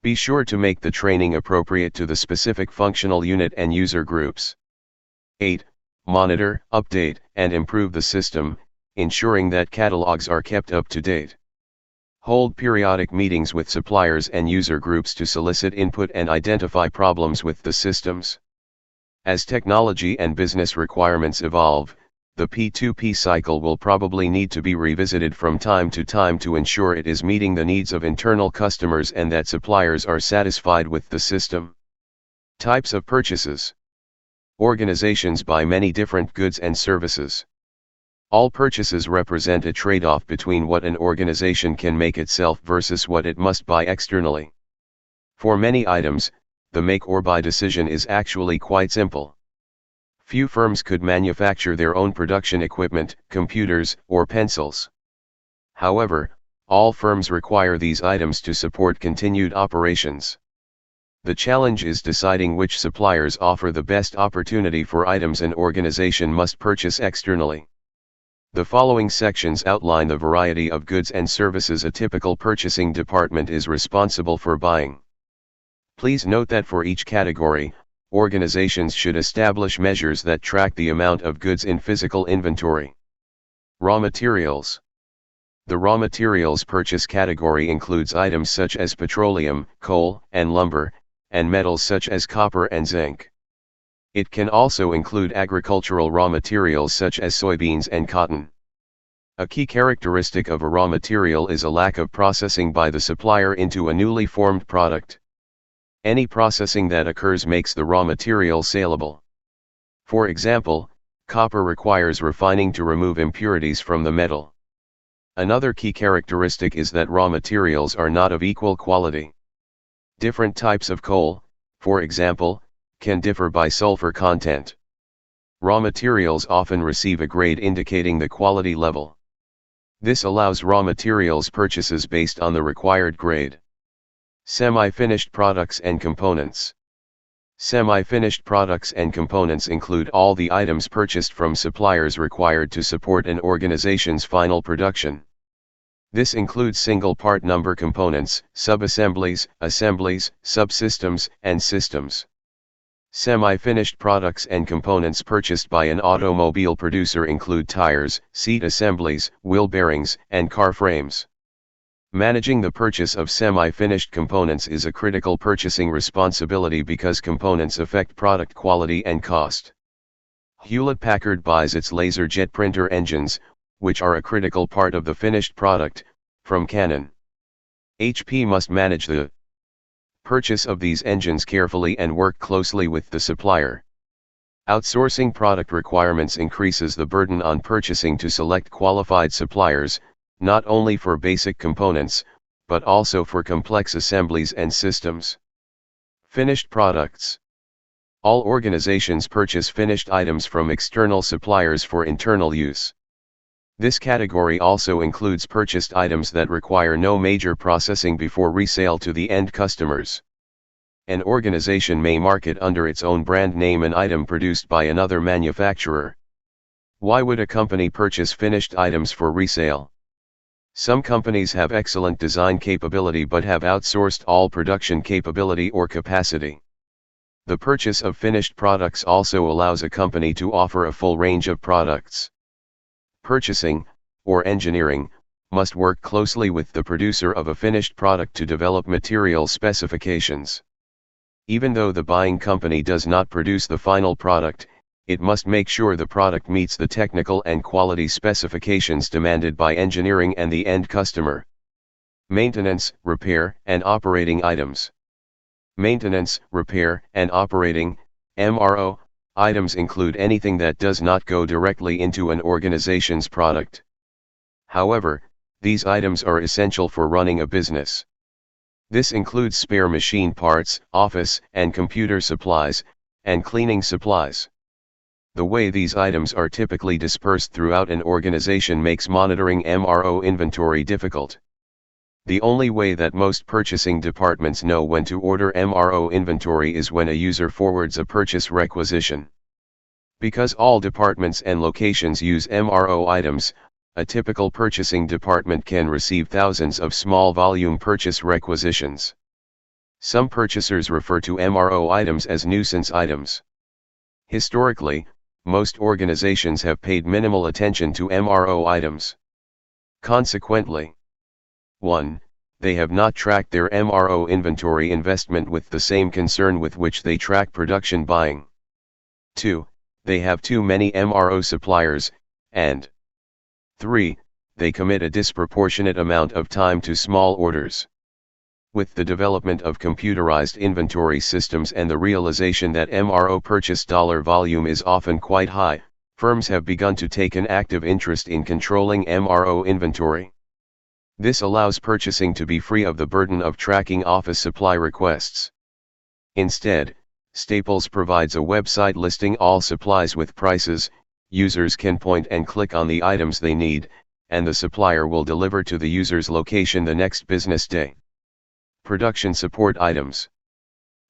Be sure to make the training appropriate to the specific functional unit and user groups. 8. Monitor, update, and improve the system, ensuring that catalogs are kept up to date. Hold periodic meetings with suppliers and user groups to solicit input and identify problems with the systems. As technology and business requirements evolve, the P2P cycle will probably need to be revisited from time to time to ensure it is meeting the needs of internal customers and that suppliers are satisfied with the system. Types of purchases. Organizations buy many different goods and services. All purchases represent a trade-off between what an organization can make itself versus what it must buy externally. For many items, the make or buy decision is actually quite simple. Few firms could manufacture their own production equipment, computers, or pencils. However, all firms require these items to support continued operations. The challenge is deciding which suppliers offer the best opportunity for items an organization must purchase externally. The following sections outline the variety of goods and services a typical purchasing department is responsible for buying. Please note that for each category, organizations should establish measures that track the amount of goods in physical inventory. Raw materials. The raw materials purchase category includes items such as petroleum, coal, and lumber, and metals such as copper and zinc. It can also include agricultural raw materials such as soybeans and cotton. A key characteristic of a raw material is a lack of processing by the supplier into a newly formed product. Any processing that occurs makes the raw material saleable. For example, copper requires refining to remove impurities from the metal. Another key characteristic is that raw materials are not of equal quality. Different types of coal, for example, can differ by sulfur content. Raw materials often receive a grade indicating the quality level. This allows raw materials purchases based on the required grade. Semi-finished products and components. Semi-finished products and components include all the items purchased from suppliers required to support an organization's final production. This includes single part number components, sub-assemblies, assemblies, subsystems, and systems. Semi-finished products and components purchased by an automobile producer include tires, seat assemblies, wheel bearings, and car frames. Managing the purchase of semi-finished components is a critical purchasing responsibility because components affect product quality and cost. Hewlett-Packard buys its laser jet printer engines, which are a critical part of the finished product, from Canon. HP must manage the purchase of these engines carefully and work closely with the supplier. Outsourcing product requirements increases the burden on purchasing to select qualified suppliers, not only for basic components, but also for complex assemblies and systems. Finished products. All organizations purchase finished items from external suppliers for internal use. This category also includes purchased items that require no major processing before resale to the end customers. An organization may market under its own brand name an item produced by another manufacturer. Why would a company purchase finished items for resale? Some companies have excellent design capability but have outsourced all production capability or capacity. The purchase of finished products also allows a company to offer a full range of products. Purchasing, or engineering, must work closely with the producer of a finished product to develop material specifications. Even though the buying company does not produce the final product, it must make sure the product meets the technical and quality specifications demanded by engineering and the end customer. Maintenance, repair, and operating items. Maintenance, repair, and operating, MRO, items include anything that does not go directly into an organization's product. However, these items are essential for running a business. This includes spare machine parts, office and computer supplies, and cleaning supplies. The way these items are typically dispersed throughout an organization makes monitoring MRO inventory difficult. The only way that most purchasing departments know when to order MRO inventory is when a user forwards a purchase requisition. Because all departments and locations use MRO items, a typical purchasing department can receive thousands of small volume purchase requisitions. Some purchasers refer to MRO items as nuisance items. Historically, most organizations have paid minimal attention to MRO items. Consequently, 1. They have not tracked their MRO inventory investment with the same concern with which they track production buying. 2. They have too many MRO suppliers, and 3. They commit a disproportionate amount of time to small orders. With the development of computerized inventory systems and the realization that MRO purchase dollar volume is often quite high, firms have begun to take an active interest in controlling MRO inventory. This allows purchasing to be free of the burden of tracking office supply requests. Instead, Staples provides a website listing all supplies with prices. Users can point and click on the items they need, and the supplier will deliver to the user's location the next business day. Production support items.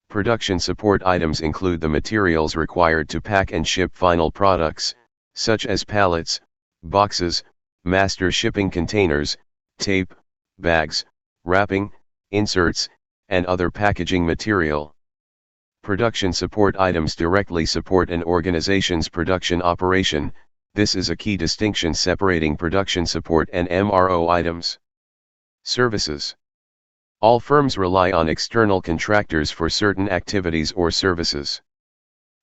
Production support items include the materials required to pack and ship final products, such as pallets, boxes, master shipping containers, tape, bags, wrapping, inserts, and other packaging material. Production support items directly support an organization's production operation. This is a key distinction separating production support and MRO items. Services. All firms rely on external contractors for certain activities or services.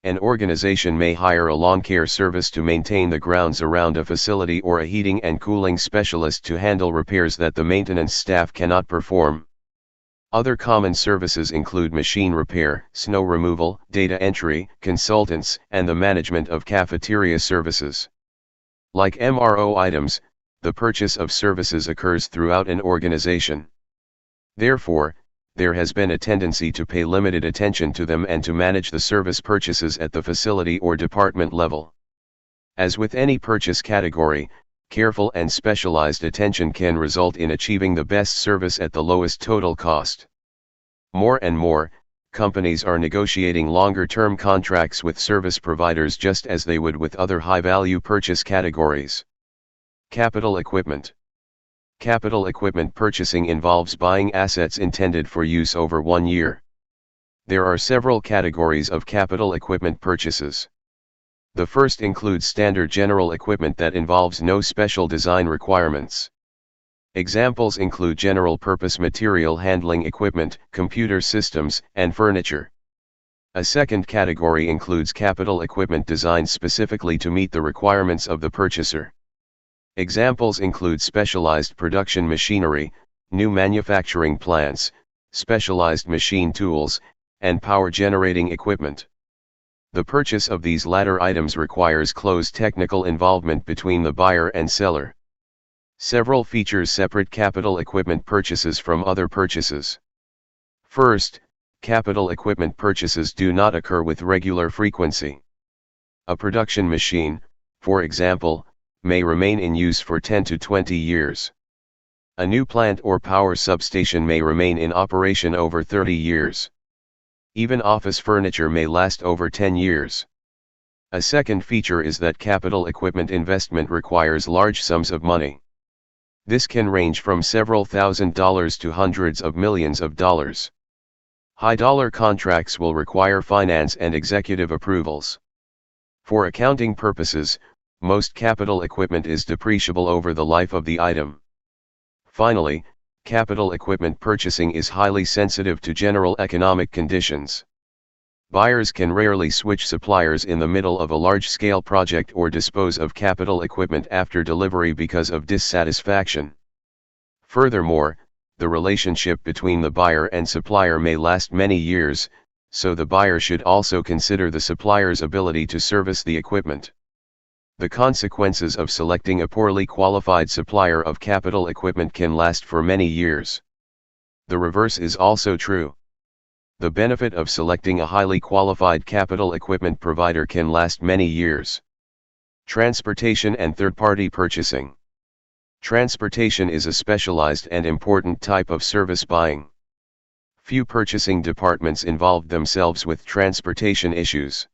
An organization may hire a lawn care service to maintain the grounds around a facility or a heating and cooling specialist to handle repairs that the maintenance staff cannot perform. Other common services include machine repair, snow removal, data entry, consultants, and the management of cafeteria services. Like MRO items, the purchase of services occurs throughout an organization. Therefore, there has been a tendency to pay limited attention to them and to manage the service purchases at the facility or department level. As with any purchase category, careful and specialized attention can result in achieving the best service at the lowest total cost. More and more, companies are negotiating longer-term contracts with service providers just as they would with other high-value purchase categories. Capital equipment. Capital equipment purchasing involves buying assets intended for use over 1 year. There are several categories of capital equipment purchases. The first includes standard general equipment that involves no special design requirements. Examples include general-purpose material handling equipment, computer systems, and furniture. A second category includes capital equipment designed specifically to meet the requirements of the purchaser. Examples include specialized production machinery, new manufacturing plants, specialized machine tools, and power-generating equipment. The purchase of these latter items requires close technical involvement between the buyer and seller. Several features separate capital equipment purchases from other purchases. First, capital equipment purchases do not occur with regular frequency. A production machine, for example, may remain in use for 10 to 20 years. A new plant or power substation may remain in operation over 30 years. Even office furniture may last over 10 years. A second feature is that capital equipment investment requires large sums of money. This can range from several $1,000s to hundreds of millions of dollars. High-dollar contracts will require finance and executive approvals. For accounting purposes, most capital equipment is depreciable over the life of the item. Finally, capital equipment purchasing is highly sensitive to general economic conditions. Buyers can rarely switch suppliers in the middle of a large-scale project or dispose of capital equipment after delivery because of dissatisfaction. Furthermore, the relationship between the buyer and supplier may last many years, so the buyer should also consider the supplier's ability to service the equipment. The consequences of selecting a poorly qualified supplier of capital equipment can last for many years. The reverse is also true. The benefit of selecting a highly qualified capital equipment provider can last many years. Transportation and third-party purchasing. Transportation is a specialized and important type of service buying. Few purchasing departments involved themselves with transportation issues.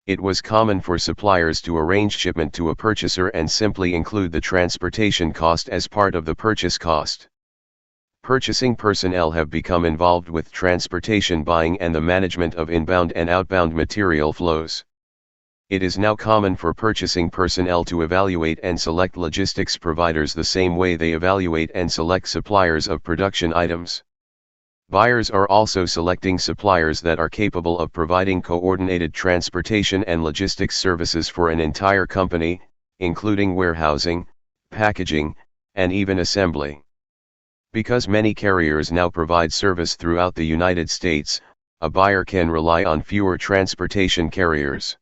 It was common for suppliers to arrange shipment to a purchaser and simply include the transportation cost as part of the purchase cost. Purchasing personnel have become involved with transportation buying and the management of inbound and outbound material flows. It is now common for purchasing personnel to evaluate and select logistics providers the same way they evaluate and select suppliers of production items. Buyers are also selecting suppliers that are capable of providing coordinated transportation and logistics services for an entire company, including warehousing, packaging, and even assembly. Because many carriers now provide service throughout the United States, a buyer can rely on fewer transportation carriers.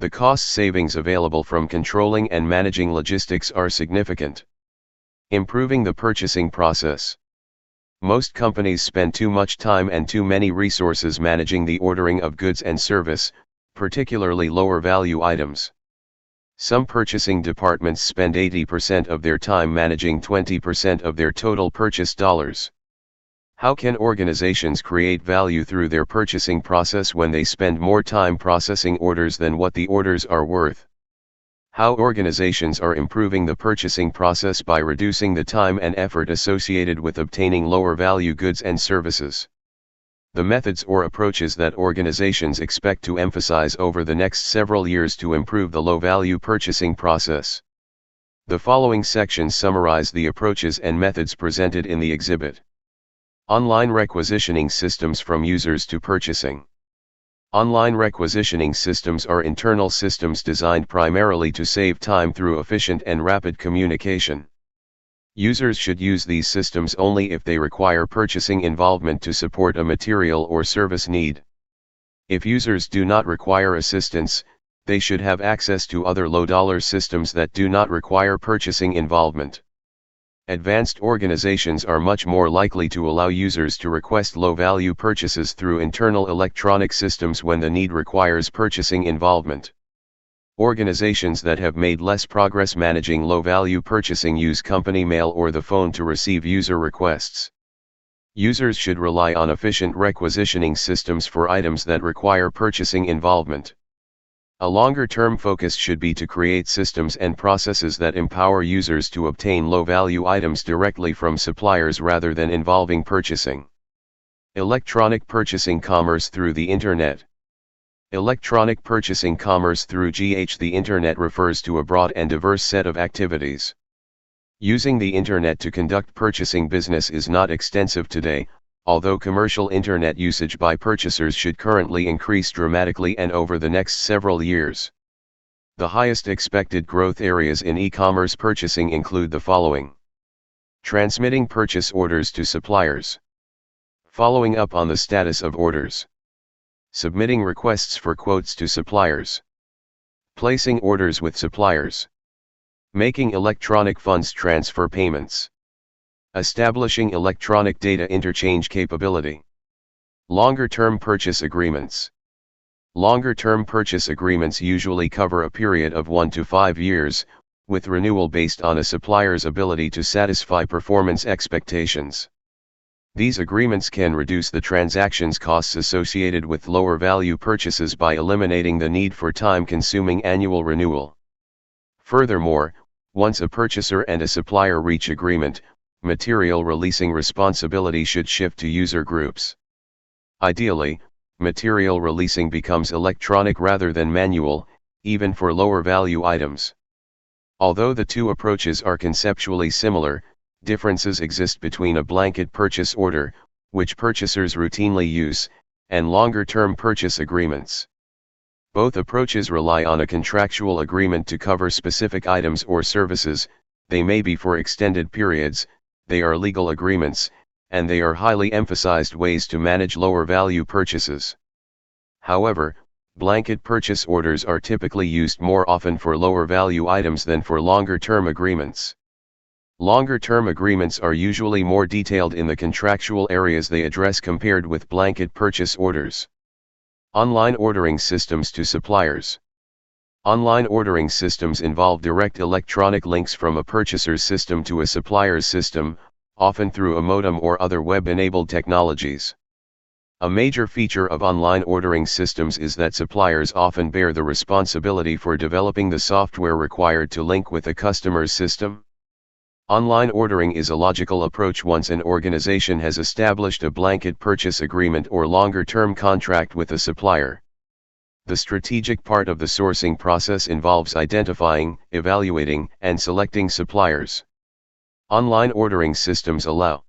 The cost savings available from controlling and managing logistics are significant. Improving the purchasing process. Most companies spend too much time and too many resources managing the ordering of goods and service, particularly lower value items. Some purchasing departments spend 80% of their time managing 20% of their total purchase dollars. How can organizations create value through their purchasing process when they spend more time processing orders than what the orders are worth? How organizations are improving the purchasing process by reducing the time and effort associated with obtaining lower value goods and services. The methods or approaches that organizations expect to emphasize over the next several years to improve the low-value purchasing process. The following sections summarize the approaches and methods presented in the exhibit. Online requisitioning systems from users to purchasing. Online requisitioning systems are internal systems designed primarily to save time through efficient and rapid communication. Users should use these systems only if they require purchasing involvement to support a material or service need. If users do not require assistance, they should have access to other low-dollar systems that do not require purchasing involvement. Advanced organizations are much more likely to allow users to request low-value purchases through internal electronic systems when the need requires purchasing involvement. Organizations that have made less progress managing low-value purchasing use company mail or the phone to receive user requests. Users should rely on efficient requisitioning systems for items that require purchasing involvement. A longer-term focus should be to create systems and processes that empower users to obtain low-value items directly from suppliers rather than involving purchasing. Electronic purchasing commerce through the Internet. Electronic purchasing commerce through the Internet refers to a broad and diverse set of activities. Using the Internet to conduct purchasing business is not extensive today, although commercial Internet usage by purchasers should currently increase dramatically and over the next several years. The highest expected growth areas in e-commerce purchasing include the following: transmitting purchase orders to suppliers, following up on the status of orders, submitting requests for quotes to suppliers, placing orders with suppliers, making electronic funds transfer payments, establishing electronic data interchange capability. Longer-term purchase agreements. Longer-term purchase agreements usually cover a period of 1 to 5 years, with renewal based on a supplier's ability to satisfy performance expectations. These agreements can reduce the transactions costs associated with lower value purchases by eliminating the need for time-consuming annual renewal. Furthermore, once a purchaser and a supplier reach agreement, material releasing responsibility should shift to user groups. Ideally, material releasing becomes electronic rather than manual, even for lower value items. Although the two approaches are conceptually similar, differences exist between a blanket purchase order, which purchasers routinely use, and longer-term purchase agreements. Both approaches rely on a contractual agreement to cover specific items or services. They may be for extended periods, they are legal agreements, and they are highly emphasized ways to manage lower-value purchases. However, blanket purchase orders are typically used more often for lower-value items than for longer-term agreements. Longer-term agreements are usually more detailed in the contractual areas they address compared with blanket purchase orders. Online ordering systems to suppliers. Online ordering systems involve direct electronic links from a purchaser's system to a supplier's system, often through a modem or other web-enabled technologies. A major feature of online ordering systems is that suppliers often bear the responsibility for developing the software required to link with a customer's system. Online ordering is a logical approach once an organization has established a blanket purchase agreement or longer-term contract with a supplier. The strategic part of the sourcing process involves identifying, evaluating, and selecting suppliers. Online ordering systems allow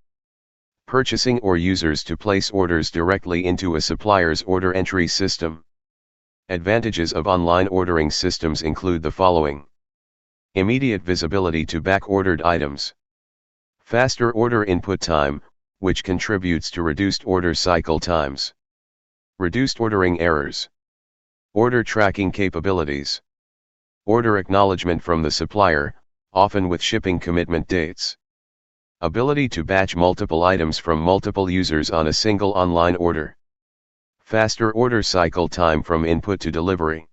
purchasing or users to place orders directly into a supplier's order entry system. Advantages of online ordering systems include the following: immediate visibility to back-ordered items, faster order input time, which contributes to reduced order cycle times, reduced ordering errors, order tracking capabilities, order acknowledgement from the supplier, often with shipping commitment dates, ability to batch multiple items from multiple users on a single online order, faster order cycle time from input to delivery.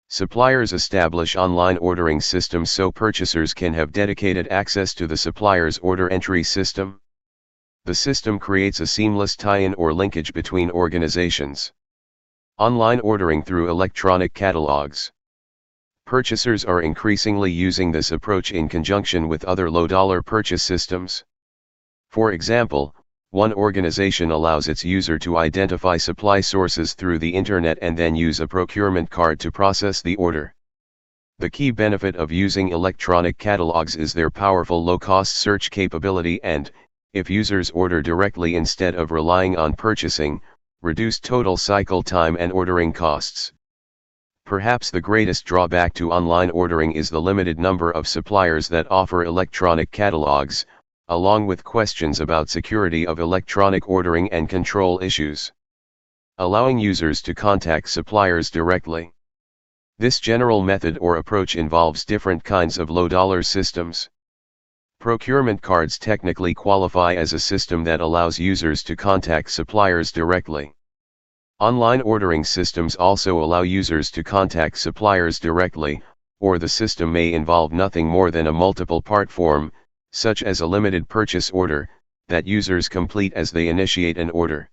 Suppliers establish online ordering systems so purchasers can have dedicated access to the supplier's order entry system. The system creates a seamless tie-in or linkage between organizations. Online ordering through electronic catalogs. Purchasers are increasingly using this approach in conjunction with other low-dollar purchase systems. For example, one organization allows its user to identify supply sources through the internet and then use a procurement card to process the order. The key benefit of using electronic catalogs is their powerful low-cost search capability and, if users order directly instead of relying on purchasing, reduced total cycle time and ordering costs. Perhaps the greatest drawback to online ordering is the limited number of suppliers that offer electronic catalogs, along with questions about security of electronic ordering and control issues. Allowing users to contact suppliers directly. This general method or approach involves different kinds of low-dollar systems. Procurement cards technically qualify as a system that allows users to contact suppliers directly. Online ordering systems also allow users to contact suppliers directly, or the system may involve nothing more than a multiple-part form, such as a limited purchase order, that users complete as they initiate an order.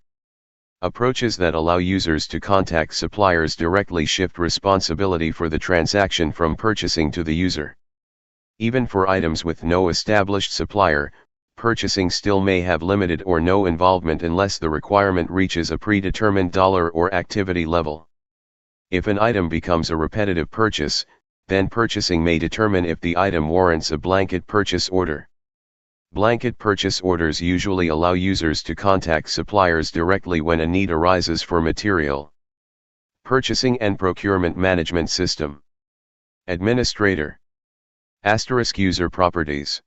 Approaches that allow users to contact suppliers directly shift responsibility for the transaction from purchasing to the user. Even for items with no established supplier, purchasing still may have limited or no involvement unless the requirement reaches a predetermined dollar or activity level. If an item becomes a repetitive purchase, then purchasing may determine if the item warrants a blanket purchase order. Blanket purchase orders usually allow users to contact suppliers directly when a need arises for material. Purchasing and Procurement Management System. Administrator. * User Properties.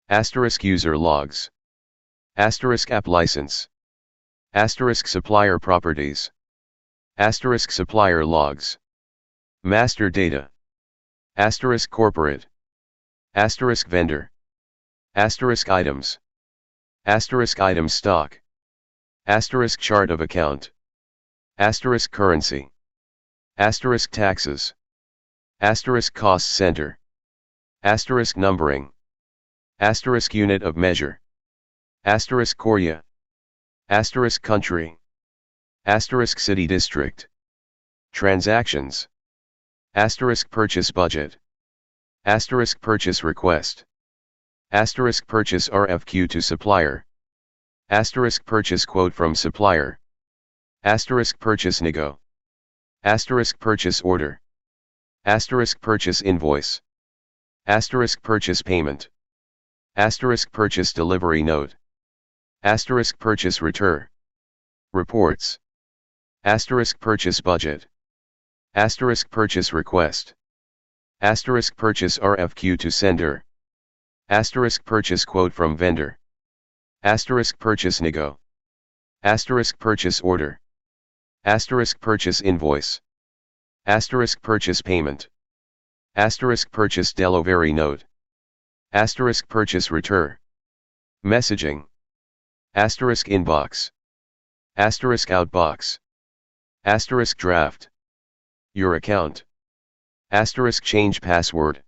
* User Logs. * App License. * Supplier Properties. * Supplier Logs. Master Data. * Corporate. * Vendor. * Items. * Item stock. * Chart of account. * Currency. * Taxes. * Cost center. * Numbering. * Unit of measure. * Korea. * Country. * City district. Transactions. * Purchase budget. * Purchase request. * Purchase RFQ to supplier. * Purchase quote from supplier. * Purchase nego. * Purchase order. * Purchase invoice. * Purchase payment. * Purchase delivery note. * Purchase return. Reports. Asterisk purchase budget. Asterisk purchase request. Asterisk purchase RFQ to sender. Asterisk purchase quote from vendor. Asterisk purchase nego. Asterisk purchase order. Asterisk purchase invoice. Asterisk purchase payment. Asterisk purchase delivery note. Asterisk purchase return. Messaging. Asterisk inbox. Asterisk outbox. Asterisk draft. Your account. Asterisk change password.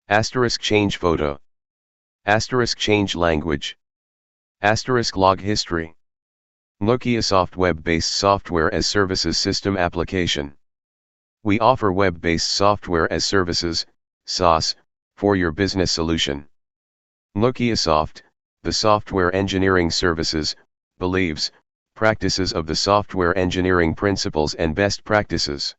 Asterisk change photo. Asterisk change language. Asterisk log history. Nokiasoft web-based software as services system application. We offer web-based software as services, SaaS, for your business solution. Nokiasoft, the software engineering services, believes, practices of the software engineering principles and best practices.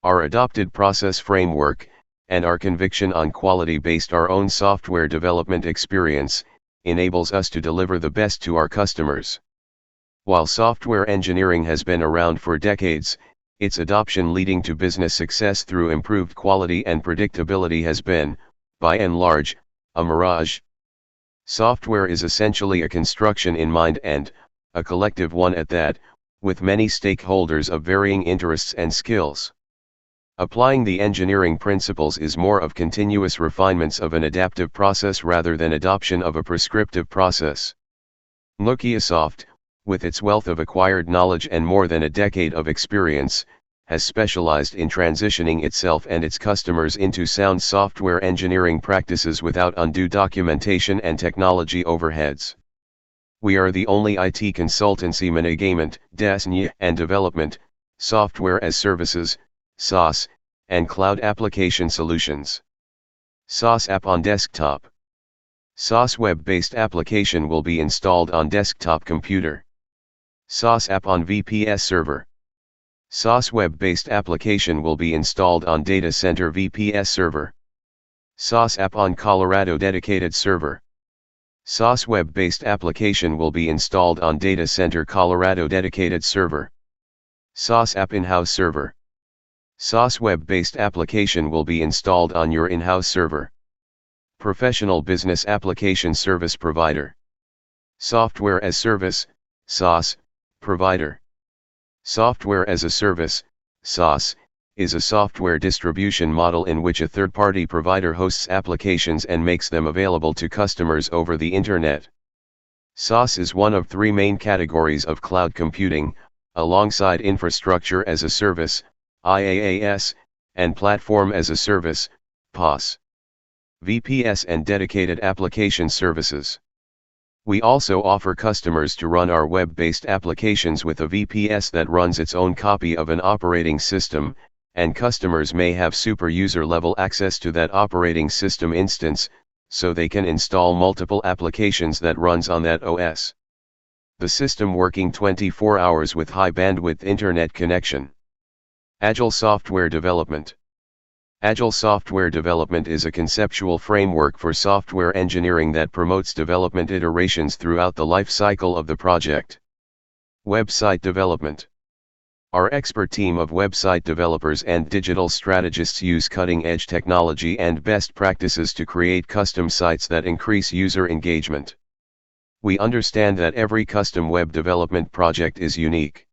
Our adopted process framework, and our conviction on quality based our own software development experience, enables us to deliver the best to our customers. While software engineering has been around for decades, its adoption leading to business success through improved quality and predictability has been, by and large, a mirage. Software is essentially a construction in mind and, a collective one at that, with many stakeholders of varying interests and skills. Applying the engineering principles is more of continuous refinements of an adaptive process rather than adoption of a prescriptive process. Nokiasoft, with its wealth of acquired knowledge and more than a decade of experience, has specialized in transitioning itself and its customers into sound software engineering practices without undue documentation and technology overheads. We are the only IT consultancy management, design and development, software as services, SaaS, and cloud application solutions. SaaS app on desktop. SaaS web-based application will be installed on desktop computer. SaaS app on VPS server. SaaS web-based application will be installed on data center VPS server. SaaS app on Colorado dedicated server. SaaS web-based application will be installed on data center Colorado dedicated server. SaaS app in-house server. SaaS web-based application will be installed on your in-house server. Professional business application service provider. Software as service, SaaS, provider. Software as a service, SaaS, is a software distribution model in which a third-party provider hosts applications and makes them available to customers over the Internet. SaaS is one of three main categories of cloud computing, alongside infrastructure as a service, IaaS, and platform as a service, PaaS. VPS and dedicated application services. We also offer customers to run our web-based applications with a VPS that runs its own copy of an operating system, and customers may have super user level access to that operating system instance, so they can install multiple applications that runs on that OS. The system working 24 hours with high bandwidth internet connection. Agile software development. Agile software development is a conceptual framework for software engineering that promotes development iterations throughout the life cycle of the project. Website development. Our expert team of website developers and digital strategists use cutting-edge technology and best practices to create custom sites that increase user engagement. We understand that every custom web development project is unique.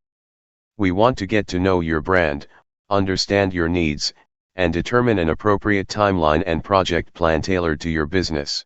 We want to get to know your brand, understand your needs, and determine an appropriate timeline and project plan tailored to your business.